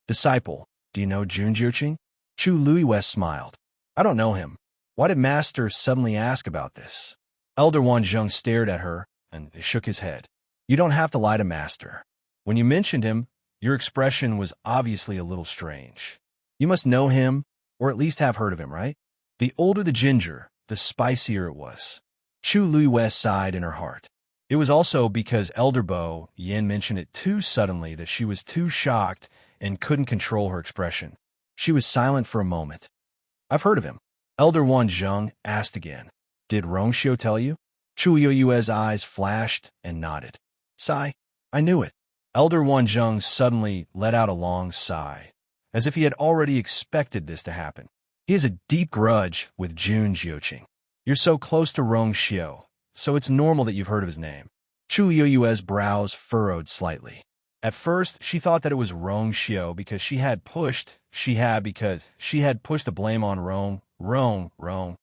Disciple, do you know Jun Jioqing? Chu Liyue smiled. I don't know him. Why did master suddenly ask about this? Elder Wanzheng stared at her and shook his head. You don't have to lie to master. When you mentioned him, your expression was obviously a little strange. You must know him, or at least have heard of him, right? The older the ginger, the spicier it was. Chu Liyue sighed in her heart. It was also because Elder Bo Yin mentioned it too suddenly that she was too shocked and couldn't control her expression. She was silent for a moment. I've heard of him. Elder Wanzheng asked again. Did Rongxiu tell you? Chu Liyue's eyes flashed and nodded. Sigh. I knew it. Elder Wanzheng suddenly let out a long sigh, as if he had already expected this to happen. He has a deep grudge with Jun Jioqing. You're so close to Rongxiu, so it's normal that you've heard of his name. Chu Liyue's brows furrowed slightly. At first, she thought that it was Rongxiu because she had pushed the blame on Rong.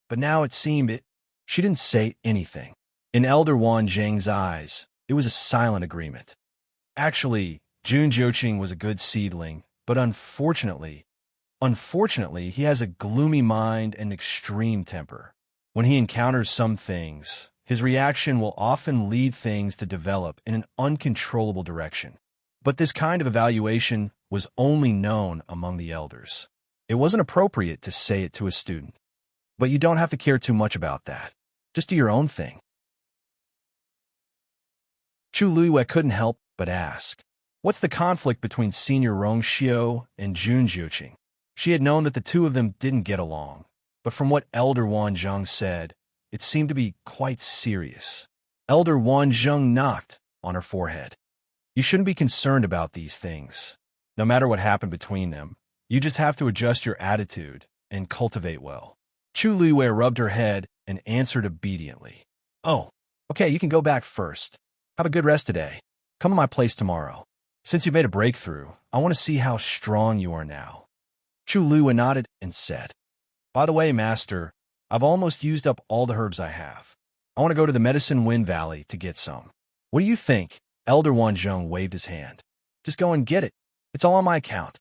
But now it seemed she didn't say anything. In Elder Wanzheng's eyes, it was a silent agreement. Actually, Jun Jioqing was a good seedling, but unfortunately, he has a gloomy mind and extreme temper. When he encounters some things, his reaction will often lead things to develop in an uncontrollable direction. But this kind of evaluation was only known among the elders. It wasn't appropriate to say it to a student. But you don't have to care too much about that. Just do your own thing. Chu Liyue couldn't help but ask, what's the conflict between Senior Rongxiu and Jun Jioqing? She had known that the two of them didn't get along, but from what Elder Wanzheng said, it seemed to be quite serious. Elder Wanzheng knocked on her forehead. You shouldn't be concerned about these things. No matter what happened between them, you just have to adjust your attitude and cultivate well. Chu Liyue rubbed her head and answered obediently. Oh, okay, you can go back first. Have a good rest today. Come to my place tomorrow. Since you made a breakthrough, I want to see how strong you are now. Chu Liyue nodded and said, By the way, Master, I've almost used up all the herbs I have. I want to go to the Medicine Wind Valley to get some. What do you think? Elder Wanzheng waved his hand. Just go and get it. It's all on my account.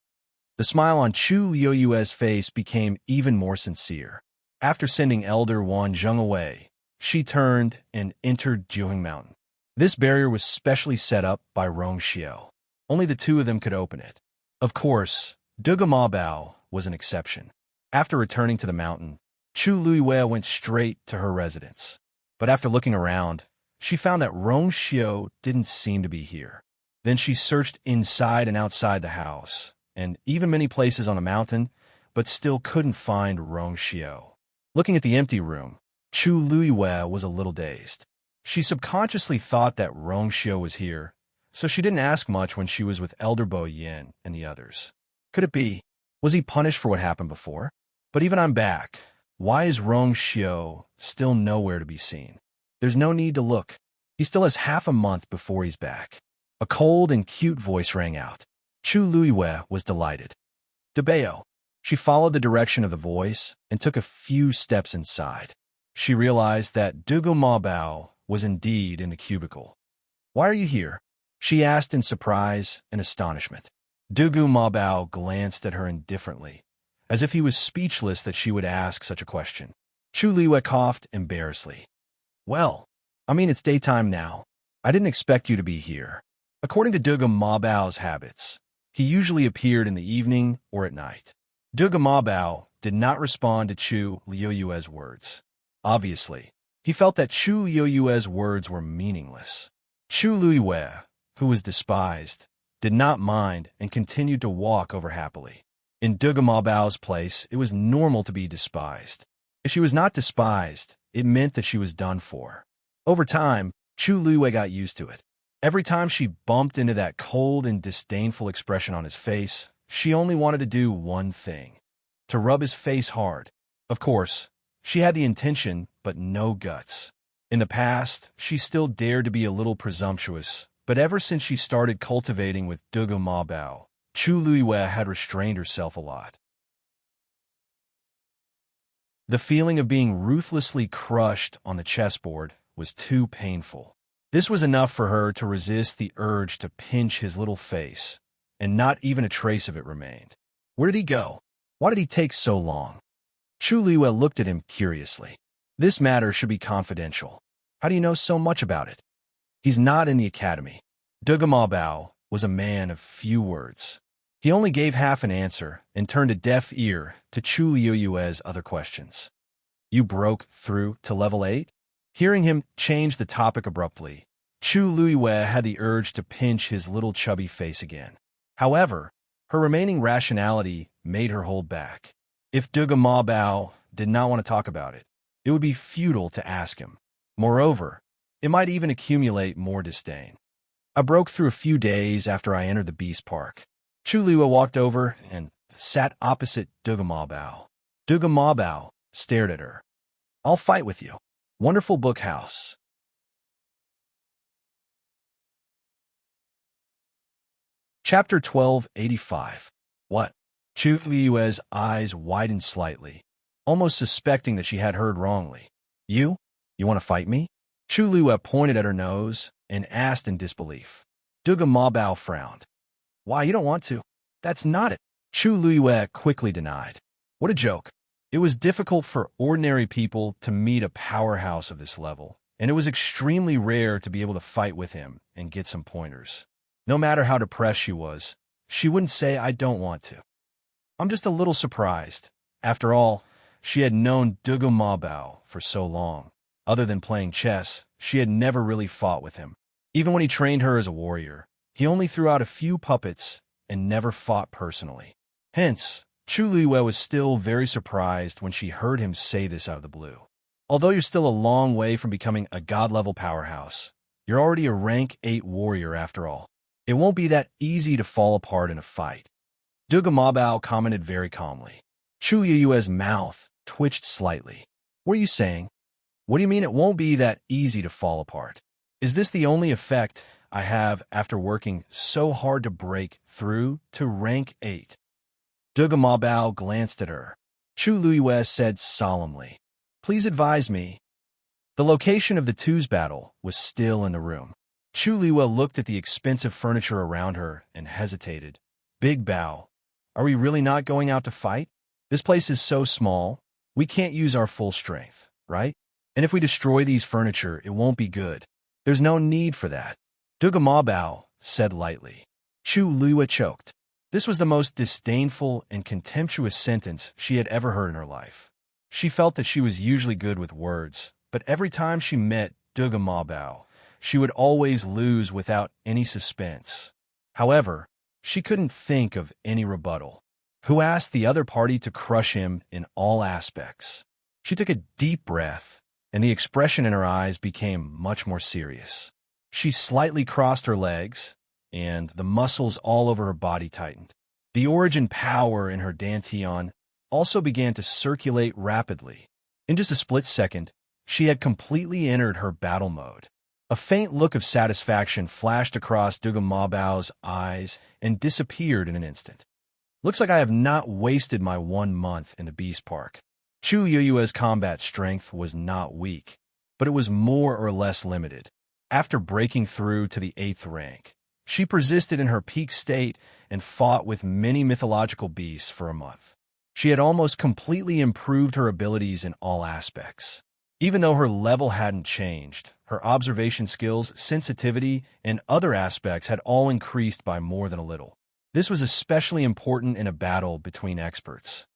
The smile on Chu Liyue's face became even more sincere. After sending Elder Wanzheng away, she turned and entered Jiuheng Mountain. This barrier was specially set up by Rongxiu. Only the two of them could open it. Of course, Duge Mabao was an exception. After returning to the mountain, Chu Liyue went straight to her residence. But after looking around, she found that Rongxiu didn't seem to be here. Then she searched inside and outside the house, and even many places on the mountain, but still couldn't find Rongxiu. Looking at the empty room, Chu Liyue was a little dazed. She subconsciously thought that Rongxiu was here, so she didn't ask much when she was with Elder Bo Yin and the others. Could it be? Was he punished for what happened before? But even I'm back. Why is Rongxiu still nowhere to be seen? There's no need to look. He still has half a month before he's back. A cold and cute voice rang out. Chu Liyue was delighted. Debeo. She followed the direction of the voice and took a few steps inside. She realized that Duge Mabao was indeed in the cubicle. Why are you here? She asked in surprise and astonishment. Duge Mabao glanced at her indifferently, as if he was speechless that she would ask such a question. Chu Liyue coughed embarrassedly. Well, I mean, it's daytime now. I didn't expect you to be here. According to Duge Mabao's habits, he usually appeared in the evening or at night. Duge Mabao did not respond to Chu Liyue's words. Obviously, He felt that Chu Luiyue's words were meaningless. Chu Luiyue, who was despised, did not mind and continued to walk over happily. In Duga Mabao's place, it was normal to be despised. If she was not despised, it meant that she was done for. Over time, Chu Luiyue got used to it. Every time she bumped into that cold and disdainful expression on his face, she only wanted to do one thing: to rub his face hard. Of course, she had the intention, but no guts. In the past, she still dared to be a little presumptuous, but ever since she started cultivating with Duga Mabao, Chu Luiyue had restrained herself a lot. The feeling of being ruthlessly crushed on the chessboard was too painful. This was enough for her to resist the urge to pinch his little face, and not even a trace of it remained. Where did he go? Why did he take so long? Chu Luiyue looked at him curiously. This matter should be confidential. How do you know so much about it? He's not in the academy. Duga Mabao was a man of few words. He only gave half an answer and turned a deaf ear to Chu Luiyue's other questions. You broke through to level 8? Hearing him change the topic abruptly, Chu Luiyue had the urge to pinch his little chubby face again. However, her remaining rationality made her hold back. If Duga Mabao did not want to talk about it, it would be futile to ask him. Moreover, it might even accumulate more disdain. I broke through a few days after I entered the Beast Park. Chu Luiyue walked over and sat opposite Duga Mabao. Duga Mabao stared at her. I'll fight with you. Wonderful book house. Chapter 1285. What? Chu Luiyue's eyes widened slightly, almost suspecting that she had heard wrongly. You? You want to fight me? Chu Luiyue pointed at her nose and asked in disbelief. Duga Mabao frowned. Why, you don't want to? That's not it. Chu Luiyue quickly denied. What a joke. It was difficult for ordinary people to meet a powerhouse of this level, and it was extremely rare to be able to fight with him and get some pointers. No matter how depressed she was, she wouldn't say, I don't want to. I'm just a little surprised. After all, she had known Duga Mabao for so long. Other than playing chess, she had never really fought with him. Even when he trained her as a warrior, he only threw out a few puppets and never fought personally. Hence, Chu Luiyue was still very surprised when she heard him say this out of the blue. Although you're still a long way from becoming a god-level powerhouse, you're already a rank 8 warrior after all. It won't be that easy to fall apart in a fight. Duga Mabao commented very calmly. Chu Luiyue's mouth twitched slightly. What are you saying? What do you mean it won't be that easy to fall apart? Is this the only effect I have after working so hard to break through to rank 8? Duga Mabao glanced at her. Chu Luiyue said solemnly, Please advise me. The location of the twos battle was still in the room. Chu Luiyue looked at the expensive furniture around her and hesitated. Big Bao, are we really not going out to fight? This place is so small, we can't use our full strength, right? And if we destroy these furniture, it won't be good. There's no need for that. Duga Mabao said lightly. Chu Luiyue choked. This was the most disdainful and contemptuous sentence she had ever heard in her life. She felt that she was usually good with words, but every time she met Duga Mabao, she would always lose without any suspense. However, she couldn't think of any rebuttal. Who asked the other party to crush him in all aspects? She took a deep breath, and the expression in her eyes became much more serious. She slightly crossed her legs, and the muscles all over her body tightened. The origin power in her dantian also began to circulate rapidly. In just a split second, she had completely entered her battle mode. A faint look of satisfaction flashed across Duga Mabao's eyes and disappeared in an instant. Looks like I have not wasted my 1 month in the Beast Park. Chu Luiyue's combat strength was not weak, but it was more or less limited. After breaking through to the 8th rank, she persisted in her peak state and fought with many mythological beasts for a month. She had almost completely improved her abilities in all aspects. Even though her level hadn't changed, her observation skills, sensitivity, and other aspects had all increased by more than a little. This was especially important in a battle between experts.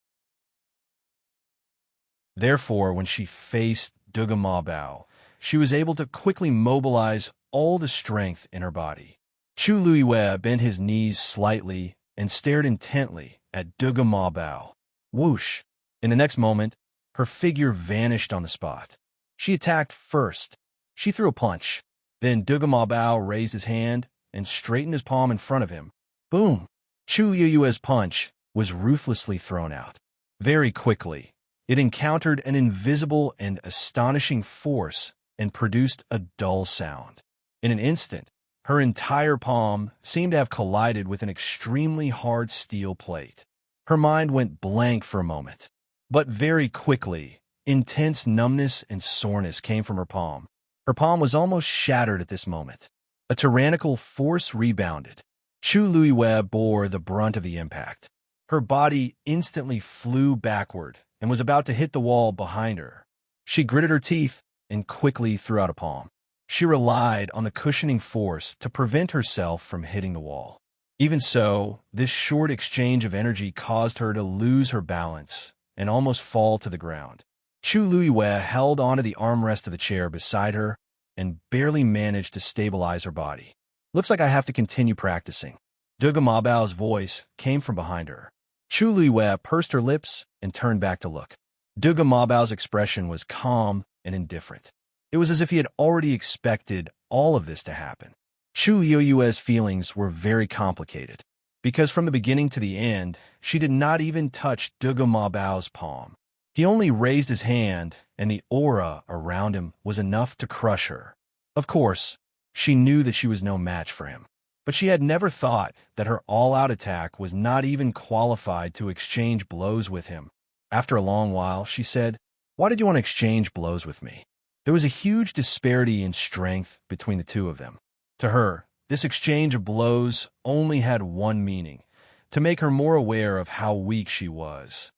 Therefore, when she faced Duga Ma Bao, she was able to quickly mobilize all the strength in her body. Chu Luiwei bent his knees slightly and stared intently at Duga Ma Bao. Whoosh! In the next moment, her figure vanished on the spot. She attacked first. She threw a punch. Then Duga Ma Bao raised his hand and straightened his palm in front of him. Boom! Chu Luiwei's punch was ruthlessly thrown out. Very quickly, it encountered an invisible and astonishing force and produced a dull sound. In an instant, her entire palm seemed to have collided with an extremely hard steel plate. Her mind went blank for a moment. But very quickly, intense numbness and soreness came from her palm. Her palm was almost shattered at this moment. A tyrannical force rebounded. Chu Luiwei bore the brunt of the impact. Her body instantly flew backward and was about to hit the wall behind her. She gritted her teeth and quickly threw out a palm. She relied on the cushioning force to prevent herself from hitting the wall. Even so, this short exchange of energy caused her to lose her balance and almost fall to the ground. Chu Luiwei held onto the armrest of the chair beside her and barely managed to stabilize her body. Looks like I have to continue practicing. Duga Ma Bao's voice came from behind her. Chu Luiwei pursed her lips and turned back to look. Duga Ma Bao's expression was calm and indifferent. It was as if he had already expected all of this to happen. Chu Luiwei's feelings were very complicated, because from the beginning to the end, she did not even touch Duga Ma Bao's palm. He only raised his hand, and the aura around him was enough to crush her. Of course, she knew that she was no match for him, but she had never thought that her all-out attack was not even qualified to exchange blows with him. After a long while, she said, "Why did you want to exchange blows with me?" There was a huge disparity in strength between the two of them. To her, this exchange of blows only had one meaning: to make her more aware of how weak she was.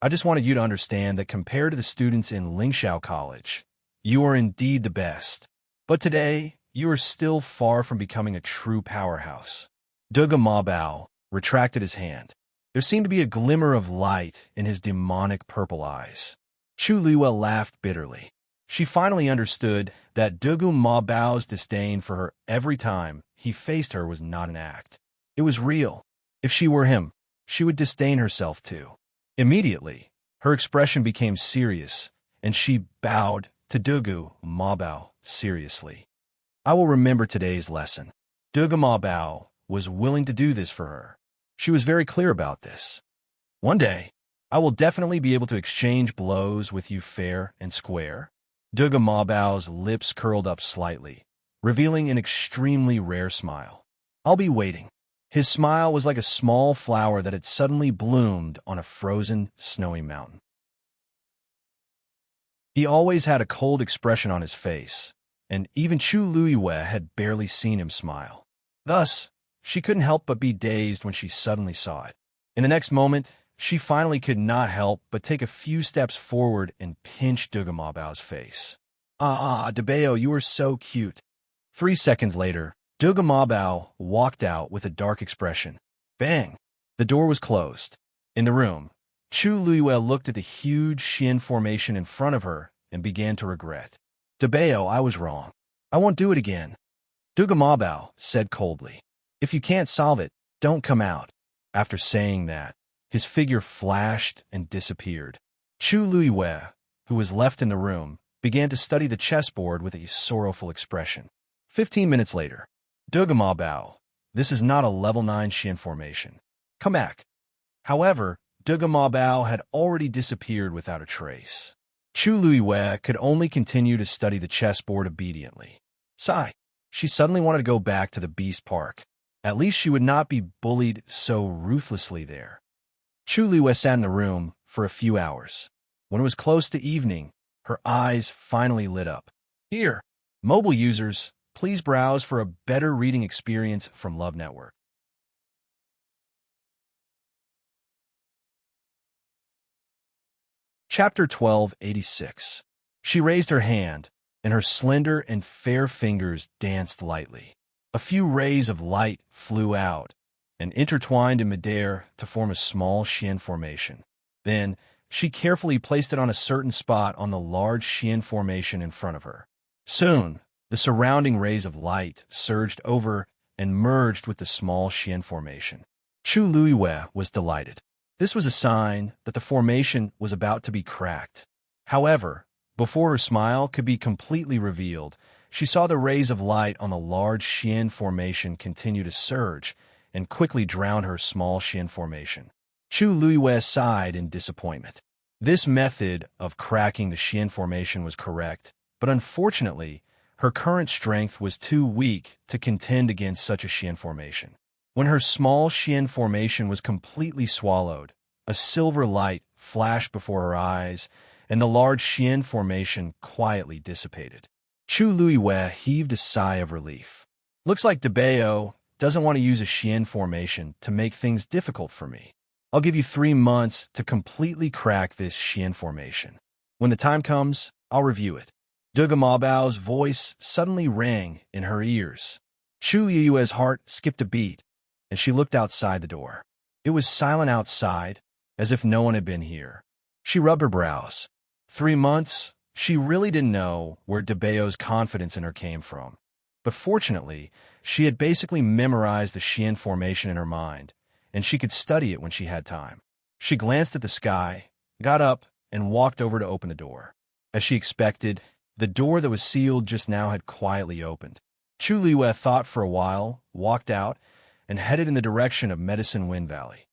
I just wanted you to understand that compared to the students in Lingxiao College, you are indeed the best. But today, you are still far from becoming a true powerhouse. Duga Ma Bao retracted his hand. There seemed to be a glimmer of light in his demonic purple eyes. Chu Luiwei laughed bitterly. She finally understood that Duga Ma Bao's disdain for her every time he faced her was not an act. It was real. If she were him, she would disdain herself too. Immediately, her expression became serious, and she bowed to Duga Ma Bao seriously. I will remember today's lesson. Duga Ma Bao was willing to do this for her. She was very clear about this. One day, I will definitely be able to exchange blows with you fair and square. Duga Ma Bao's lips curled up slightly, revealing an extremely rare smile. I'll be waiting. His smile was like a small flower that had suddenly bloomed on a frozen, snowy mountain. He always had a cold expression on his face, and even Chu Luiwei had barely seen him smile. Thus, she couldn't help but be dazed when she suddenly saw it. In the next moment, she finally could not help but take a few steps forward and pinch Duga Ma Bao's face. Debeo, you are so cute. 3 seconds later, Duga Ma Bao walked out with a dark expression. Bang! The door was closed. In the room, Chu Luiwei looked at the huge Xian formation in front of her and began to regret. Debeo, I was wrong. I won't do it again. Duga Ma Bao said coldly. If you can't solve it, don't come out. After saying that, his figure flashed and disappeared. Chu Luiwei, who was left in the room, began to study the chessboard with a sorrowful expression. 15 minutes later, Duga Ma Bao, this is not a level 9 Xian formation. Come back. However, Duga Ma Bao had already disappeared without a trace. Chu Luiwei could only continue to study the chessboard obediently. Sigh. She suddenly wanted to go back to the Beast Park. At least she would not be bullied so ruthlessly there. Chu Luiwei sat in the room for a few hours. When it was close to evening, her eyes finally lit up. Here, mobile users, please browse for a better reading experience from Love Network. Chapter 1286. She raised her hand, and her slender and fair fingers danced lightly. A few rays of light flew out and intertwined in midair to form a small Xian formation. Then, She carefully placed it on a certain spot on the large Xian formation in front of her. Soon, the surrounding rays of light surged over and merged with the small Xian formation. Chu Luiwei was delighted. This was a sign that the formation was about to be cracked. However, before her smile could be completely revealed, she saw the rays of light on the large Xian formation continue to surge and quickly drown her small Xian formation. Chu Luiwei sighed in disappointment. This method of cracking the Xian formation was correct, but unfortunately, her current strength was too weak to contend against such a Xian formation. When her small Xian formation was completely swallowed, a silver light flashed before her eyes, and the large Xian formation quietly dissipated. Chu Luiwei heaved a sigh of relief. Looks like DeBeo doesn't want to use a Xian formation to make things difficult for me. I'll give you 3 months to completely crack this Xian formation. When the time comes, I'll review it. Duga Mabao's voice suddenly rang in her ears. Chu Yue's heart skipped a beat, and she looked outside the door. It was silent outside, as if no one had been here. She rubbed her brows. 3 months? She really didn't know where DeBeo's confidence in her came from. But fortunately, she had basically memorized the Xian formation in her mind, and she could study it when she had time. She glanced at the sky, got up, and walked over to open the door. As she expected, the door that was sealed just now had quietly opened. Chu Luiwei thought for a while, walked out, and headed in the direction of Medicine Wind Valley.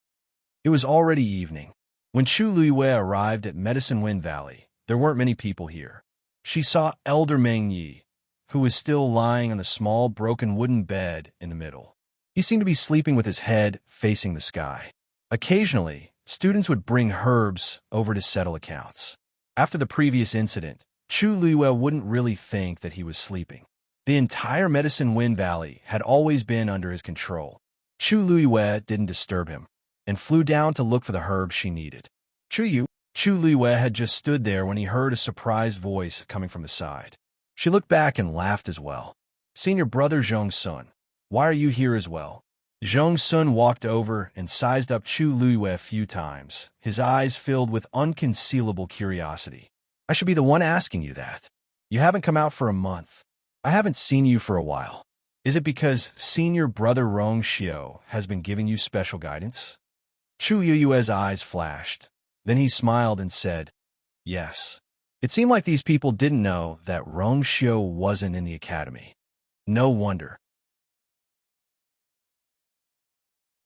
It was already evening. When Chu Luiwei arrived at Medicine Wind Valley, there weren't many people here. She saw Elder Meng Yi, who was still lying on the small broken wooden bed in the middle. He seemed to be sleeping with his head facing the sky. Occasionally, students would bring herbs over to settle accounts. After the previous incident, Chu Luiwei wouldn't really think that he was sleeping. The entire Medicine Wind Valley had always been under his control. Chu Luiwei didn't disturb him, and flew down to look for the herbs she needed. Chu Luiwei had just stood there when he heard a surprised voice coming from the side. She looked back and laughed as well. Senior brother Zhong Sun, why are you here as well? Zhong Sun walked over and sized up Chu Luiwei a few times, his eyes filled with unconcealable curiosity. I should be the one asking you that. You haven't come out for a month. I haven't seen you for a while. Is it because senior brother Rong Xiao has been giving you special guidance? Chu Yue's eyes flashed. Then he smiled and said, yes. It seemed like these people didn't know that Rong Xiao wasn't in the academy. No wonder.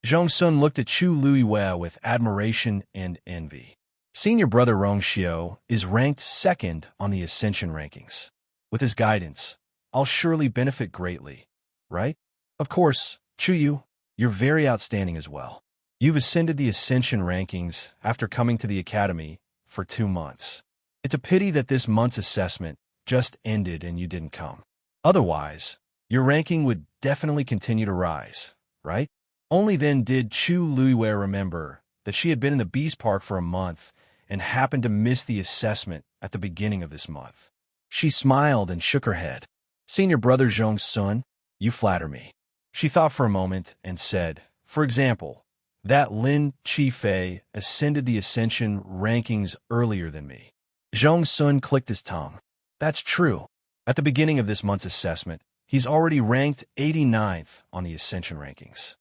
Zhong Sun looked at Chu Luiwei with admiration and envy. Senior brother Rong Xiao is ranked second on the Ascension rankings. With his guidance, I'll surely benefit greatly, right? Of course, Chu Yu, you're very outstanding as well. You've ascended the Ascension rankings after coming to the academy for 2 months. It's a pity that this month's assessment just ended and you didn't come. Otherwise, your ranking would definitely continue to rise, right? Only then did Chu Luiwei remember that she had been in the Beast Park for a month and happened to miss the assessment at the beginning of this month. She smiled and shook her head. Senior brother Zhong Sun, you flatter me. She thought for a moment and said, for example, that Lin Qifei ascended the Ascension rankings earlier than me. Zhong Sun clicked his tongue. That's true. At the beginning of this month's assessment, he's already ranked 89th on the Ascension rankings.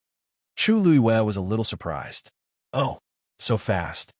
Chu Luiwei was a little surprised. Oh, so fast.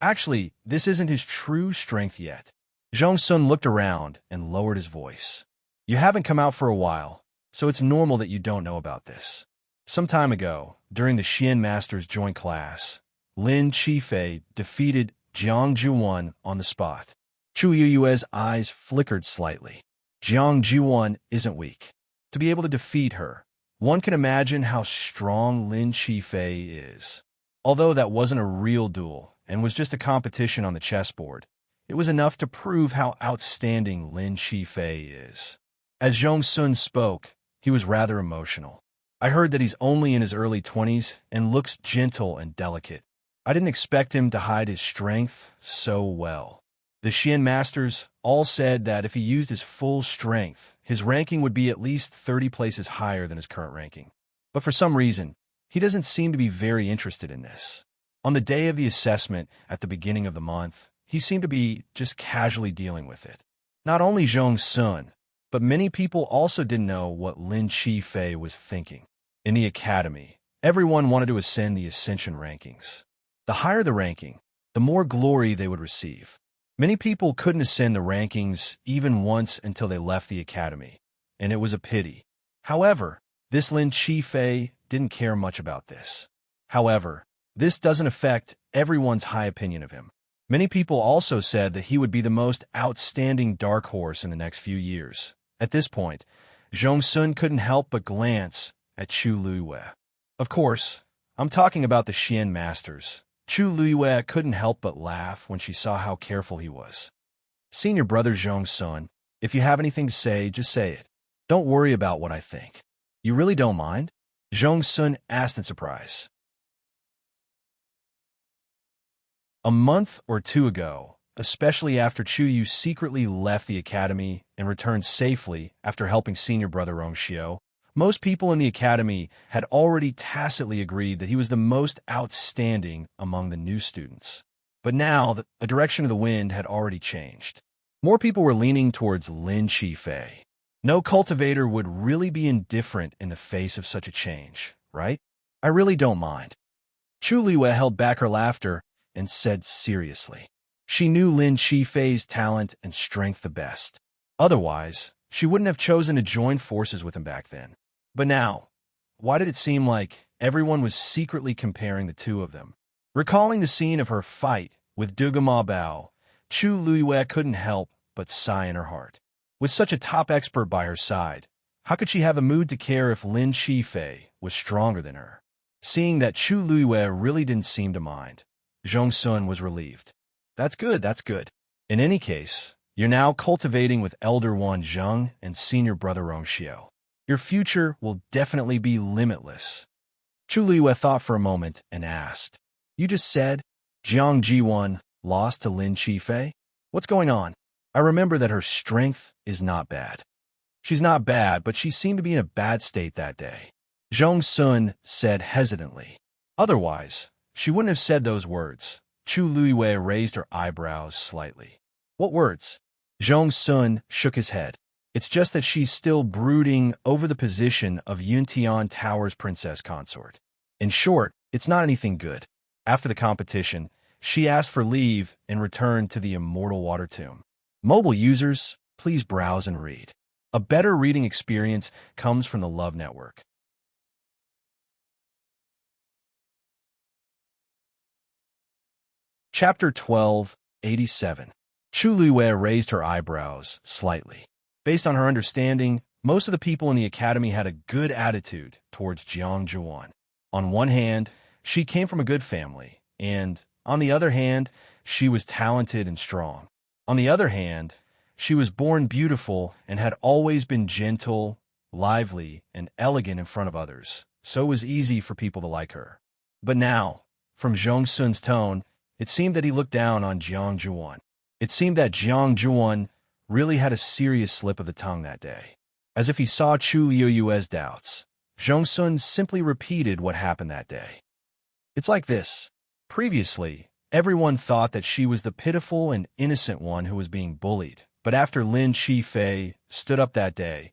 Actually, this isn't his true strength yet. Zhong Sun looked around and lowered his voice. You haven't come out for a while, so it's normal that you don't know about this. Some time ago, during the Xian Masters joint class, Lin Qifei defeated Jiang Juwan on the spot. Chu Yue's eyes flickered slightly. Jiang Juwan isn't weak. To be able to defeat her, one can imagine how strong Lin Qifei is. Although that wasn't a real duel and was just a competition on the chessboard, it was enough to prove how outstanding Lin Qifei is. As Zhong Sun spoke, he was rather emotional. I heard that he's only in his early 20s and looks gentle and delicate. I didn't expect him to hide his strength so well. The Xian Masters all said that if he used his full strength, his ranking would be at least 30 places higher than his current ranking. But for some reason, he doesn't seem to be very interested in this. On the day of the assessment at the beginning of the month, he seemed to be just casually dealing with it. Not only Zhong Sun, but many people also didn't know what Lin Qifei was thinking. In the academy, everyone wanted to ascend the ascension rankings. The higher the ranking, the more glory they would receive. Many people couldn't ascend the rankings even once until they left the academy, and it was a pity. However, this Lin Qifei didn't care much about this. However, this doesn't affect everyone's high opinion of him. Many people also said that he would be the most outstanding dark horse in the next few years. At this point, Zhong Sun couldn't help but glance at Chu Luiyue. Of course, I'm talking about the Xian masters. Chu Luiyue couldn't help but laugh when she saw how careful he was. Senior brother Zhong Sun, if you have anything to say, just say it. Don't worry about what I think. You really don't mind? Zhong Sun asked in surprise. A month or two ago, especially after Chu Yu secretly left the academy and returned safely after helping senior brother Rong Xiao, most people in the academy had already tacitly agreed that he was the most outstanding among the new students. But now, the direction of the wind had already changed. More people were leaning towards Lin Qifei. No cultivator would really be indifferent in the face of such a change, right? I really don't mind. Chu Luiyue held back her laughter and said seriously. She knew Lin Qifei's talent and strength the best. Otherwise, she wouldn't have chosen to join forces with him back then. But now, why did it seem like everyone was secretly comparing the two of them? Recalling the scene of her fight with Dugama Bao, Chu Luiyue couldn't help but sigh in her heart. With such a top expert by her side, how could she have a mood to care if Lin Qifei was stronger than her? Seeing that Chu Luiyue really didn't seem to mind, Zhong Sun was relieved. That's good, that's good. In any case, you're now cultivating with Elder One Zheng and Senior Brother Rong Xiao. Your future will definitely be limitless. Chu Luiyue thought for a moment and asked, You just said Jiang Jiwan lost to Lin Qifei? What's going on? I remember that her strength is not bad. She's not bad, but she seemed to be in a bad state that day. Zhong Sun said hesitantly. Otherwise, she wouldn't have said those words. Chu Luiyue raised her eyebrows slightly. What words? Zhong Sun shook his head. It's just that she's still brooding over the position of Yuntian Tower's princess consort. In short, it's not anything good. After the competition, she asked for leave and returned to the Immortal Water Tomb. Mobile users, please browse and read. A better reading experience comes from the Love Network. Chapter 1287. Chu Luiyue raised her eyebrows slightly. Based on her understanding, most of the people in the academy had a good attitude towards Jiang Zhuan. On one hand, she came from a good family, and on the other hand, she was talented and strong. On the other hand, she was born beautiful and had always been gentle, lively, and elegant in front of others, so it was easy for people to like her. But now, from Zhong Sun's tone, it seemed that he looked down on Jiang Zhuan. It seemed that Jiang Zhuan really had a serious slip of the tongue that day. As if he saw Chu Luiyue's doubts, Zhong Sun simply repeated what happened that day. It's like this. Previously, everyone thought that she was the pitiful and innocent one who was being bullied. But after Lin Qifei stood up that day,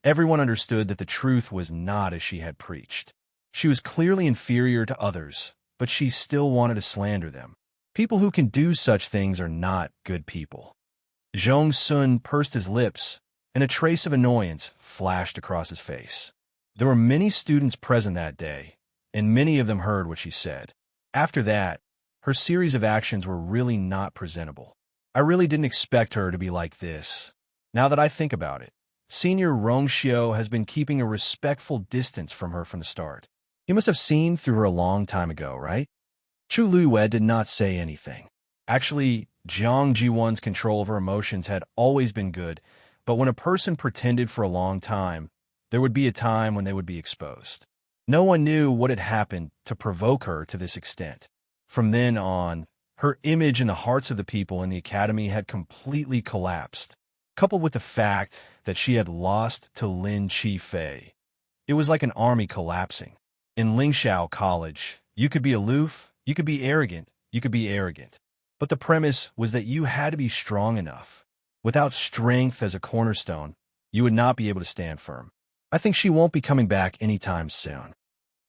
everyone understood that the truth was not as she had preached. She was clearly inferior to others, but she still wanted to slander them. People who can do such things are not good people. Zhong Sun pursed his lips, and a trace of annoyance flashed across his face. There were many students present that day, and many of them heard what she said. After that, her series of actions were really not presentable. I really didn't expect her to be like this. Now that I think about it, Senior Rong Xiao has been keeping a respectful distance from her from the start. He must have seen through her a long time ago, right? Chu Luiyue did not say anything. Actually, Jiang Jiwan's control of her emotions had always been good, but when a person pretended for a long time, there would be a time when they would be exposed. No one knew what had happened to provoke her to this extent. From then on, her image in the hearts of the people in the academy had completely collapsed, coupled with the fact that she had lost to Lin Qifei. It was like an army collapsing. In Lingxiao College, you could be aloof, You could be arrogant, you could be arrogant. But the premise was that you had to be strong enough. Without strength as a cornerstone, you would not be able to stand firm. I think she won't be coming back anytime soon.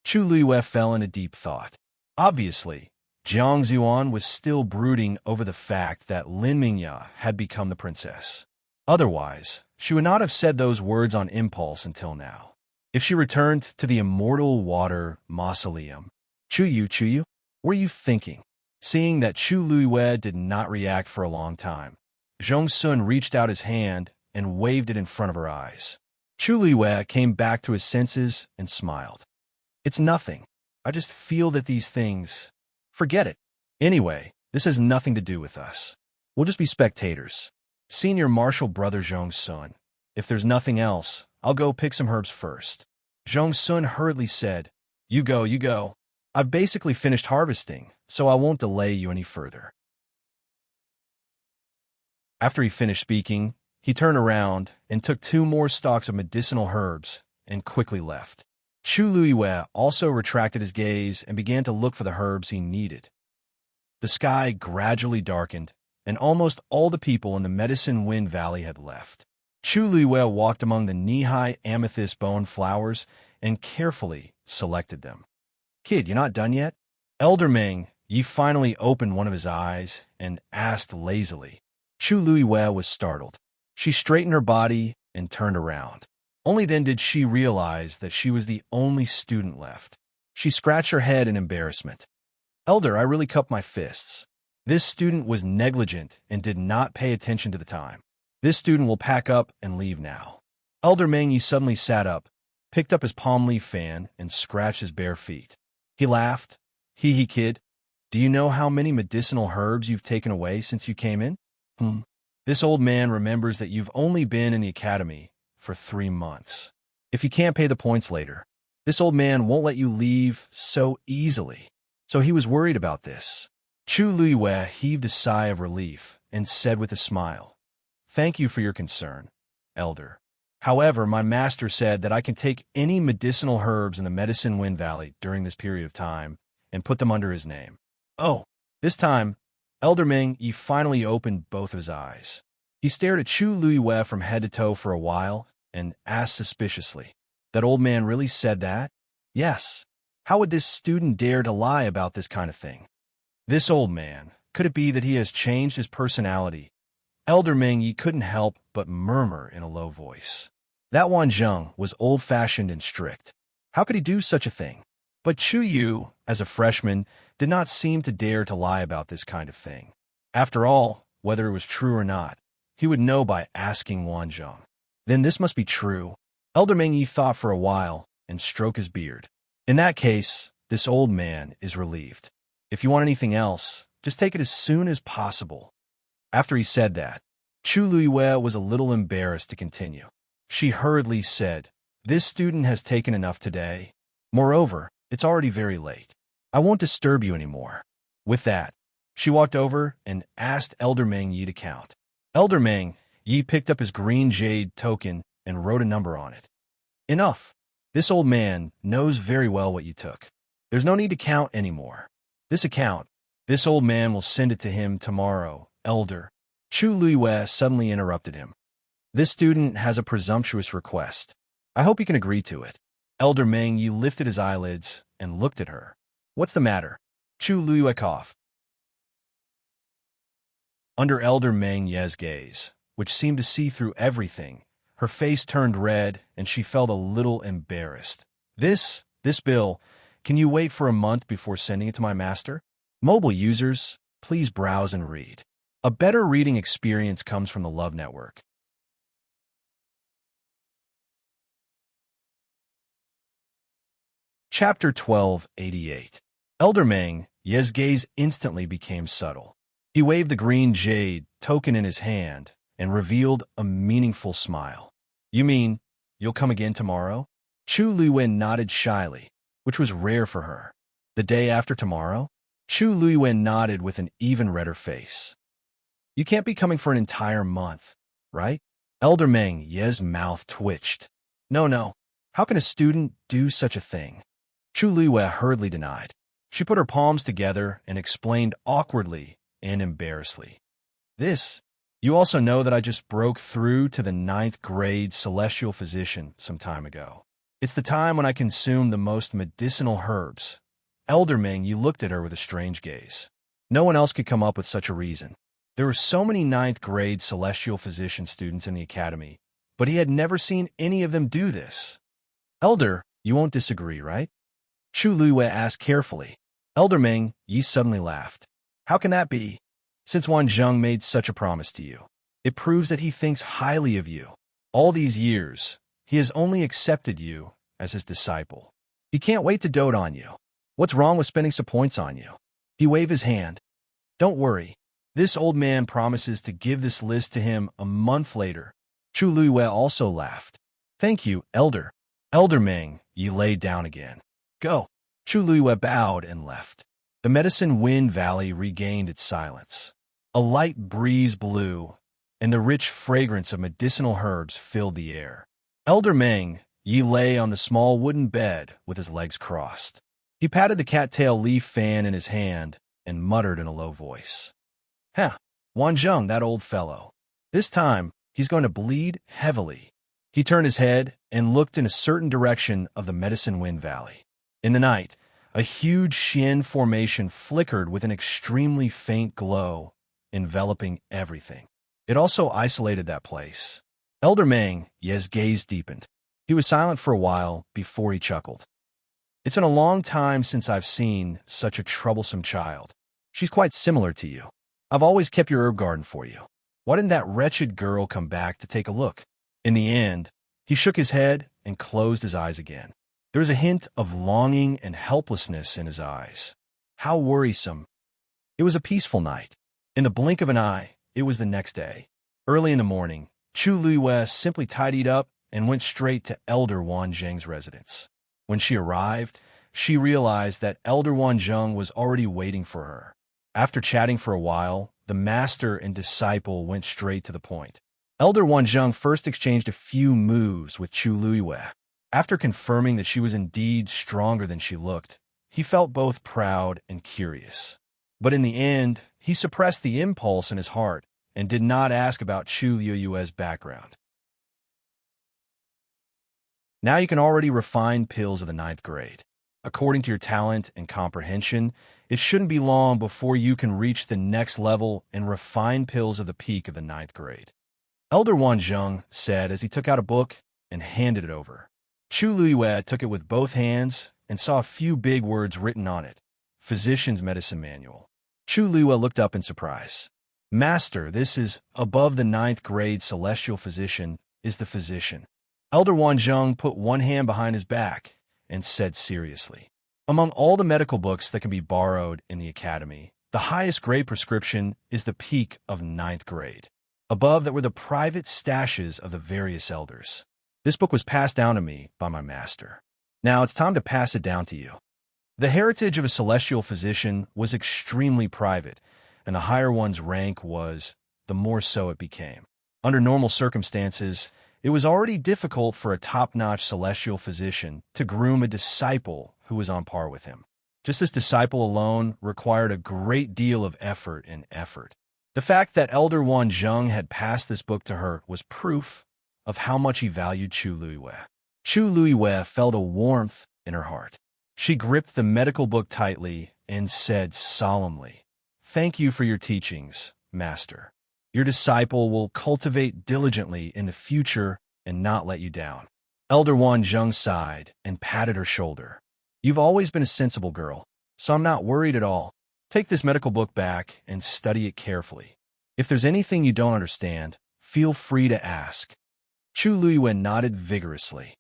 Chu Luiyue fell into deep thought. Obviously, Jiang Zuan was still brooding over the fact that Lin Mingya had become the princess. Otherwise, she would not have said those words on impulse until now. If she returned to the immortal water mausoleum, Chuyu, what are you thinking? Seeing that Chu Luiyue did not react for a long time, Zhong Sun reached out his hand and waved it in front of her eyes. Chu Luiyue came back to his senses and smiled. It's nothing. I just feel that these things... Forget it. Anyway, this has nothing to do with us. We'll just be spectators. Senior Marshal Brother Zhong Sun, if there's nothing else, I'll go pick some herbs first. Zhong Sun hurriedly said, You go. I've basically finished harvesting, so I won't delay you any further. After he finished speaking, he turned around and took 2 more stalks of medicinal herbs and quickly left. Chu Luiyue also retracted his gaze and began to look for the herbs he needed. The sky gradually darkened, and almost all the people in the Medicine Wind Valley had left. Chu Luiyue walked among the knee-high amethyst bone flowers and carefully selected them. Kid, you not done yet? Elder Meng Yi finally opened one of his eyes and asked lazily. Chu Luiyue was startled. She straightened her body and turned around. Only then did she realize that she was the only student left. She scratched her head in embarrassment. Elder, I really cupped my fists. This student was negligent and did not pay attention to the time. This student will pack up and leave now. Elder Meng Yi suddenly sat up, picked up his palm leaf fan, and scratched his bare feet. He laughed. Hee kid. Do you know how many medicinal herbs you've taken away since you came in? This old man remembers that you've only been in the academy for 3 months. If you can't pay the points later, this old man won't let you leave so easily. So he was worried about this. Chu Luiyue heaved a sigh of relief and said with a smile, Thank you for your concern, Elder. However, my master said that I can take any medicinal herbs in the Medicine Wind Valley during this period of time and put them under his name. Oh, this time, Elder Meng Yi finally opened both of his eyes. He stared at Chu Luiyue from head to toe for a while and asked suspiciously, That old man really said that? Yes. How would this student dare to lie about this kind of thing? This old man, could it be that he has changed his personality? Elder Meng Yi couldn't help but murmur in a low voice. That Wan Zheng was old-fashioned and strict. How could he do such a thing? But Chu Yu, as a freshman, did not seem to dare to lie about this kind of thing. After all, whether it was true or not, he would know by asking Wan Zheng. Then this must be true. Elder Meng Yi thought for a while and stroked his beard. In that case, this old man is relieved. If you want anything else, just take it as soon as possible. After he said that, Chu Luiyue was a little embarrassed to continue. She hurriedly said, This student has taken enough today. Moreover, it's already very late. I won't disturb you anymore. With that, she walked over and asked Elder Meng Yi to count. Elder Meng Yi picked up his green jade token and wrote a number on it. Enough. This old man knows very well what you took. There's no need to count anymore. This old man will send it to him tomorrow, Elder. Chu Luiyue suddenly interrupted him. This student has a presumptuous request. I hope you can agree to it. Elder Meng Yi lifted his eyelids and looked at her. What's the matter? Chu Luiyue coughed. Under Elder Meng Yi's gaze, which seemed to see through everything, her face turned red and she felt a little embarrassed. This bill, can you wait for a month before sending it to my master? Mobile users, please browse and read. A better reading experience comes from the Love Network. Chapter 1288. Elder Meng Yi's gaze instantly became subtle. He waved the green jade token in his hand and revealed a meaningful smile. You mean, you'll come again tomorrow? Chu Luiyue nodded shyly, which was rare for her. The day after tomorrow? Chu Luiyue nodded with an even redder face. You can't be coming for an entire month, right? Elder Meng Yi's mouth twitched. No. How can a student do such a thing? Chu Luiyue hurriedly denied. She put her palms together and explained awkwardly and embarrassedly. You also know that I just broke through to the 9th grade celestial physician some time ago. It's the time when I consumed the most medicinal herbs. Elder Ming, you looked at her with a strange gaze. No one else could come up with such a reason. There were so many 9th grade celestial physician students in the academy, but he had never seen any of them do this. Elder, you won't disagree, right? Chu Luiyue asked carefully. Elder Ming, Yi suddenly laughed. How can that be? Since Wan Zheng made such a promise to you, it proves that he thinks highly of you. All these years, he has only accepted you as his disciple. He can't wait to dote on you. What's wrong with spending some points on you? He waved his hand. Don't worry. This old man promises to give this list to him a month later. Chu Luiyue also laughed. Thank you, Elder. Elder Ming, you lay down again. Go. Chu Luiyue bowed and left. The Medicine Wind Valley regained its silence. A light breeze blew, and the rich fragrance of medicinal herbs filled the air. Elder Ming, Yi lay on the small wooden bed with his legs crossed. He patted the cattail leaf fan in his hand and muttered in a low voice. Wan Zheng, that old fellow. This time, he's going to bleed heavily. He turned his head and looked in a certain direction of the Medicine Wind Valley. In the night, a huge Xian formation flickered with an extremely faint glow, enveloping everything. It also isolated that place. Elder Ming, Ye's gaze deepened. He was silent for a while before he chuckled. It's been a long time since I've seen such a troublesome child. She's quite similar to you. I've always kept your herb garden for you. Why didn't that wretched girl come back to take a look? In the end, he shook his head and closed his eyes again. There was a hint of longing and helplessness in his eyes. How worrisome. It was a peaceful night. In the blink of an eye, it was the next day. Early in the morning, Chu Luiyue simply tidied up and went straight to Elder Wan Zheng's residence. When she arrived, she realized that Elder Wan Zheng was already waiting for her. After chatting for a while, the master and disciple went straight to the point. Elder Wan Zheng first exchanged a few moves with Chu Luiyue. After confirming that she was indeed stronger than she looked, he felt both proud and curious. But in the end, he suppressed the impulse in his heart and did not ask about Chu Luiyue's background. Now you can already refine pills of the 9th grade. According to your talent and comprehension, it shouldn't be long before you can reach the next level and refine pills of the peak of the 9th grade. Elder Wan Zheng said as he took out a book and handed it over. Chu Luiyue took it with both hands and saw a few big words written on it. Physician's Medicine Manual. Chu Luiyue looked up in surprise. Master, this is above the 9th grade celestial physician is the physician. Elder Wan Zheng put one hand behind his back and said seriously, among all the medical books that can be borrowed in the academy, the highest grade prescription is the peak of 9th grade. Above that were the private stashes of the various elders. This book was passed down to me by my master. Now it's time to pass it down to you. The heritage of a celestial physician was extremely private, and the higher one's rank was, the more so it became. Under normal circumstances, it was already difficult for a top-notch celestial physician to groom a disciple who was on par with him. Just this disciple alone required a great deal of effort. The fact that Elder Wan Zheng had passed this book to her was proof of how much he valued Chu Luiyue. Chu Luiyue felt a warmth in her heart. She gripped the medical book tightly and said solemnly, "Thank you for your teachings, Master. Your disciple will cultivate diligently in the future and not let you down." Elder Wan Zheng sighed and patted her shoulder. "You've always been a sensible girl, so I'm not worried at all. Take this medical book back and study it carefully. If there's anything you don't understand, feel free to ask." Chu Luiyue nodded vigorously.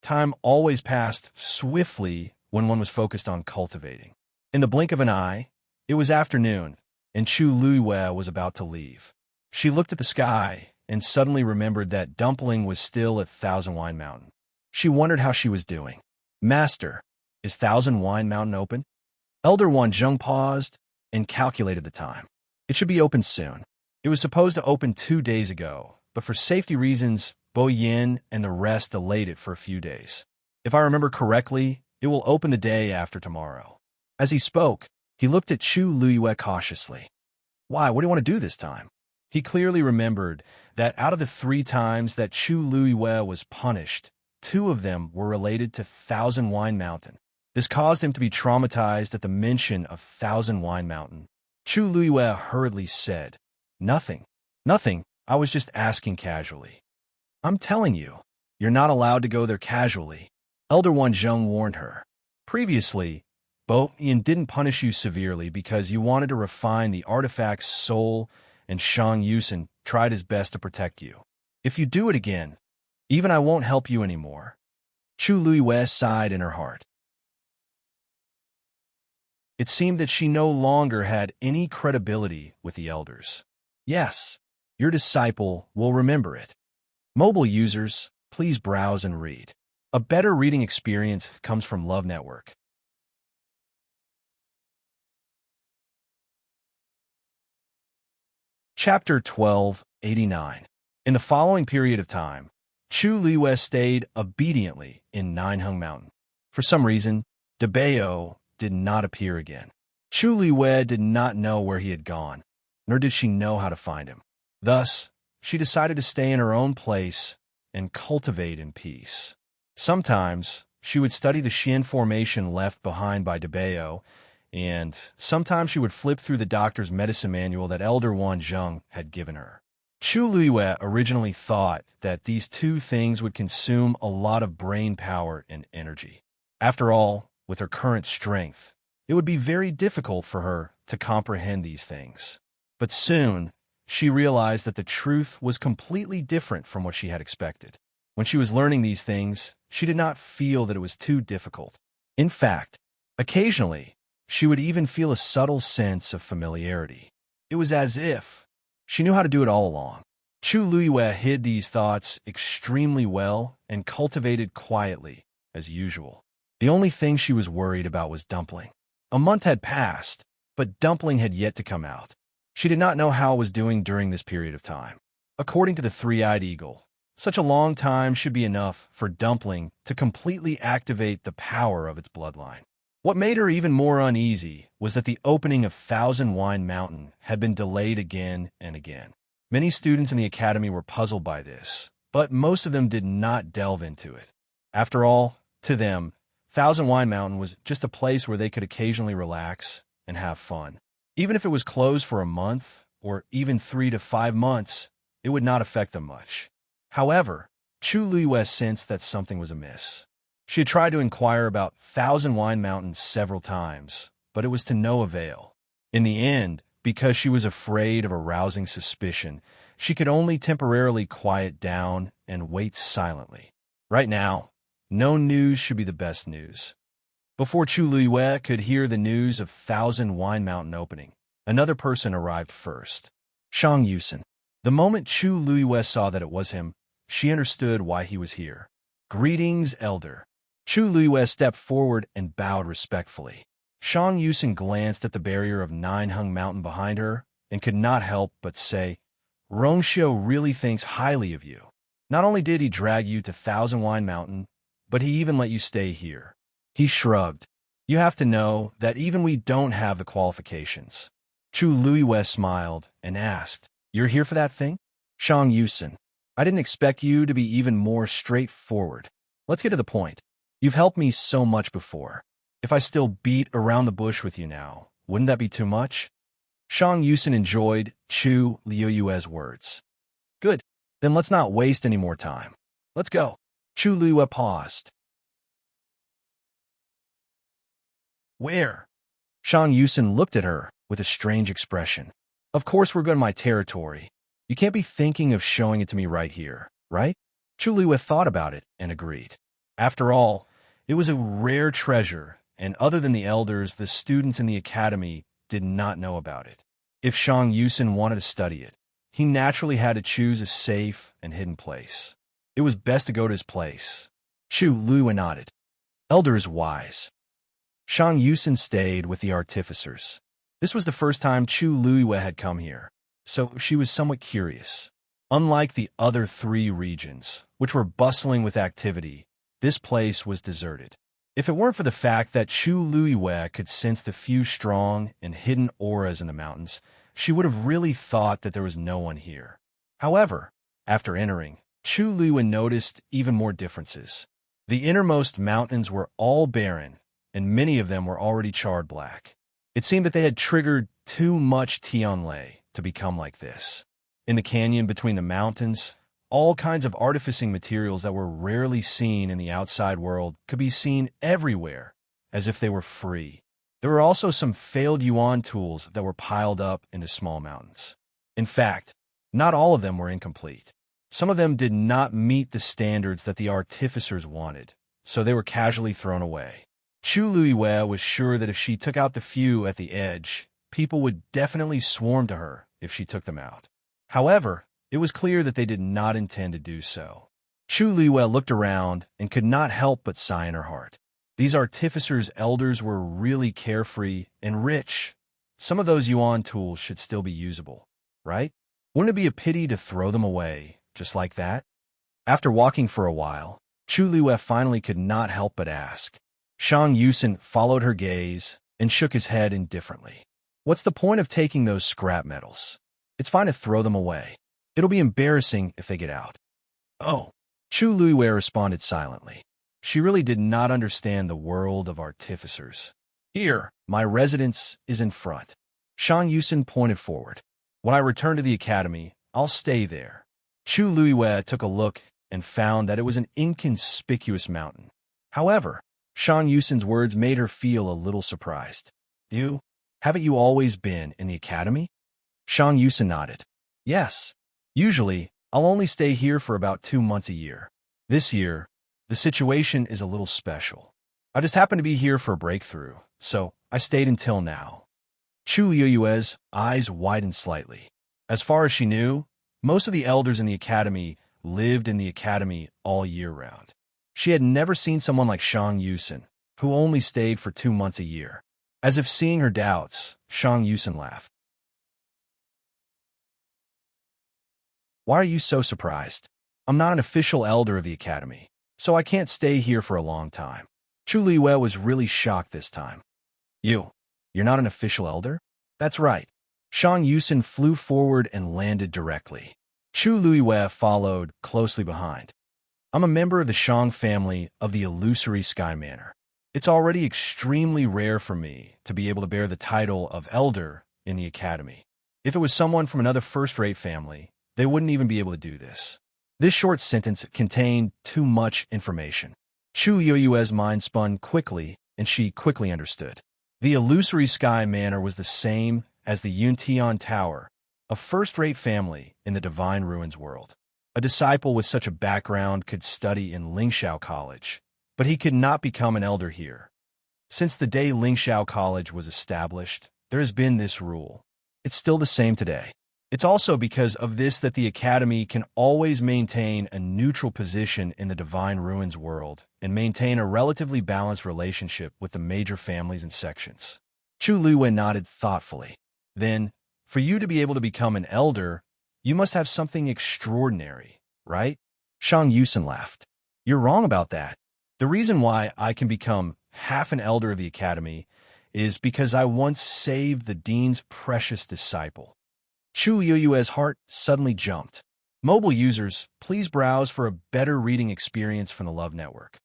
Time always passed swiftly when one was focused on cultivating. In the blink of an eye, it was afternoon, and Chu Luiyue was about to leave. She looked at the sky and suddenly remembered that Dumpling was still at Thousand Wine Mountain. She wondered how she was doing. "Master, is Thousand Wine Mountain open?" Elder Wan Zheng paused and calculated the time. It should be open soon. It was supposed to open 2 days ago, but for safety reasons, Bo Yin and the rest delayed it for a few days. If I remember correctly, it will open the day after tomorrow. As he spoke, he looked at Chu Liyue cautiously. Why? What do you want to do this time? He clearly remembered that out of the 3 times that Chu Liyue was punished, 2 of them were related to Thousand Wine Mountain. This caused him to be traumatized at the mention of Thousand Wine Mountain. Chu Liyue hurriedly said, Nothing. Nothing. I was just asking casually. I'm telling you, you're not allowed to go there casually. Elder Wan Zheng warned her. Previously, Bo Yan didn't punish you severely because you wanted to refine the artifact's soul, and Shang Yusen tried his best to protect you. If you do it again, even I won't help you anymore. Chu Liyue sighed in her heart. It seemed that she no longer had any credibility with the elders. Yes, your disciple will remember it. Mobile users, please browse and read. A better reading experience comes from Love Network. Chapter 1289. In the following period of time, Chu Liyue stayed obediently in Ninehung Mountain. For some reason, Debao did not appear again. Chu Liyue did not know where he had gone, nor did she know how to find him. Thus, she decided to stay in her own place and cultivate in peace. Sometimes, she would study the Xian formation left behind by Debao, and sometimes she would flip through the doctor's medicine manual that Elder Wan Zheng had given her. Chu Liyue originally thought that these 2 things would consume a lot of brain power and energy. After all, with her current strength, it would be very difficult for her to comprehend these things. But soon, she realized that the truth was completely different from what she had expected. When she was learning these things, she did not feel that it was too difficult. In fact, occasionally, she would even feel a subtle sense of familiarity. It was as if she knew how to do it all along. Chu Liyue hid these thoughts extremely well and cultivated quietly, as usual. The only thing she was worried about was Dumpling. A month had passed, but Dumpling had yet to come out. She did not know how it was doing during this period of time. According to the Three-Eyed Eagle, such a long time should be enough for Dumpling to completely activate the power of its bloodline. What made her even more uneasy was that the opening of Thousand Wine Mountain had been delayed again and again. Many students in the academy were puzzled by this, but most of them did not delve into it. After all, to them, Thousand Wine Mountain was just a place where they could occasionally relax and have fun. Even if it was closed for a month, or even 3 to 5 months, it would not affect them much. However, Chu Liyue sensed that something was amiss. She had tried to inquire about Thousand Wine Mountain several times, but it was to no avail. In the end, because she was afraid of arousing suspicion, she could only temporarily quiet down and wait silently. Right now, no news should be the best news. Before Chu Liyue could hear the news of Thousand Wine Mountain opening, another person arrived first. Shang Yusen. The moment Chu Liyue saw that it was him, she understood why he was here. Greetings, Elder. Chu Liyue stepped forward and bowed respectfully. Shang Yusen glanced at the barrier of Ninehung Mountain behind her and could not help but say, Rongxiu really thinks highly of you. Not only did he drag you to Thousand Wine Mountain, but he even let you stay here. He shrugged. You have to know that even we don't have the qualifications. Chu Liyue smiled and asked, You're here for that thing? Shang Yusen. I didn't expect you to be even more straightforward. Let's get to the point. You've helped me so much before. If I still beat around the bush with you now, wouldn't that be too much? Shang Yusen enjoyed Chu Liyue's words. Good. Then let's not waste any more time. Let's go. Chu Liyue paused. Where? Shang Yusen looked at her with a strange expression. Of course we're going to my territory. You can't be thinking of showing it to me right here, right? Chu Liyue thought about it and agreed. After all, it was a rare treasure, and other than the elders, the students in the academy did not know about it. If Shang Yusen wanted to study it, he naturally had to choose a safe and hidden place. It was best to go to his place. Chu Liyue nodded. Elder is wise. Shang Yusen stayed with the artificers. This was the first time Chu Liyue had come here, so she was somewhat curious. Unlike the other 3 regions, which were bustling with activity, this place was deserted. If it weren't for the fact that Chu Luiwei could sense the few strong and hidden auras in the mountains, she would have really thought that there was no one here. However, after entering, Chu Luiwei noticed even more differences. The innermost mountains were all barren, and many of them were already charred black. It seemed that they had triggered too much Tianlei to become like this. In the canyon between the mountains, all kinds of artificing materials that were rarely seen in the outside world could be seen everywhere, as if they were free. There were also some failed yuan tools that were piled up into small mountains. In fact, not all of them were incomplete. Some of them did not meet the standards that the artificers wanted, so they were casually thrown away. Chu Luiwei was sure that if she took out the few at the edge, people would definitely swarm to her if she took them out. However, it was clear that they did not intend to do so. Chu Luiwei looked around and could not help but sigh in her heart. These artificers' elders were really carefree and rich. Some of those yuan tools should still be usable, right? Wouldn't it be a pity to throw them away, just like that? After walking for a while, Chu Luiwei finally could not help but ask. Shang Yusen followed her gaze and shook his head indifferently. What's the point of taking those scrap metals? It's fine to throw them away. It'll be embarrassing if they get out. Oh, Chu Luiwei responded silently. She really did not understand the world of artificers. Here, my residence is in front. Shang Yusen pointed forward. When I return to the academy, I'll stay there. Chu Luiwei took a look and found that it was an inconspicuous mountain. However, Shang Yusen's words made her feel a little surprised. Haven't you always been in the academy? Shang Yusen nodded. Yes. Usually, I'll only stay here for about 2 months a year. This year, the situation is a little special. I just happened to be here for a breakthrough, so I stayed until now. Chu Luiwei's eyes widened slightly. As far as she knew, most of the elders in the academy lived in the academy all year round. She had never seen someone like Shang Yusen, who only stayed for 2 months a year. As if seeing her doubts, Shang Yusen laughed. Why are you so surprised? I'm not an official elder of the academy, so I can't stay here for a long time. Chu Luiwei was really shocked this time. You're not an official elder? That's right. Shang Yusen flew forward and landed directly. Chu Luiwei followed closely behind. I'm a member of the Shang family of the Illusory Sky Manor. It's already extremely rare for me to be able to bear the title of elder in the academy. If it was someone from another first-rate family, they wouldn't even be able to do this. This short sentence contained too much information. Chu Luiwei's mind spun quickly, and she quickly understood. The Illusory Sky Manor was the same as the Yuntian Tower, a first-rate family in the Divine Ruins world. A disciple with such a background could study in Lingxiao College, but he could not become an elder here. Since the day Lingxiao College was established, there has been this rule. It's still the same today. It's also because of this that the Academy can always maintain a neutral position in the Divine Ruins world and maintain a relatively balanced relationship with the major families and sections. Chu Luiwei nodded thoughtfully. Then, for you to be able to become an elder, you must have something extraordinary, right? Shang Yusen laughed. You're wrong about that. The reason why I can become half an elder of the Academy is because I once saved the dean's precious disciple. Chu Luiwei's heart suddenly jumped. Mobile users, please browse for a better reading experience from the Love Network.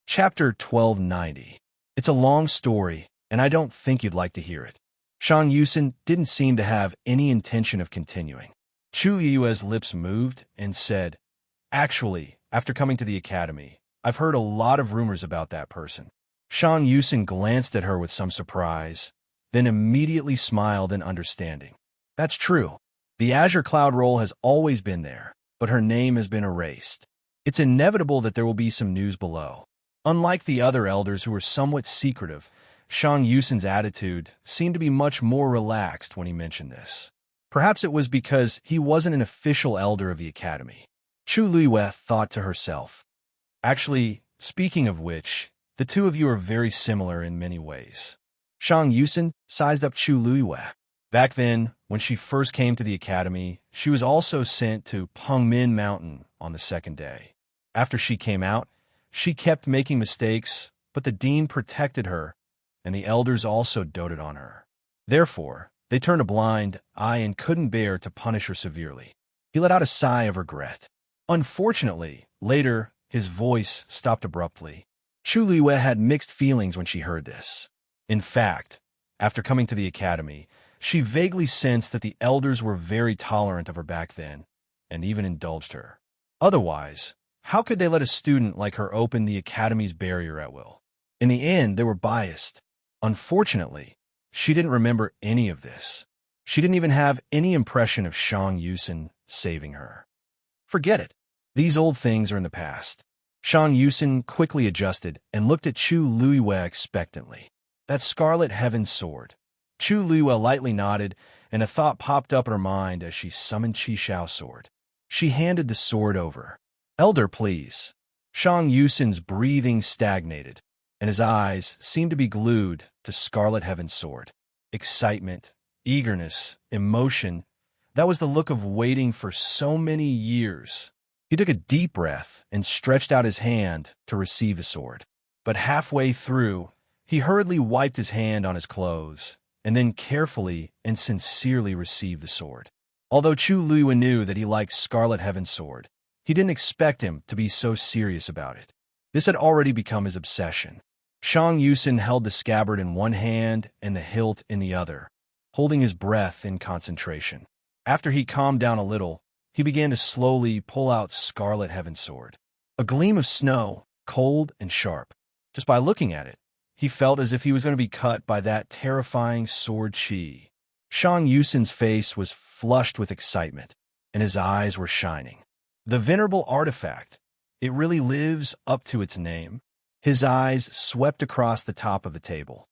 Chapter 1290. It's a long story, and I don't think you'd like to hear it. Shang Yusen didn't seem to have any intention of continuing. Chu Luiwei's lips moved and said, Actually, after coming to the academy, I've heard a lot of rumors about that person. Shang Yusen glanced at her with some surprise, then immediately smiled in understanding. That's true. The Azure Cloud role has always been there, but her name has been erased. It's inevitable that there will be some news below. Unlike the other elders who were somewhat secretive, Shang Yusen's attitude seemed to be much more relaxed when he mentioned this. Perhaps it was because he wasn't an official elder of the academy. Chu Luiwei thought to herself. Actually, speaking of which, the two of you are very similar in many ways. Shang Yusen sized up Chu Luiwei. Back then, when she first came to the academy, she was also sent to Pengmin Mountain on the second day. After she came out, she kept making mistakes, but the dean protected her, and the elders also doted on her. Therefore, they turned a blind eye and couldn't bear to punish her severely. He let out a sigh of regret. Unfortunately, later, his voice stopped abruptly. Chu Liwei had mixed feelings when she heard this. In fact, after coming to the academy, she vaguely sensed that the elders were very tolerant of her back then, and even indulged her. Otherwise, how could they let a student like her open the academy's barrier at will? In the end, they were biased. Unfortunately, she didn't remember any of this. She didn't even have any impression of Shang Yusen saving her. Forget it. These old things are in the past. Shang Yusen quickly adjusted and looked at Chu Liwei expectantly. That scarlet heaven sword. Chu Liwei lightly nodded, and a thought popped up in her mind as she summoned Qi Shao's sword. She handed the sword over. "Elder, please." Shang Yusen's breathing stagnated, and his eyes seemed to be glued to Scarlet Heaven's sword. Excitement, eagerness, emotion, that was the look of waiting for so many years. He took a deep breath and stretched out his hand to receive the sword. But halfway through, he hurriedly wiped his hand on his clothes, and then carefully and sincerely received the sword. Although Chu Liwei knew that he liked Scarlet Heaven's sword, he didn't expect him to be so serious about it. This had already become his obsession. Shang Yusen held the scabbard in one hand and the hilt in the other, holding his breath in concentration. After he calmed down a little, he began to slowly pull out Scarlet Heaven's sword. A gleam of snow, cold and sharp. Just by looking at it, he felt as if he was going to be cut by that terrifying sword qi. Shang Yusen's face was flushed with excitement, and his eyes were shining. The venerable artifact, it really lives up to its name. His eyes swept across the top of the table.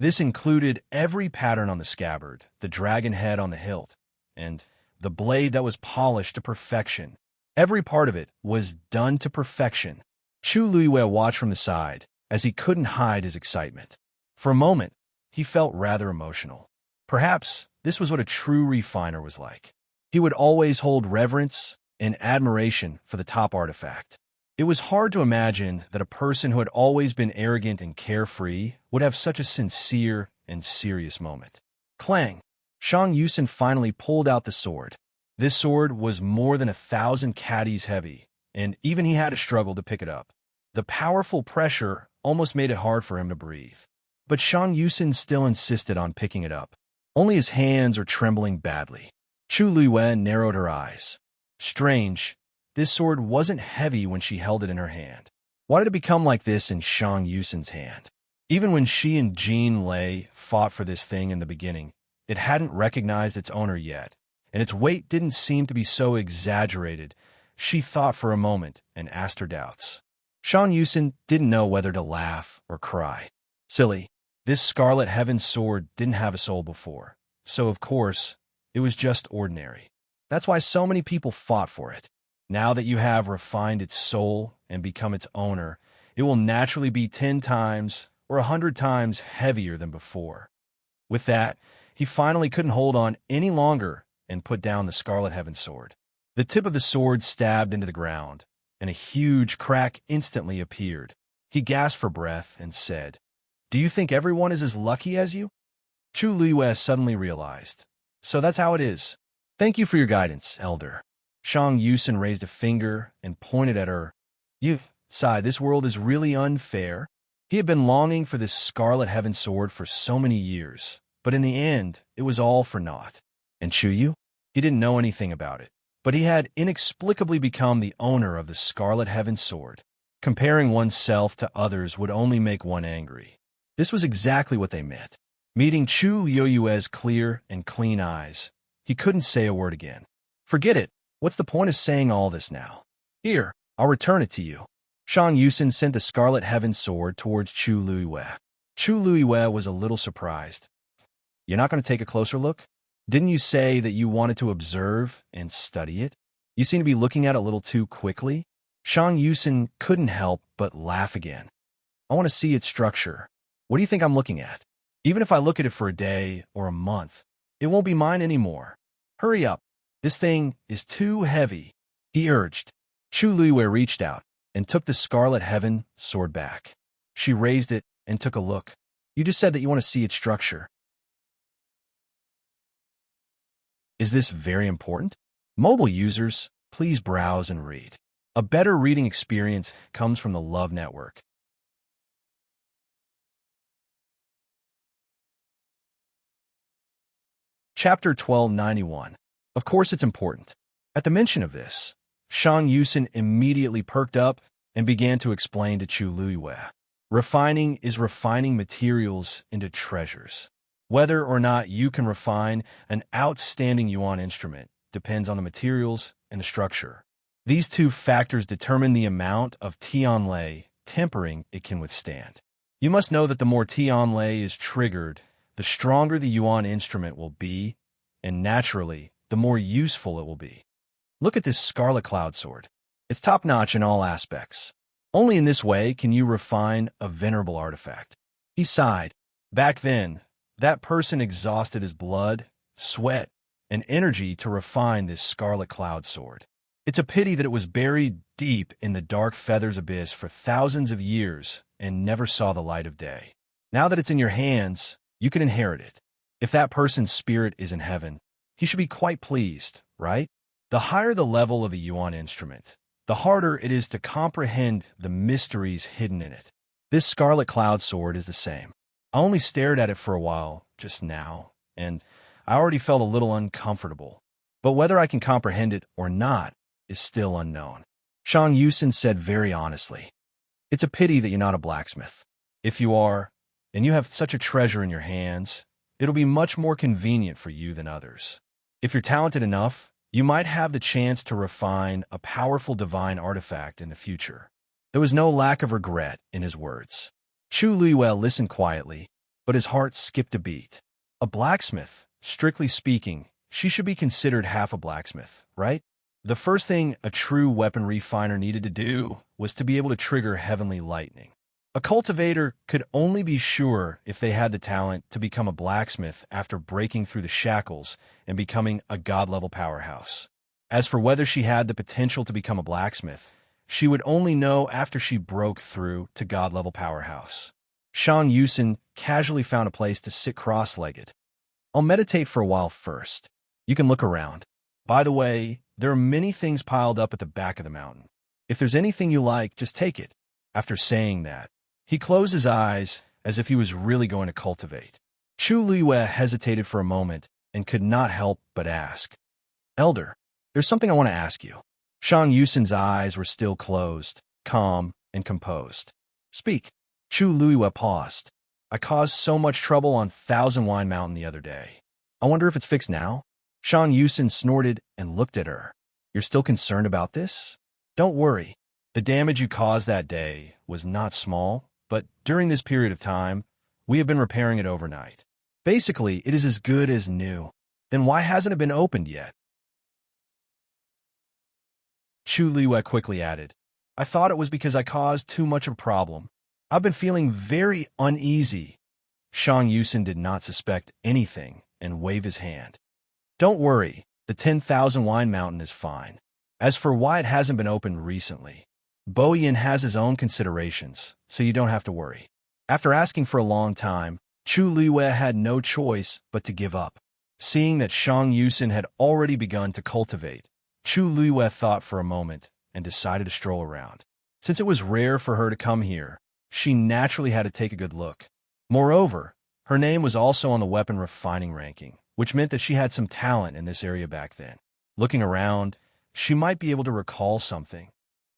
This included every pattern on the scabbard, the dragon head on the hilt, and the blade that was polished to perfection. Every part of it was done to perfection. Chu Liwei watched from the side, as he couldn't hide his excitement. For a moment, he felt rather emotional. Perhaps this was what a true refiner was like. He would always hold reverence and admiration for the top artifact. It was hard to imagine that a person who had always been arrogant and carefree would have such a sincere and serious moment. Clang! Shang Yusen finally pulled out the sword. This sword was more than 1,000 caddies heavy, and even he had to struggle to pick it up. The powerful pressure almost made it hard for him to breathe. But Shang Yusen still insisted on picking it up. Only his hands were trembling badly. Chu Liwei narrowed her eyes. Strange, this sword wasn't heavy when she held it in her hand. Why did it become like this in Shang Yusen's hand? Even when she and Jean Lei fought for this thing in the beginning, it hadn't recognized its owner yet, and its weight didn't seem to be so exaggerated. She thought for a moment and asked her doubts. Shang Yusen didn't know whether to laugh or cry. Silly, this Scarlet Heaven sword didn't have a soul before, so of course, it was just ordinary. That's why so many people fought for it. Now that you have refined its soul and become its owner, it will naturally be 10 times or 100 times heavier than before. With that, he finally couldn't hold on any longer and put down the Scarlet Heaven sword. The tip of the sword stabbed into the ground, and a huge crack instantly appeared. He gasped for breath and said, "Do you think everyone is as lucky as you?" Chu Liwei suddenly realized. So that's how it is. Thank you for your guidance, Elder. Shang Yusen raised a finger and pointed at her. You, Sai, this world is really unfair. He had been longing for this Scarlet Heaven sword for so many years, but in the end, it was all for naught. And Chuyu? He didn't know anything about it, but he had inexplicably become the owner of the Scarlet Heaven sword. Comparing oneself to others would only make one angry. This was exactly what they meant. Meeting Chu Liu's clear and clean eyes, he couldn't say a word again. Forget it. What's the point of saying all this now? Here, I'll return it to you. Shang Yusen sent the Scarlet Heaven sword towards Chu Liwei. Chu Liwei was a little surprised. You're not going to take a closer look? Didn't you say that you wanted to observe and study it? You seem to be looking at it a little too quickly. Shang Yusen couldn't help but laugh again. I want to see its structure. What do you think I'm looking at? Even if I look at it for a day or a month, it won't be mine anymore. Hurry up. This thing is too heavy, he urged. Chu Luiwei reached out and took the Scarlet Heaven sword back. She raised it and took a look. You just said that you want to see its structure. Is this very important? Mobile users, please browse and read. A better reading experience comes from the Love Network. Chapter 1291. Of course it's important. At the mention of this, Shang Yusin immediately perked up and began to explain to Chu Luiwei. Refining is refining materials into treasures. Whether or not you can refine an outstanding yuan instrument depends on the materials and the structure. These two factors determine the amount of tianlei tempering it can withstand. You must know that the more tianlei is triggered, the stronger the yuan instrument will be, and naturally, the more useful it will be. Look at this Scarlet Cloud Sword. It's top-notch in all aspects. Only in this way can you refine a venerable artifact. He sighed. Back then, that person exhausted his blood, sweat, and energy to refine this Scarlet Cloud Sword. It's a pity that it was buried deep in the dark feathers abyss for thousands of years and never saw the light of day. Now that it's in your hands, you can inherit it. If that person's spirit is in heaven, he should be quite pleased, right? The higher the level of the yuan instrument, the harder it is to comprehend the mysteries hidden in it. This Scarlet Cloud Sword is the same. I only stared at it for a while just now, and I already felt a little uncomfortable. But whether I can comprehend it or not is still unknown. Shang Yusin said very honestly. It's a pity that you're not a blacksmith. If you are, and you have such a treasure in your hands, it'll be much more convenient for you than others. If you're talented enough, you might have the chance to refine a powerful divine artifact in the future. There was no lack of regret in his words. Chu Luiwei listened quietly, but his heart skipped a beat. A blacksmith, strictly speaking, she should be considered half a blacksmith, right? The first thing a true weapon refiner needed to do was to be able to trigger heavenly lightning. A cultivator could only be sure if they had the talent to become a blacksmith after breaking through the shackles and becoming a god-level powerhouse. As for whether she had the potential to become a blacksmith, she would only know after she broke through to god-level powerhouse. Shang Yusin casually found a place to sit cross-legged. I'll meditate for a while first. You can look around. By the way, there are many things piled up at the back of the mountain. If there's anything you like, just take it. After saying that, he closed his eyes as if he was really going to cultivate. Chu Luiwei hesitated for a moment and could not help but ask. Elder, there's something I want to ask you. Shang Yusin's eyes were still closed, calm and composed. Speak. Chu Luiwei paused. I caused so much trouble on Thousand Wine Mountain the other day. I wonder if it's fixed now? Shang Yusin snorted and looked at her. You're still concerned about this? Don't worry. The damage you caused that day was not small, but during this period of time, we have been repairing it overnight. Basically, it is as good as new. Then why hasn't it been opened yet? Chu Luiwei quickly added, I thought it was because I caused too much of a problem. I've been feeling very uneasy. Shang Yusin did not suspect anything and waved his hand. Don't worry, the 10,000 Wine Mountain is fine. As for why it hasn't been opened recently, Boyan has his own considerations, so you don't have to worry. After asking for a long time, Chu Luiwei had no choice but to give up. Seeing that Shang Yusin had already begun to cultivate, Chu Luiwei thought for a moment and decided to stroll around. Since it was rare for her to come here, she naturally had to take a good look. Moreover, her name was also on the weapon refining ranking, which meant that she had some talent in this area back then. Looking around, she might be able to recall something.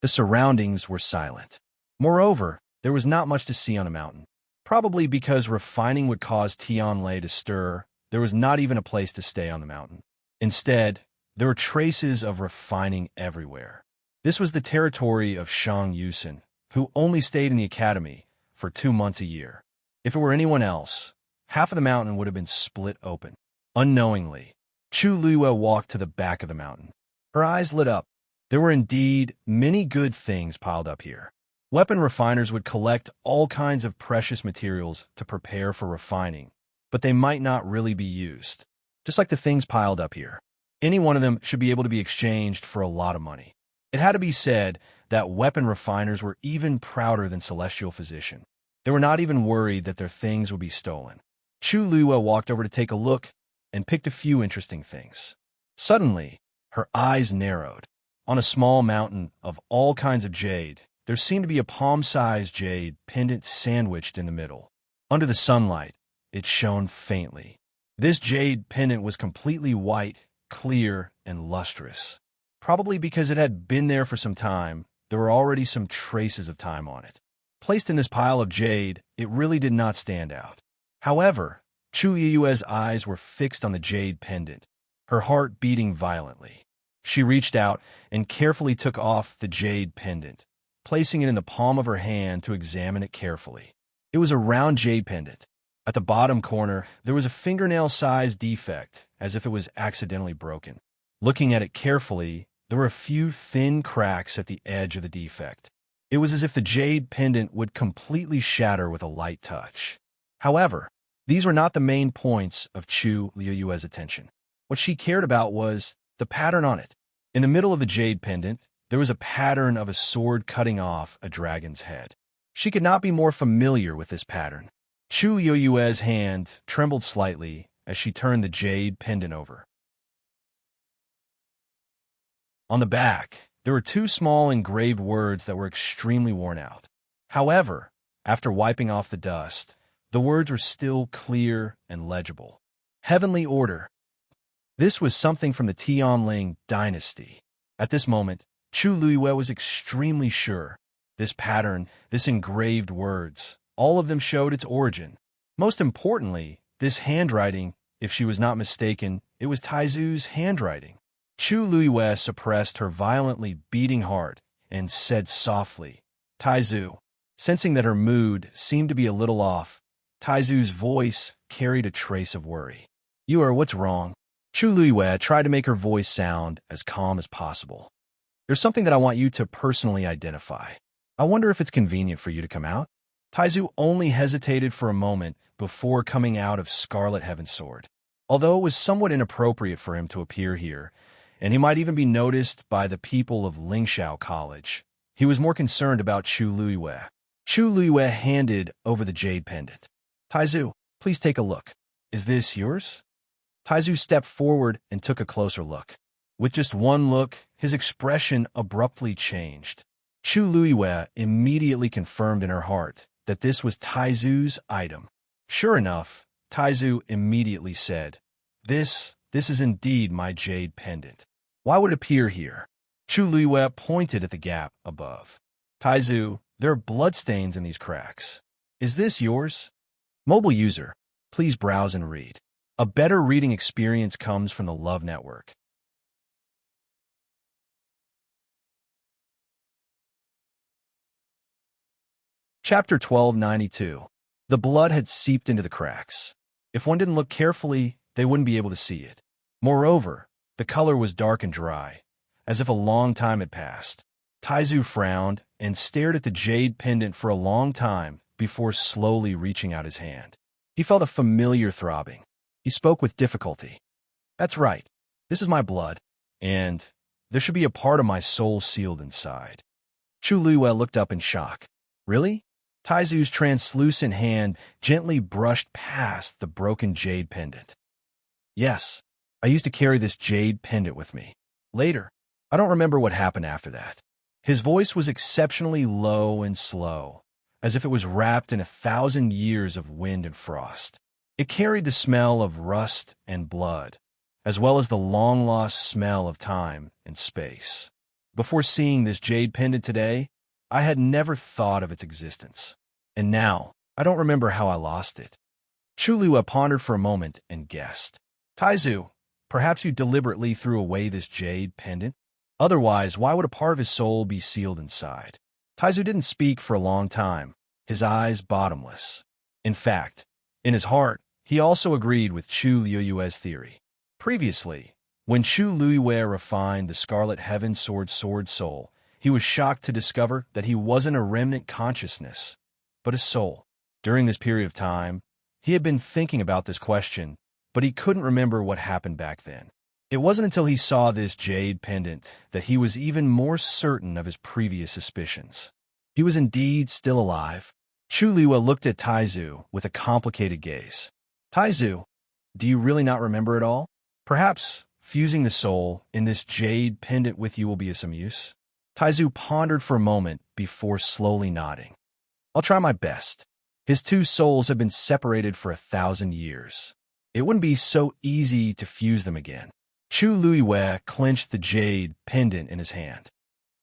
The surroundings were silent. Moreover, there was not much to see on a mountain. Probably because refining would cause Tianlei to stir, there was not even a place to stay on the mountain. Instead, there were traces of refining everywhere. This was the territory of Shang Yusin, who only stayed in the academy for 2 months a year. If it were anyone else, half of the mountain would have been split open. Unknowingly, Chu Luiwei walked to the back of the mountain. Her eyes lit up. There were indeed many good things piled up here. Weapon refiners would collect all kinds of precious materials to prepare for refining, but they might not really be used. Just like the things piled up here. Any one of them should be able to be exchanged for a lot of money. It had to be said that weapon refiners were even prouder than Celestial Physician. They were not even worried that their things would be stolen. Chu Luiwa walked over to take a look and picked a few interesting things. Suddenly, her eyes narrowed. On a small mountain of all kinds of jade, there seemed to be a palm-sized jade pendant sandwiched in the middle. Under the sunlight, it shone faintly. This jade pendant was completely white, clear, and lustrous. Probably because it had been there for some time, there were already some traces of time on it. Placed in this pile of jade, it really did not stand out. However, Chu Yue's eyes were fixed on the jade pendant, her heart beating violently. She reached out and carefully took off the jade pendant, placing it in the palm of her hand to examine it carefully. It was a round jade pendant. At the bottom corner, there was a fingernail-sized defect, as if it was accidentally broken. Looking at it carefully, there were a few thin cracks at the edge of the defect. It was as if the jade pendant would completely shatter with a light touch. However, these were not the main points of Chu Yue's attention. What she cared about was the pattern on it. In the middle of the jade pendant, there was a pattern of a sword cutting off a dragon's head. She could not be more familiar with this pattern. Chu Yue's hand trembled slightly as she turned the jade pendant over. On the back, there were two small engraved words that were extremely worn out. However, after wiping off the dust, the words were still clear and legible. Heavenly Order. This was something from the Tianling dynasty. At this moment, Chu Luiwa was extremely sure. This pattern, this engraved words, all of them showed its origin. Most importantly, this handwriting, if she was not mistaken, it was Taizu's handwriting. Chu Luiwa suppressed her violently beating heart and said softly, "Taizu." Sensing that her mood seemed to be a little off, Taizu's voice carried a trace of worry. What's wrong?" Chu Luiwa tried to make her voice sound as calm as possible. "There's something that I want you to personally identify. I wonder if it's convenient for you to come out?" Taizu only hesitated for a moment before coming out of Scarlet Heaven's Sword. Although it was somewhat inappropriate for him to appear here, and he might even be noticed by the people of Lingxiao College, he was more concerned about Chu Luiwa. Chu Luiwa handed over the jade pendant. "Taizu, please take a look. Is this yours?" Taizu stepped forward and took a closer look. With just one look, his expression abruptly changed. Chu Luiwa immediately confirmed in her heart that this was Taizu's item. Sure enough, Taizu immediately said, This is indeed my jade pendant. Why would it appear here?" Chu Luiwa pointed at the gap above. "Taizu, there are bloodstains in these cracks. Is this yours?" Mobile user, please browse and read. A better reading experience comes from the Love Network. Chapter 1292. The blood had seeped into the cracks. If one didn't look carefully, they wouldn't be able to see it. Moreover, the color was dark and dry, as if a long time had passed. Taizu frowned and stared at the jade pendant for a long time before slowly reaching out his hand. He felt a familiar throbbing. He spoke with difficulty. "That's right. This is my blood, and there should be a part of my soul sealed inside." Chu Luiwa looked up in shock. "Really?" Taizu's translucent hand gently brushed past the broken jade pendant. "Yes, I used to carry this jade pendant with me. Later, I don't remember what happened after that." His voice was exceptionally low and slow, as if it was wrapped in 1,000 years of wind and frost. It carried the smell of rust and blood, as well as the long-lost smell of time and space. Before seeing this jade pendant today, I had never thought of its existence. And now, I don't remember how I lost it. Chu Luiwa pondered for a moment and guessed. "Taizu, perhaps you deliberately threw away this jade pendant? Otherwise, why would a part of his soul be sealed inside?" Taizu didn't speak for a long time, his eyes bottomless. In fact, in his heart, he also agreed with Chu Yue's theory. Previously, when Chu Luiwa refined the Scarlet Heaven Sword soul, he was shocked to discover that he wasn't a remnant consciousness, but a soul. During this period of time, He had been thinking about this question, but he couldn't remember what happened back then. It wasn't until he saw this jade pendant that he was even more certain of his previous suspicions. He was indeed still alive. Chu Liwa looked at Taizu with a complicated gaze. Taizu, do you really not remember it all? Perhaps fusing the soul in this jade pendant with you will be of some use? Taizu pondered for a moment before slowly nodding. I'll try my best. His two souls have been separated for 1,000 years. It wouldn't be so easy to fuse them again. Chu Luiwei clenched the jade pendant in his hand.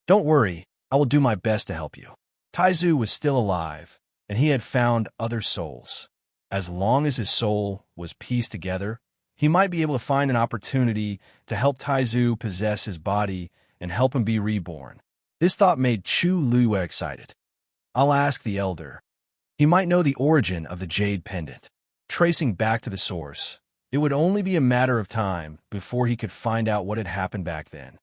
Don't worry, I will do my best to help you. Taizu was still alive, and he had found other souls. As long as his soul was pieced together, he might be able to find an opportunity to help Taizu possess his body and help him be reborn. This thought made Chu Luiwei excited. I'll ask the elder. He might know the origin of the jade pendant. Tracing back to the source, it would only be a matter of time before he could find out what had happened back then.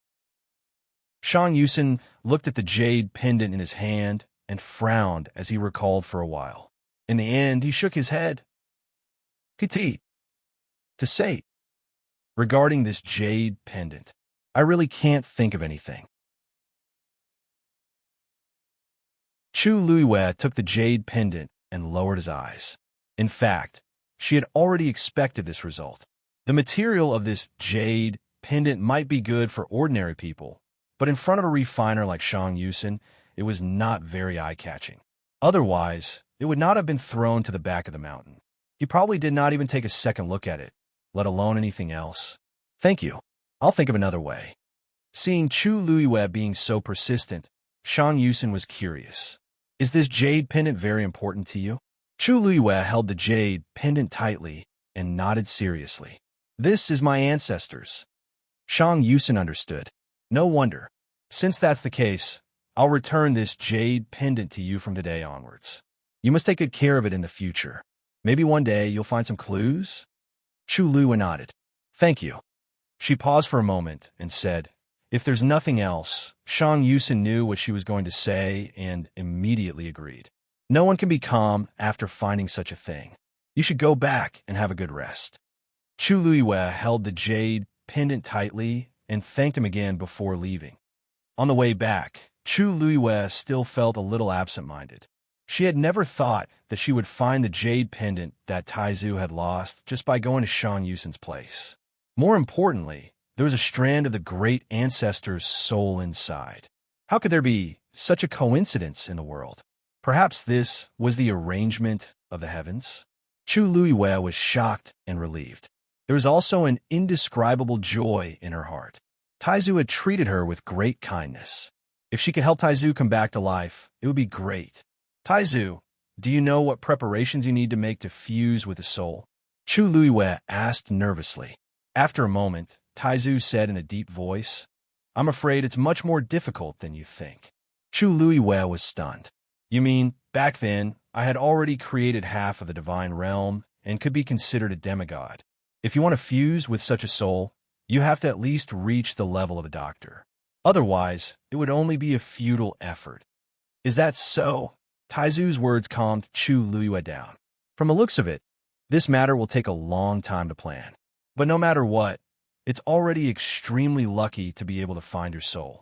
Shang Yusen looked at the jade pendant in his hand and frowned as he recalled for a while. In the end, he shook his head. Petit. To say, regarding this jade pendant, I really can't think of anything. Chu Luiwei took the jade pendant and lowered his eyes. In fact, she had already expected this result. The material of this jade pendant might be good for ordinary people, but in front of a refiner like Shang Yusen, it was not very eye-catching. Otherwise, it would not have been thrown to the back of the mountain. He probably did not even take a second look at it, let alone anything else. Thank you. I'll think of another way. Seeing Chu Luiwei being so persistent, Shang Yusen was curious. Is this jade pendant very important to you? Chu Luiwei held the jade pendant tightly and nodded seriously. This is my ancestors. Shang Yusen understood. No wonder. Since that's the case, I'll return this jade pendant to you from today onwards. You must take good care of it in the future. Maybe one day you'll find some clues? Chu Luiwei nodded. Thank you. She paused for a moment and said, if there's nothing else, Shang Yusen knew what she was going to say and immediately agreed. No one can be calm after finding such a thing. You should go back and have a good rest. Chu Luiwei held the jade pendant tightly and thanked him again before leaving. On the way back, Chu Luiwei still felt a little absent-minded. She had never thought that she would find the jade pendant that Taizu had lost just by going to Shang Yusen's place. More importantly, there was a strand of the great ancestor's soul inside. How could there be such a coincidence in the world? Perhaps this was the arrangement of the heavens? Chu Luiwei was shocked and relieved. There was also an indescribable joy in her heart. Taizu had treated her with great kindness. If she could help Taizu come back to life, it would be great. Taizu, do you know what preparations you need to make to fuse with the soul? Chu Luiwei asked nervously. After a moment, Taizu said in a deep voice, I'm afraid it's much more difficult than you think. Chu Luiwei was stunned. You mean, back then, I had already created half of the divine realm and could be considered a demigod. If you want to fuse with such a soul, you have to at least reach the level of a doctor. Otherwise, it would only be a futile effort. Is that so? Taizu's words calmed Chu Luiwei down. From the looks of it, this matter will take a long time to plan. But no matter what, it's already extremely lucky to be able to find your soul.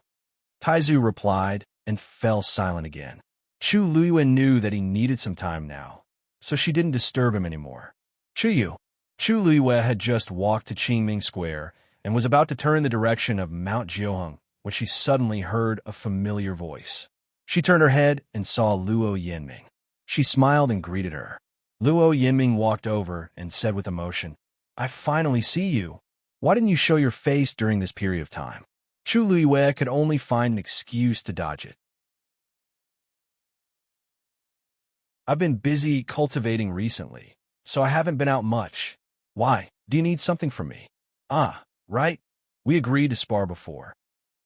Taizu replied and fell silent again. Chu Luiwei knew that he needed some time now, so she didn't disturb him anymore. Chu Luiwei had just walked to Qingming Square and was about to turn in the direction of Mount Jiuheng when she suddenly heard a familiar voice. She turned her head and saw Luo Yinming. She smiled and greeted her. Luo Yinming walked over and said with emotion, I finally see you. Why didn't you show your face during this period of time? Chu Luiwei could only find an excuse to dodge it. I've been busy cultivating recently, so I haven't been out much. Why? Do you need something from me? Ah, right. We agreed to spar before.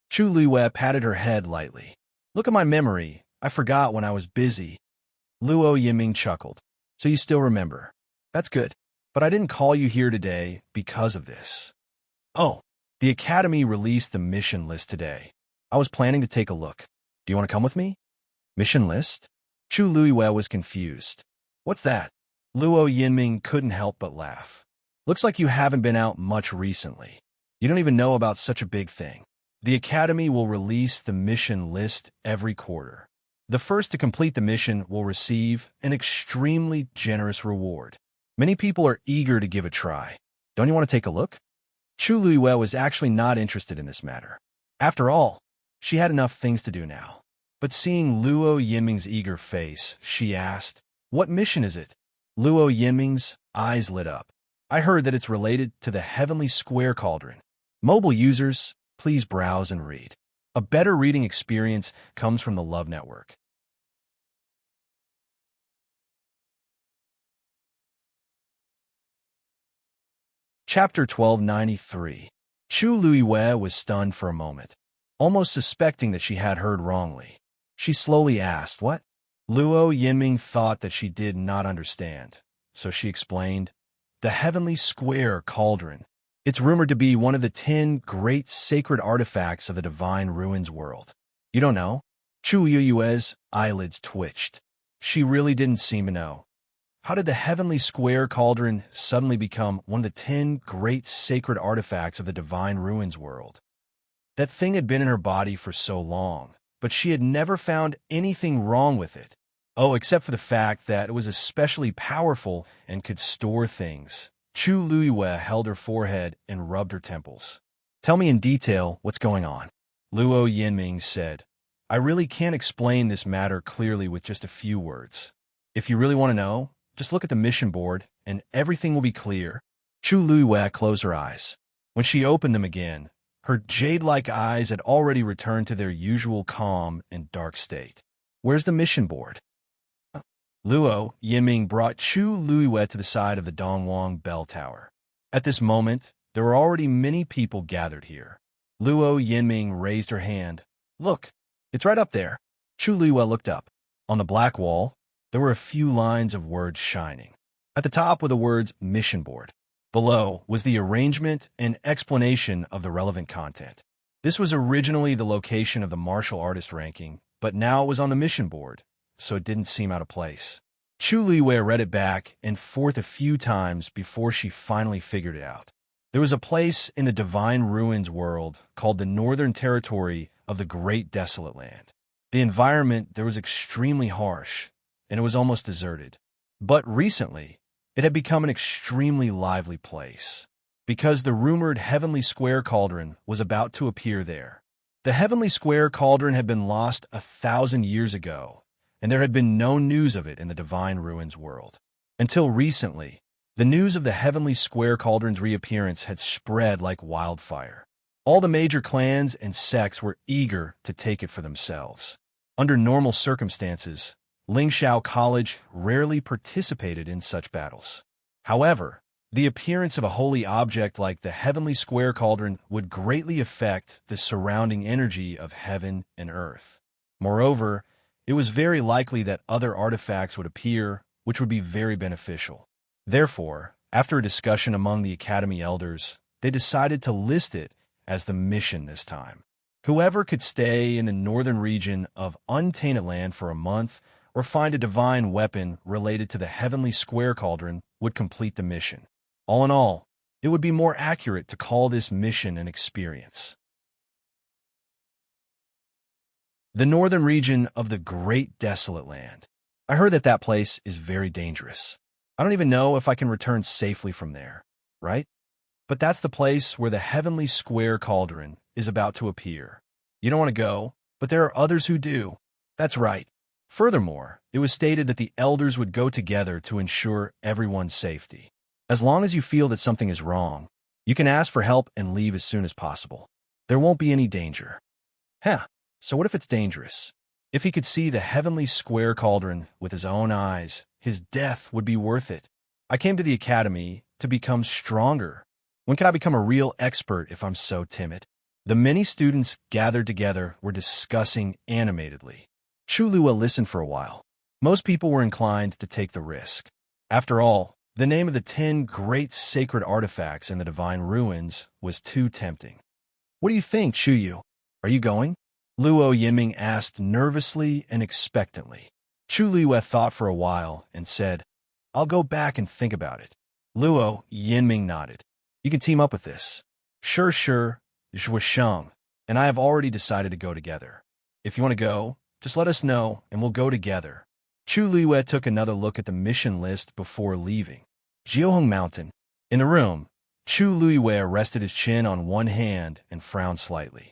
Chu Luiwei patted her head lightly. Look at my memory. I forgot when I was busy. Luo Yiming chuckled. So you still remember. That's good. But I didn't call you here today because of this. Oh, the Academy released the mission list today. I was planning to take a look. Do you want to come with me? Mission list? Chu Luiwei was confused. What's that? Luo Yinming couldn't help but laugh. Looks like you haven't been out much recently. You don't even know about such a big thing. The Academy will release the mission list every quarter. The first to complete the mission will receive an extremely generous reward. Many people are eager to give a try. Don't you want to take a look? Chu Luiyue was actually not interested in this matter. After all, she had enough things to do now. But seeing Luo Yinming's eager face, she asked, "What mission is it?" Luo Yinming's eyes lit up. "I heard that it's related to the Heavenly Square Cauldron." Mobile users, please browse and read. A better reading experience comes from the Love Network. Chapter 1293. Chu Luiyue was stunned for a moment, almost suspecting that she had heard wrongly. She slowly asked, "What?" Luo Yinming thought that she did not understand, so she explained, "The Heavenly Square Cauldron. It's rumored to be one of the 10 great sacred artifacts of the Divine Ruins world." "You don't know?" Chu Luiyue's eyelids twitched. She really didn't seem to know. How did the Heavenly Square Cauldron suddenly become one of the 10 great sacred artifacts of the Divine Ruins world? That thing had been in her body for so long, but she had never found anything wrong with it. Oh, except for the fact that it was especially powerful and could store things. Chu Luiyue held her forehead and rubbed her temples. "Tell me in detail what's going on," Luo Yinming said. "I really can't explain this matter clearly with just a few words. If you really want to know, just look at the mission board, and everything will be clear." Chu Luiyue closed her eyes. When she opened them again, her jade-like eyes had already returned to their usual calm and dark state. "Where's the mission board?" Luo Yinming brought Chu Luiyue to the side of the Dongwang Bell Tower. At this moment, there were already many people gathered here. Luo Yinming raised her hand. "Look, it's right up there." Chu Luiyue looked up. On the black wall, there were a few lines of words shining. At the top were the words "Mission Board." Below was the arrangement and explanation of the relevant content. This was originally the location of the martial artist ranking, but now it was on the mission board, so it didn't seem out of place. Chu Luiyue read it back and forth a few times before she finally figured it out. There was a place in the Divine Ruins world called the Northern Territory of the Great Desolate Land. The environment there was extremely harsh, and it was almost deserted. But recently, it had become an extremely lively place, because the rumored Heavenly Square Cauldron was about to appear there. The Heavenly Square Cauldron had been lost 1,000 years ago, and there had been no news of it in the Divine Ruins world. Until recently, the news of the Heavenly Square Cauldron's reappearance had spread like wildfire. All the major clans and sects were eager to take it for themselves. Under normal circumstances, Lingxiao College rarely participated in such battles. However, the appearance of a holy object like the Heavenly Square Cauldron would greatly affect the surrounding energy of heaven and earth. Moreover, it was very likely that other artifacts would appear, which would be very beneficial. Therefore, after a discussion among the Academy elders, they decided to list it as the mission this time. Whoever could stay in the northern region of Untainted Land for a month or find a divine weapon related to the Heavenly Square Cauldron would complete the mission. All in all, it would be more accurate to call this mission an experience. The northern region of the Great Desolate Land. I heard that that place is very dangerous. I don't even know if I can return safely from there, right? But that's the place where the Heavenly Square Cauldron is about to appear. You don't want to go, but there are others who do. That's right. Furthermore, it was stated that the elders would go together to ensure everyone's safety. As long as you feel that something is wrong, you can ask for help and leave as soon as possible. There won't be any danger. So what if it's dangerous? If he could see the Heavenly Square Cauldron with his own eyes, his death would be worth it. I came to the Academy to become stronger. When can I become a real expert if I'm so timid? The many students gathered together were discussing animatedly. Chu Luiyue listened for a while. Most people were inclined to take the risk. After all, the name of the 10 great sacred artifacts in the Divine Ruins was too tempting. "What do you think, Chu Yu? Are you going?" Luo Yinming asked nervously and expectantly. Chu Luiyue thought for a while and said, I'll go back and think about it. Luo Yinming nodded. You can team up with this. Sure, Zhuisheng and I have already decided to go together. If you want to go, just let us know and we'll go together. Chu Liwei took another look at the mission list before leaving. Jiuheng Mountain. In the room, Chu Liwei rested his chin on one hand and frowned slightly.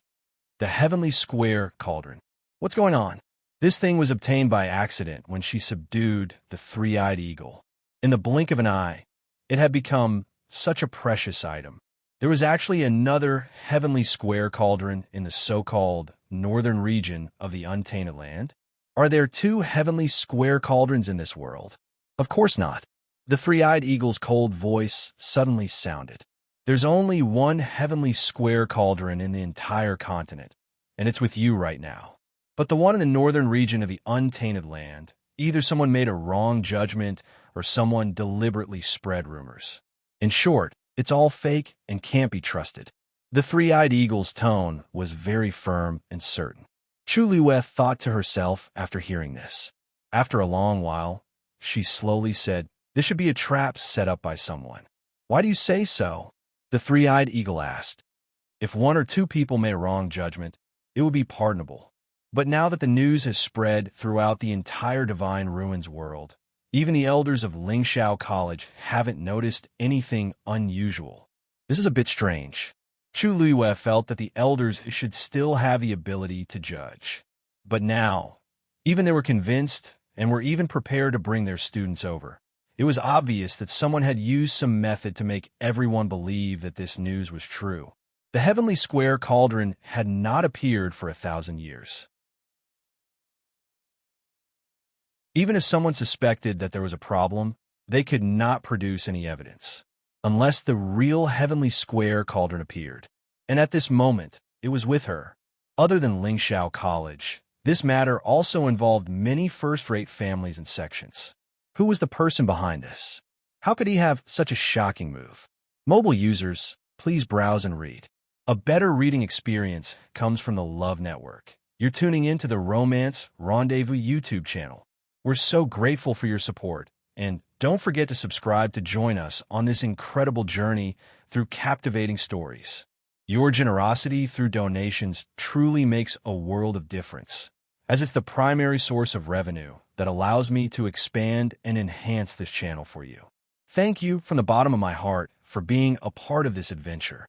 The Heavenly Square Cauldron. What's going on? This thing was obtained by accident when she subdued the three-eyed eagle. In the blink of an eye, it had become such a precious item. There was actually another Heavenly Square Cauldron in the so-called northern region of the Untainted Land. Are there two Heavenly Square Cauldrons in this world? Of course not. The three-eyed eagle's cold voice suddenly sounded. There's only one Heavenly Square Cauldron in the entire continent, and it's with you right now. But the one in the northern region of the Untainted Land, either someone made a wrong judgment or someone deliberately spread rumors. In short, it's all fake and can't be trusted. The three-eyed eagle's tone was very firm and certain. Chu Liwei thought to herself after hearing this. After a long while, she slowly said, "This should be a trap set up by someone." "Why do you say so?" The three-eyed eagle asked. "If one or two people made a wrong judgment, it would be pardonable. But now that the news has spread throughout the entire Divine Ruins world, even the elders of Lingxiao College haven't noticed anything unusual. This is a bit strange." Chu Liwei felt that the elders should still have the ability to judge. But now, even they were convinced and were even prepared to bring their students over. It was obvious that someone had used some method to make everyone believe that this news was true. The Heavenly Square Cauldron had not appeared for 1,000 years. Even if someone suspected that there was a problem, they could not produce any evidence, unless the real Heavenly Square Cauldron appeared. And at this moment, it was with her. Other than Lingxiao College, this matter also involved many first-rate families and sections. Who was the person behind this? How could he have such a shocking move? Mobile users, please browse and read. A better reading experience comes from the Love Network. You're tuning into the Romance Rendezvous YouTube channel. We're so grateful for your support, and don't forget to subscribe to join us on this incredible journey through captivating stories. Your generosity through donations truly makes a world of difference, as it's the primary source of revenue that allows me to expand and enhance this channel for you. Thank you from the bottom of my heart for being a part of this adventure.